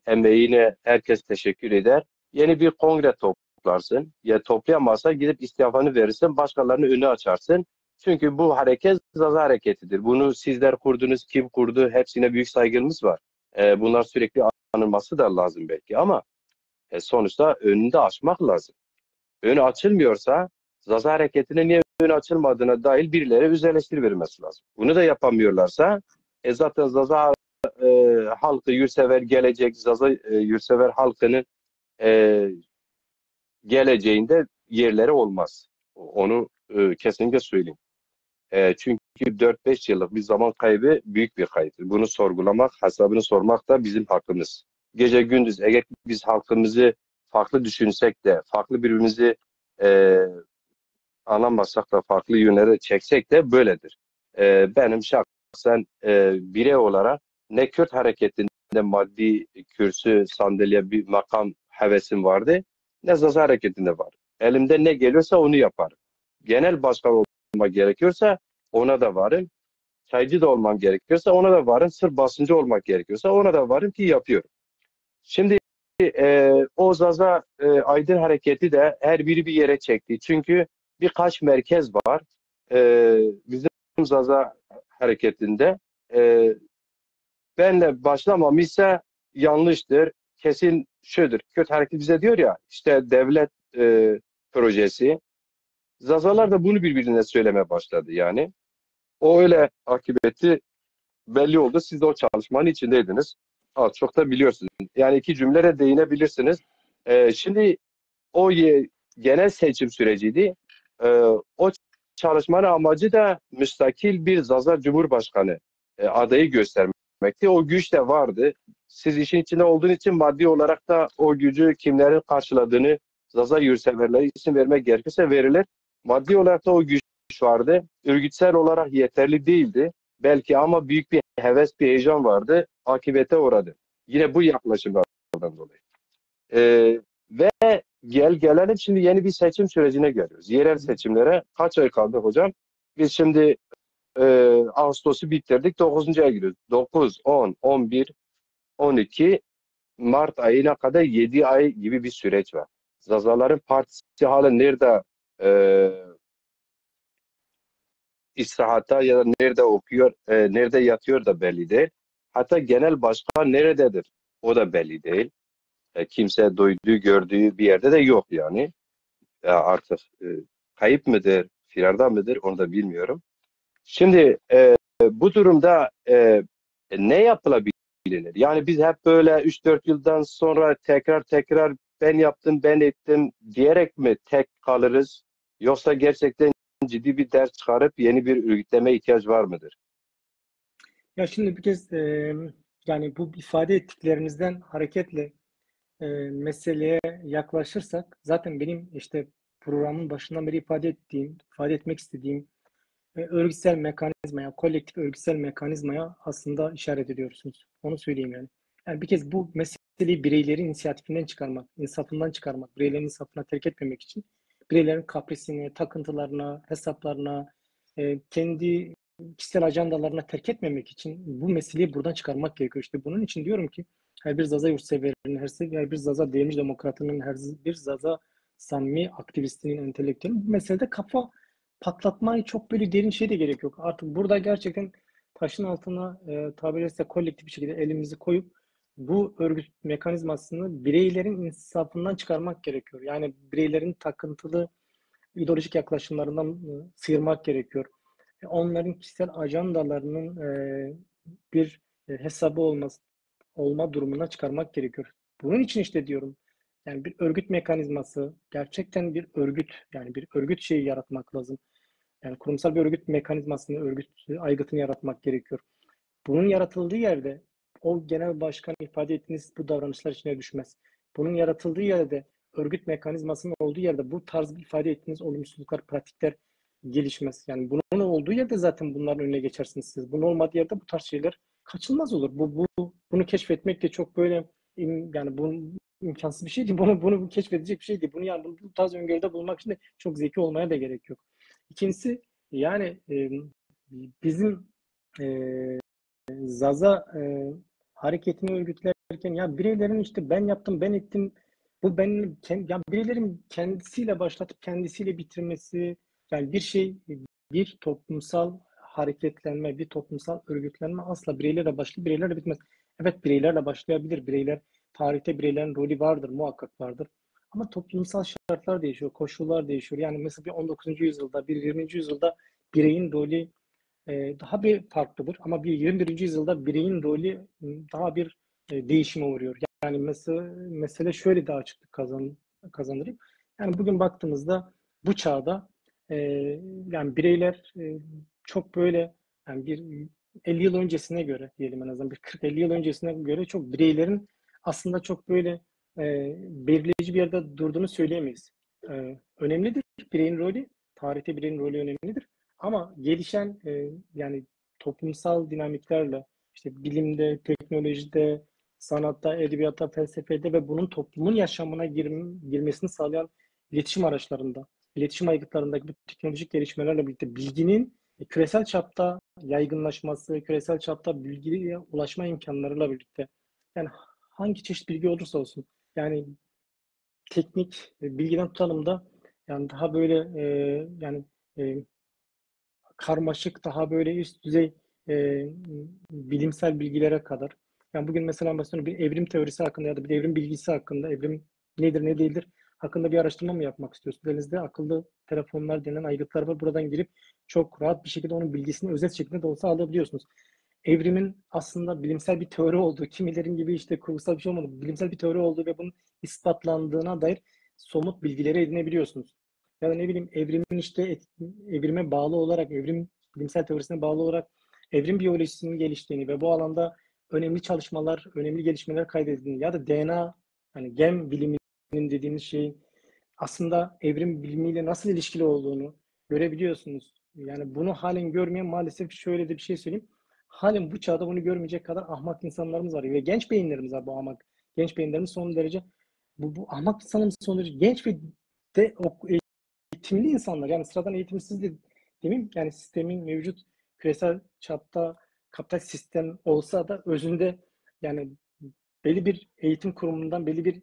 emeğine herkes teşekkür eder. Yeni bir kongre toplarsın. Ya toplayamazsa gidip istifanı verirsin, başkalarını önü açarsın. Çünkü bu hareket Zaza hareketidir. Bunu sizler kurdunuz, kim kurdu? Hepsine büyük saygımız var. Bunlar sürekli anılması da lazım belki ama sonuçta önünü de açmak lazım. Önü açılmıyorsa Zaza hareketine niye önü açılmadığına dair birileri öz eleştiri verilmesi lazım. Bunu da yapamıyorlarsa zaten Zaza halkı yurtsever gelecek, Zaza yurtsever halkının geleceğinde yerleri olmaz. Onu kesinlikle söyleyeyim. Çünkü 4-5 yıllık bir zaman kaybı büyük bir kayıptır. Bunu sorgulamak, hesabını sormak da bizim hakkımız. Gece gündüz eğer biz halkımızı farklı düşünsek de, farklı birbirimizi anlamasak da farklı yönlere çeksek de böyledir. Benim şahsen birey olarak ne Kürt hareketinde maddi kürsü, sandalye, bir makam hevesim vardı, ne Zaza hareketinde var. Elimde ne geliyorsa onu yaparım. Genel başkan olmak gerekiyorsa ona da varım. Çaycı da olmam gerekiyorsa ona da varım. Sırf basıncı olmak gerekiyorsa ona da varım ki yapıyorum. Şimdi o Zaza Aydın hareketi de her biri bir yere çekti. Çünkü birkaç merkez var. Bizim Zaza hareketinde benle başlamamışsa yanlıştır. Kesin şudur. Kürt hareket bize diyor ya işte devlet projesi. Zazalar da bunu birbirine söylemeye başladı yani. O öyle akıbeti belli oldu. Siz de o çalışmanın içindeydiniz. Çok da biliyorsunuz. Yani iki cümlere değinebilirsiniz. Şimdi o genel seçim süreciydi. O çalışmanın amacı da müstakil bir Zaza Cumhurbaşkanı adayı göstermekti. O güç de vardı. Siz işin içinde olduğunuz için maddi olarak da o gücü kimlerin karşıladığını Zaza yurtseverleri isim vermek gerekirse verilir. Maddi olarak da o güç vardı. Örgütsel olarak yeterli değildi. Belki ama büyük bir heves, bir heyecan vardı. Akibete uğradı. Yine bu yaklaşımlardan dolayı. Ve gelelim şimdi yeni bir seçim sürecine geliyoruz. Yerel seçimlere kaç ay kaldı hocam? Biz şimdi Ağustos'u bitirdik. 9. aya giriyoruz. 9, 10, 11, 12 Mart ayına kadar 7 ay gibi bir süreç var. Zazaların partisi hala nerede istirahatta ya da nerede okuyor, nerede yatıyor da belli değil. Hatta genel başkan nerededir? O da belli değil. Kimse duyduğu, gördüğü bir yerde de yok yani. Artık kayıp mıdır, firarda mıdır onu da bilmiyorum. Şimdi bu durumda ne yapılabilir? Yani biz hep böyle 3-4 yıldan sonra tekrar ben yaptım, ben ettim diyerek mi tek kalırız? Yoksa gerçekten ciddi bir ders çıkarıp yeni bir örgütleme ihtiyaç var mıdır? Ya şimdi bir kez yani bu ifade ettiklerinizden hareketle meseleye yaklaşırsak zaten benim işte programın başından beri ifade etmek istediğim örgütsel mekanizmaya, kolektif örgütsel mekanizmaya aslında işaret ediyorsunuz. Onu söyleyeyim yani. Yani bir kez bu meseleyi bireylerin inisiyatifinden çıkarmak, insafından çıkarmak, bireylerin insafına terk etmemek için bireylerin kaprisine, takıntılarına, hesaplarına, kendi kişisel ajandalarına terk etmemek için bu meseleyi buradan çıkarmak gerekiyor. İşte bunun için diyorum ki her bir Zaza yurtseverinin, her bir Zaza devrimci demokratının, her bir Zaza samimi aktivistinin, entelektüelinin bu meselede kafa patlatmayı çok böyle derin şey de gerek yok. Artık burada gerçekten taşın altına tabiri caizse kolektif bir şekilde elimizi koyup bu örgüt mekanizmasını bireylerin insafından çıkarmak gerekiyor. Yani bireylerin takıntılı ideolojik yaklaşımlarından sıyırmak gerekiyor. Onların kişisel ajandalarının bir hesabı olma durumuna çıkarmak gerekiyor. Bunun için işte diyorum yani bir örgüt mekanizması, gerçekten bir örgüt yani bir örgüt şeyi yaratmak lazım. Yani kurumsal bir örgüt mekanizmasını, örgüt aygıtını yaratmak gerekiyor. Bunun yaratıldığı yerde o genel başkan ifade ettiğiniz bu davranışlar içine düşmez. Bunun yaratıldığı yerde örgüt mekanizmasının olduğu yerde bu tarz ifade ettiğiniz olumsuzluklar, pratikler gelişmez. Yani bunun olduğu yerde zaten bunların önüne geçersiniz siz. Bunun olmadığı yerde bu tarz şeyler kaçınılmaz olur. Bunu keşfetmek de çok böyle yani bu imkansız bir şey değil. Bunu keşfedecek bir şey değil. Bunu yani bu tarz öngörüde bulmak için de çok zeki olmaya da gerek yok. İkincisi yani bizim Zaza hareketini örgütlerken ya bireylerin işte ben yaptım, ben ettim. Bu benim ya bireylerin kendisiyle başlatıp kendisiyle bitirmesi yani bir toplumsal hareketlenme, bir toplumsal örgütlenme asla bireylerle başlayıp bireylerle bitmez. Evet bireylerle başlayabilir. Tarihte bireylerin rolü vardır, muhakkak vardır. Ama toplumsal şartlar değişiyor, koşullar değişiyor. Yani mesela bir 19. yüzyılda, bir 20. yüzyılda bireyin rolü daha bir farklıdır. Ama bir 21. yüzyılda bireyin rolü daha bir değişime uğruyor. Yani mesele şöyle daha açıklık kazanırım. Yani bugün baktığımızda bu çağda e, yani bireyler çok böyle yani bir 50 yıl öncesine göre diyelim en azından bir 40-50 yıl öncesine göre çok bireylerin aslında çok böyle belirleyici bir yerde durduğunu söyleyemeyiz. Önemlidir bireyin rolü, tarihte bireyin rolü önemlidir. Ama gelişen yani toplumsal dinamiklerle işte bilimde, teknolojide, sanatta, edebiyatta, felsefede ve bunun toplumun yaşamına girmesini sağlayan iletişim araçlarında, iletişim aygıtlarındaki bu teknolojik gelişmelerle birlikte bilginin küresel çapta yaygınlaşması, küresel çapta bilgiye ulaşma imkanlarıyla birlikte yani hangi çeşit bilgi olursa olsun yani teknik bilgiden tutalım da yani daha böyle yani e, karmaşık, daha böyle üst düzey e, bilimsel bilgilere kadar. Yani bugün mesela bir evrim teorisi hakkında ya da bir evrim bilgisi hakkında, evrim nedir ne değildir hakkında bir araştırma mı yapmak istiyorsunuz? Elinizde akıllı telefonlar denen aygıtlar var. Buradan girip çok rahat bir şekilde onun bilgisini özet şeklinde de olsa alabiliyorsunuz. Evrimin aslında bilimsel bir teori olduğu, kimilerin gibi işte kurgusal bir şey olmadığı, bilimsel bir teori olduğu ve bunun ispatlandığına dair somut bilgileri edinebiliyorsunuz. Ya da ne bileyim evrimin işte evrime bağlı olarak, evrim bilimsel teorisine bağlı olarak evrim biyolojisinin geliştiğini ve bu alanda önemli çalışmalar, önemli gelişmeler kaydedildiğini ya da DNA, hani gen biliminin dediğimiz şeyin aslında evrim bilimiyle nasıl ilişkili olduğunu görebiliyorsunuz. Yani bunu halen görmeyen maalesef şöyle de bir şey söyleyeyim. Halen bu çağda bunu görmeyecek kadar ahmak insanlarımız var ve genç beyinlerimiz var bu ahmak. Genç beyinlerimiz son derece Bu ahmak sanırım sonucu genç ve eğitimli insanlar, yani sıradan eğitimsiz de demeyeyim, yani sistemin mevcut küresel çapta kapitalist sistem olsa da özünde yani belli bir eğitim kurumundan, belli bir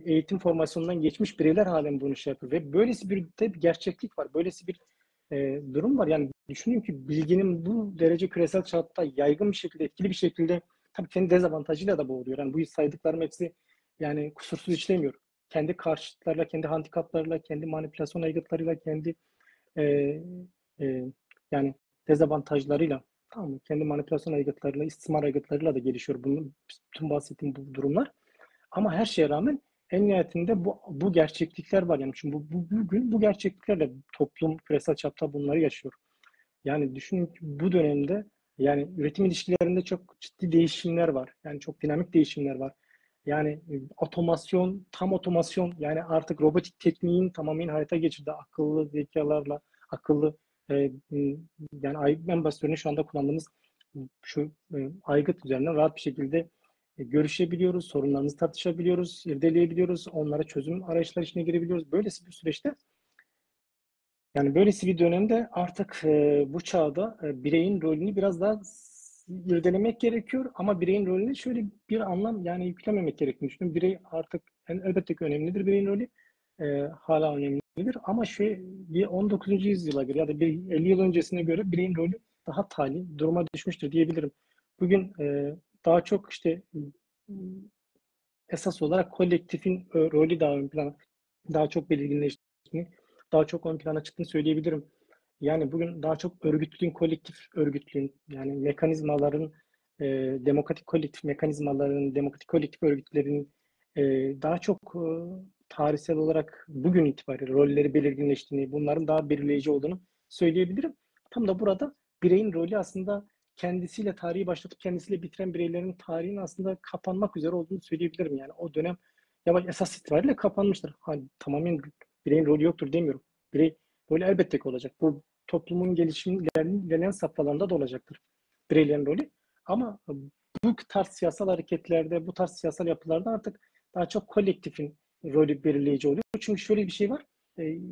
eğitim formasyonundan geçmiş bireyler halen bunu şey yapıyor. Ve böylesi bir de bir gerçeklik var. Böylesi bir durum var. Yani düşünün ki bilginin bu derece küresel çapta yaygın bir şekilde, etkili bir şekilde tabii kendi dezavantajıyla da boğuluyor. Yani bu saydıklarım hepsi yani kusursuz işlemiyor. Kendi karşıtlarla, kendi handikaplarıyla, kendi manipülasyon aygıtlarıyla, kendi e, e, yani dezavantajlarıyla, tamam mı? Kendi manipülasyon aygıtlarıyla, istismar aygıtlarıyla da gelişiyor. Bunun bütün bahsettiğim bu durumlar. Ama her şeye rağmen en nihayetinde bu gerçeklikler var. Yani çünkü bugün bu gerçekliklerle toplum küresel çapta bunları yaşıyor. Yani düşünün ki bu dönemde yani üretim ilişkilerinde çok ciddi değişimler var. Yani çok dinamik değişimler var. Yani otomasyon, tam otomasyon, yani artık robotik tekniğin tamamen hayata geçirdiği akıllı zekalarla, akıllı yani en basit örneği şu anda kullandığımız şu aygıt üzerinden rahat bir şekilde görüşebiliyoruz, sorunlarımızı tartışabiliyoruz, irdeleyebiliyoruz, onlara çözüm arayışları içine girebiliyoruz. Böylesi bir süreçte, yani böylesi bir dönemde artık bu çağda bireyin rolünü biraz daha irdelemek gerekiyor, ama bireyin rolüne şöyle bir anlam yani yüklememek gerektiğini düşünüyorum. Birey artık elbette ki önemlidir, bireyin rolü hala önemlidir, ama bir 19. yüzyıla göre ya da bir 50 yıl öncesine göre bireyin rolü daha tali duruma düşmüştür diyebilirim. Bugün daha çok işte esas olarak kolektifin rolü daha ön plana, daha çok belirginleştiğini, daha çok ön plana çıktığını söyleyebilirim. Yani bugün daha çok örgütlüğün, kolektif örgütlüğün, yani mekanizmaların, demokratik kolektif mekanizmaların, demokratik kolektif örgütlerin daha çok tarihsel olarak bugün itibariyle rolleri belirginleştiğini, bunların daha belirleyici olduğunu söyleyebilirim. Tam da burada bireyin rolü aslında kendisiyle tarihi başlatıp kendisiyle bitiren bireylerin tarihin aslında kapanmak üzere olduğunu söyleyebilirim. Yani o dönem yavaş esas itibariyle kapanmıştır. Hani tamamen bireyin rolü yoktur demiyorum. Birey rolü elbette ki olacak. Bu toplumun gelişiminin ilerleyen safhalarında da olacaktır bireylerin rolü. Ama bu tarz siyasal hareketlerde, bu tarz siyasal yapılarda artık daha çok kolektifin rolü belirleyici oluyor. Çünkü şöyle bir şey var.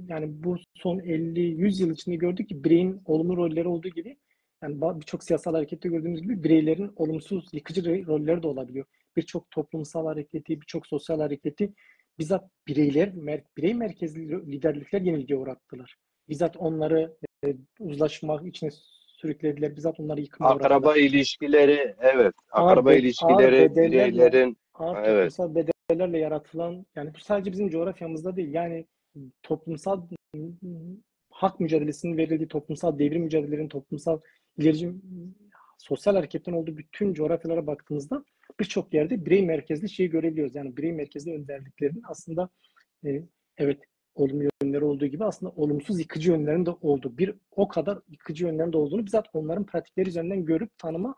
Yani bu son 50-100 yıl içinde gördük ki bireyin olumlu rolleri olduğu gibi, yani birçok siyasal harekette gördüğümüz gibi bireylerin olumsuz, yıkıcı rolleri de olabiliyor. Birçok toplumsal hareketi, birçok sosyal hareketi bizzat birey merkezli liderlikler yenilgiye uğrattılar. Bizzat onları uzlaşmak için sürüklediler. Bizzat onları yıkıma uğrattılar. Akraba ilişkileri, evet. Ağır, Akraba ağır ilişkileri bedellerle, bireylerin, ağır evet. toplumsal bedellerle yaratılan, yani bu sadece bizim coğrafyamızda değil, yani toplumsal hak mücadelesinin verildiği, toplumsal devrim mücadelelerinin, toplumsal ilerici sosyal hareketlerin olduğu bütün coğrafyalara baktığımızda birçok yerde birey merkezli şeyi görebiliyoruz. Yani birey merkezli önderliklerin aslında evet olumlu yönleri olduğu gibi aslında olumsuz yıkıcı yönlerinin de olduğu, bir o kadar yıkıcı yönlerinin de olduğunu bizzat onların pratikleri üzerinden görüp tanıma,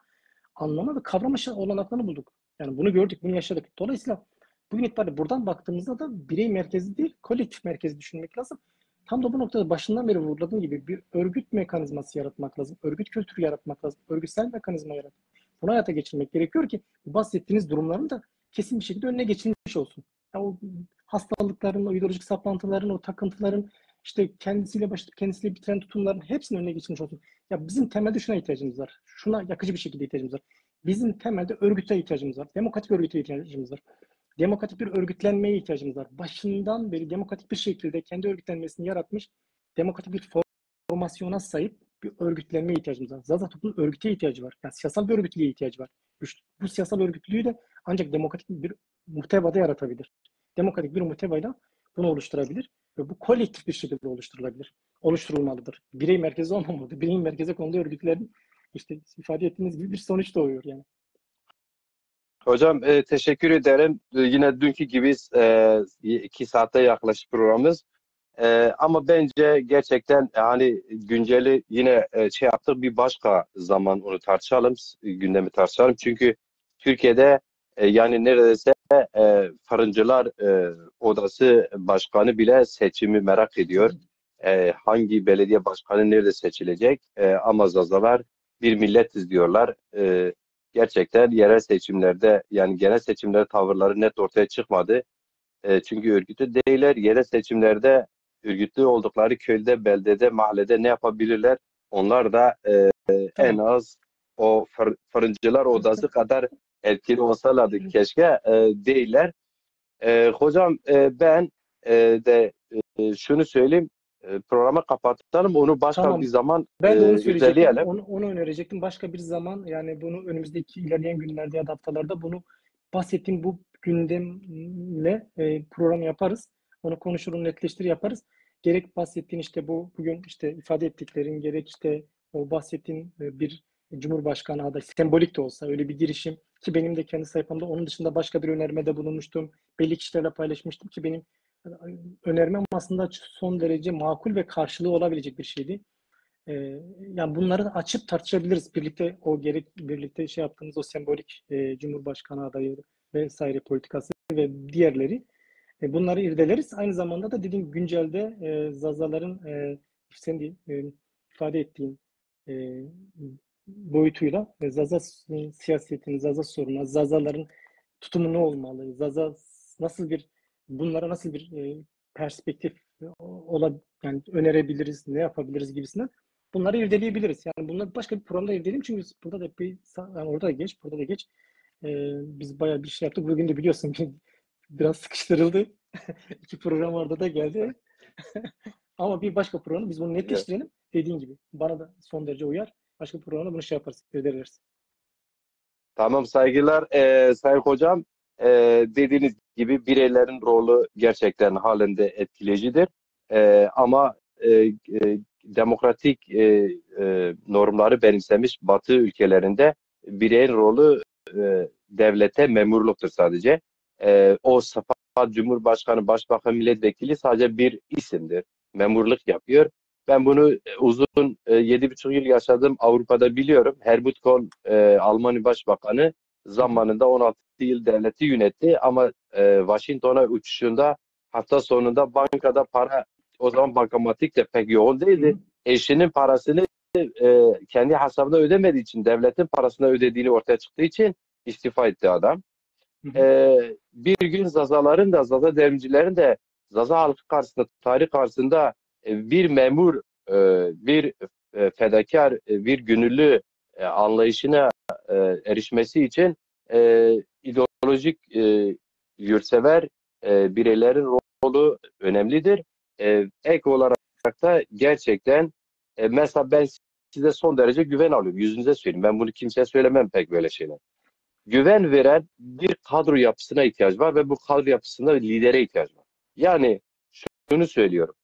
anlama ve kavrama olanaklarını bulduk. Yani bunu gördük, bunu yaşadık. Dolayısıyla bugün itibariyle buradan baktığımızda da birey merkezli değil, kolektif merkezli düşünmek lazım. Tam da bu noktada başından beri vurguladığım gibi bir örgüt mekanizması yaratmak lazım. Örgüt kültürü yaratmak lazım. Örgütsel mekanizma yaratmak. Bunu hayata geçirmek gerekiyor ki bu bahsettiğiniz durumların da kesin bir şekilde önüne geçilmiş olsun. Yani o hastalıkların, o ideolojik saplantıların, o takıntıların, işte kendisiyle başlayıp kendisiyle bitiren tutumların hepsinin önüne geçilmiş olsun. Ya bizim temelde şuna ihtiyacımız var. Şuna yakıcı bir şekilde ihtiyacımız var. Bizim temelde örgüte ihtiyacımız var. Demokratik örgüte ihtiyacımız var. Demokratik bir örgütlenmeye ihtiyacımız var. Başından beri demokratik bir şekilde kendi örgütlenmesini yaratmış, demokratik bir formasyona sahip bir örgütlenmeye ihtiyacımız var. Zaten toplumun örgüte ihtiyacı var. Yani siyasal bir örgütlüğe ihtiyacı var. Bu siyasal örgütlülüğü de ancak demokratik bir muhtevada yaratabilir. Demokratik bir muhtevayla bunu oluşturabilir ve bu kolektif bir şekilde oluşturulabilir. Oluşturulmalıdır. Birey merkezi olmamalıdır. Bireyin merkeze konduğu örgütlerin işte ifade ettiğiniz gibi bir sonuç doğuyor yani. Hocam teşekkür ederim. Yine dünkü gibi 2 saate yaklaşık programımız. Ama bence gerçekten hani günceli yine şey yaptık, bir başka zaman onu tartışalım, gündemi tartışalım. Çünkü Türkiye'de yani neredeyse Fırıncılar Odası Başkanı bile seçimi merak ediyor. Hangi belediye başkanı nerede seçilecek? Ama Zazalar bir milletiz diyorlar. Gerçekten yerel seçimlerde, yani genel seçimlerde tavırları net ortaya çıkmadı. Çünkü örgütlü değiller. Yerel seçimlerde örgütlü oldukları köyde, beldede, mahallede ne yapabilirler? Onlar da en Tamam. az o fırıncılar odası kadar etkili olsalardı keşke, değiller. Hocam, ben de şunu söyleyeyim. Programı kapatalım. Onu başka bir Tamam. zaman Ben de onu söyleyecektim. irdeleyelim. Onu önerecektim. Başka bir zaman, yani bunu önümüzdeki ilerleyen günlerde ya da haftalarda bunu bahsettiğim bu gündemle program yaparız. Onu konuşur, onu netleştir yaparız. Gerek bahsettiğin işte bu bugün işte ifade ettiklerin, gerek işte o bahsettiğin bir Cumhurbaşkanı adayı sembolik de olsa öyle bir girişim ki benim de kendi sayfamda onun dışında başka bir önermede bulunmuştum. Belli kişilerle paylaşmıştım ki benim önermem aslında son derece makul ve karşılığı olabilecek bir şeydi. Yani bunları açıp tartışabiliriz. Birlikte o gerek birlikte şey yaptığımız o sembolik Cumhurbaşkanı adayı vesaire politikası ve diğerleri bunları irdeleriz. Aynı zamanda da dediğim güncelde Zazaların senin ifade ettiğin e, boyutuyla Zaza siyasetini, Zaza sorunu, Zazaların tutumu ne olmalı? Zaza nasıl bir bunlara nasıl bir perspektif yani önerebiliriz, ne yapabiliriz gibisinden bunları irdeleyebiliriz. Yani bunları başka bir programda irdeleyelim çünkü burada da bir yani orada da geç, burada da geç. Biz bayağı bir şey yaptık. Bugün de biliyorsun biraz sıkıştırıldı. İki program orada da geldi. Ama bir başka programda biz bunu netleştirelim. Dediğin gibi. Bana da son derece uyar. Başka programda bunu şey yaparız, irdeleriz. Tamam, saygılar. Sayın hocam, dediğiniz gibi bireylerin rolü gerçekten halinde etkileyicidir. Ama demokratik normları benimsemiş Batı ülkelerinde bireyin rolü devlete memurluktur sadece. O sıfat Cumhurbaşkanı, Başbakan, Milletvekili sadece bir isimdir. Memurluk yapıyor. Ben bunu uzun 7,5 yıl yaşadım. Avrupa'da biliyorum. Helmut Kohl, Almanya Başbakanı zamanında 16 yıl devleti yönetti ama Washington'a uçuşunda hafta sonunda bankada para, o zaman bankamatik de pek yoğun değildi. Eşinin parasını kendi hesabına ödemediği için, devletin parasına ödediğini ortaya çıktığı için istifa etti adam. Bir gün Zazaların da, Zaza devrimcilerin de Zaza halkı karşısında, tarih karşısında bir memur, bir fedakar, bir gönüllü anlayışına erişmesi için ideolojik yurtsever bireylerin rolü önemlidir. Ek olarak da gerçekten mesela ben size son derece güven alıyorum. Yüzünüze söyleyeyim. Ben bunu kimseye söylemem pek böyle şeyler. Güven veren bir kadro yapısına ihtiyaç var ve bu kadro yapısında lidere ihtiyaç var. Yani şunu söylüyorum.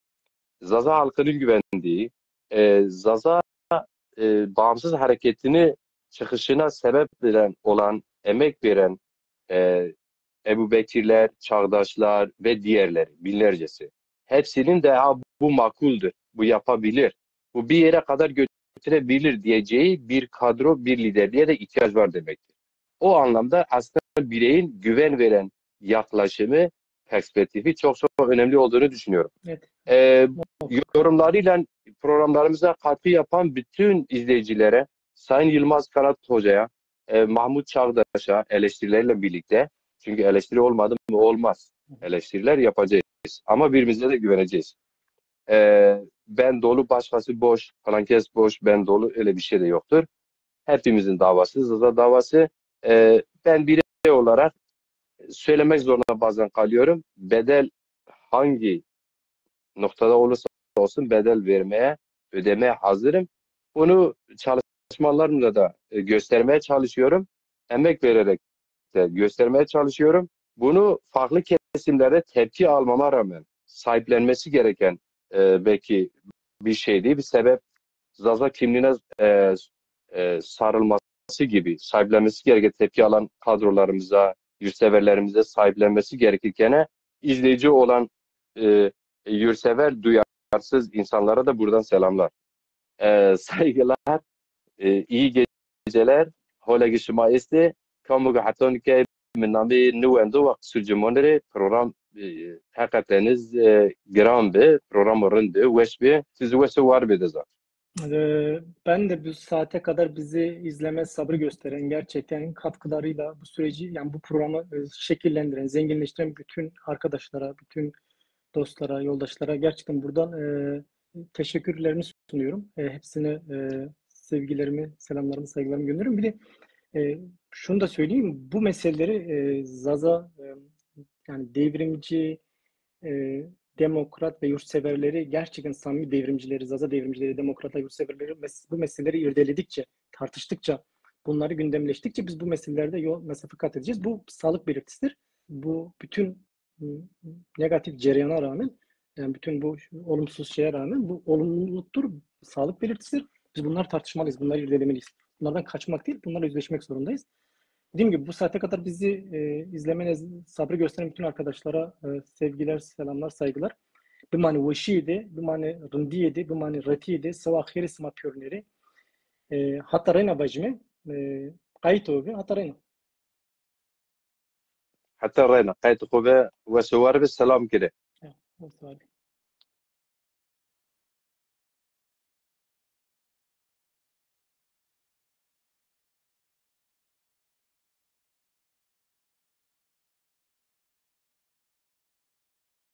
Zaza halkının güvendiği, Zaza bağımsız hareketini çıkışına sebep veren olan, emek veren Ebu Bekirler, Çağdaşlar ve diğerleri, binlercesi. Hepsinin de bu makuldür, bu yapabilir, bu bir yere kadar götürebilir diyeceği bir kadro, bir liderliğe de ihtiyaç var demektir. O anlamda aslında bireyin güven veren yaklaşımı, perspektifi çok çok önemli olduğunu düşünüyorum. Evet. Yorumlarıyla programlarımıza katkı yapan bütün izleyicilere, Sayın Yılmaz Kanat Hoca'ya, Mahmut Çağdaş'a eleştirileriyle birlikte, çünkü eleştiri olmadı mı olmaz. Eleştiriler yapacağız ama birbirimize de güveneceğiz. Ben dolu, başkası boş, falan kes boş, ben dolu, öyle bir şey de yoktur. Hepimizin davası, Zaza davası. Ben birey olarak söylemek zorunda bazen kalıyorum. Bedel hangi noktada olursa olsun bedel vermeye, ödemeye hazırım. Bunu çalışmalarımla da göstermeye çalışıyorum. Emek vererek de göstermeye çalışıyorum. Bunu farklı kesimlerde tepki almama rağmen sahiplenmesi gereken belki bir şey değil, bir sebep. Zaza kimliğine sarılması gibi sahiplenmesi gereken tepki alan kadrolarımıza, yurtseverlerimize sahiplenmesi gerekirken izleyici olan yurtsever, duyarsız insanlara da buradan selamlar. Saygılar, iyi geceler. Hola gishma este. Kamu gahaton ke minnabi nuendo vakt sucumonere program hakikateniz gram be program rende weş be siz weş var be deza. Ben de bu saate kadar bizi izleme sabrı gösteren, gerçekten katkılarıyla bu süreci, yani bu programı şekillendiren, zenginleştiren bütün arkadaşlara, bütün dostlara, yoldaşlara gerçekten buradan teşekkürlerimi sunuyorum. Hepsine sevgilerimi, selamlarımı, saygılarımı gönderiyorum. Bir de şunu da söyleyeyim, bu meseleleri Zaza, yani devrimci, demokrat ve yurtseverleri, gerçekten samimi devrimcileri, Zaza devrimcileri, demokratlar, yurtseverleri bu meseleleri irdeledikçe, tartıştıkça, bunları gündemleştikçe biz bu meselelerde yol mesafe kat edeceğiz. Bu sağlık belirtisidir. Bu bütün negatif cereyana rağmen, yani bütün bu olumsuz şeye rağmen bu olumluluktur, sağlık belirtisidir. Biz bunları tartışmalıyız, bunları irdelemeliyiz. Bunlardan kaçmak değil, bunlarla yüzleşmek zorundayız. Dediğim gibi bu saate kadar bizi izlemene sabrı gösteren bütün arkadaşlara sevgiler, selamlar, saygılar. Bimani vişiydi, bimani rındiydi, bimani ratiydi, sava khiri sma pürneri. Hatarayna bacmi, kayıt obi, hatarayna. حتى رينا قيت خوبه وسوار بالسلام كده. Evet,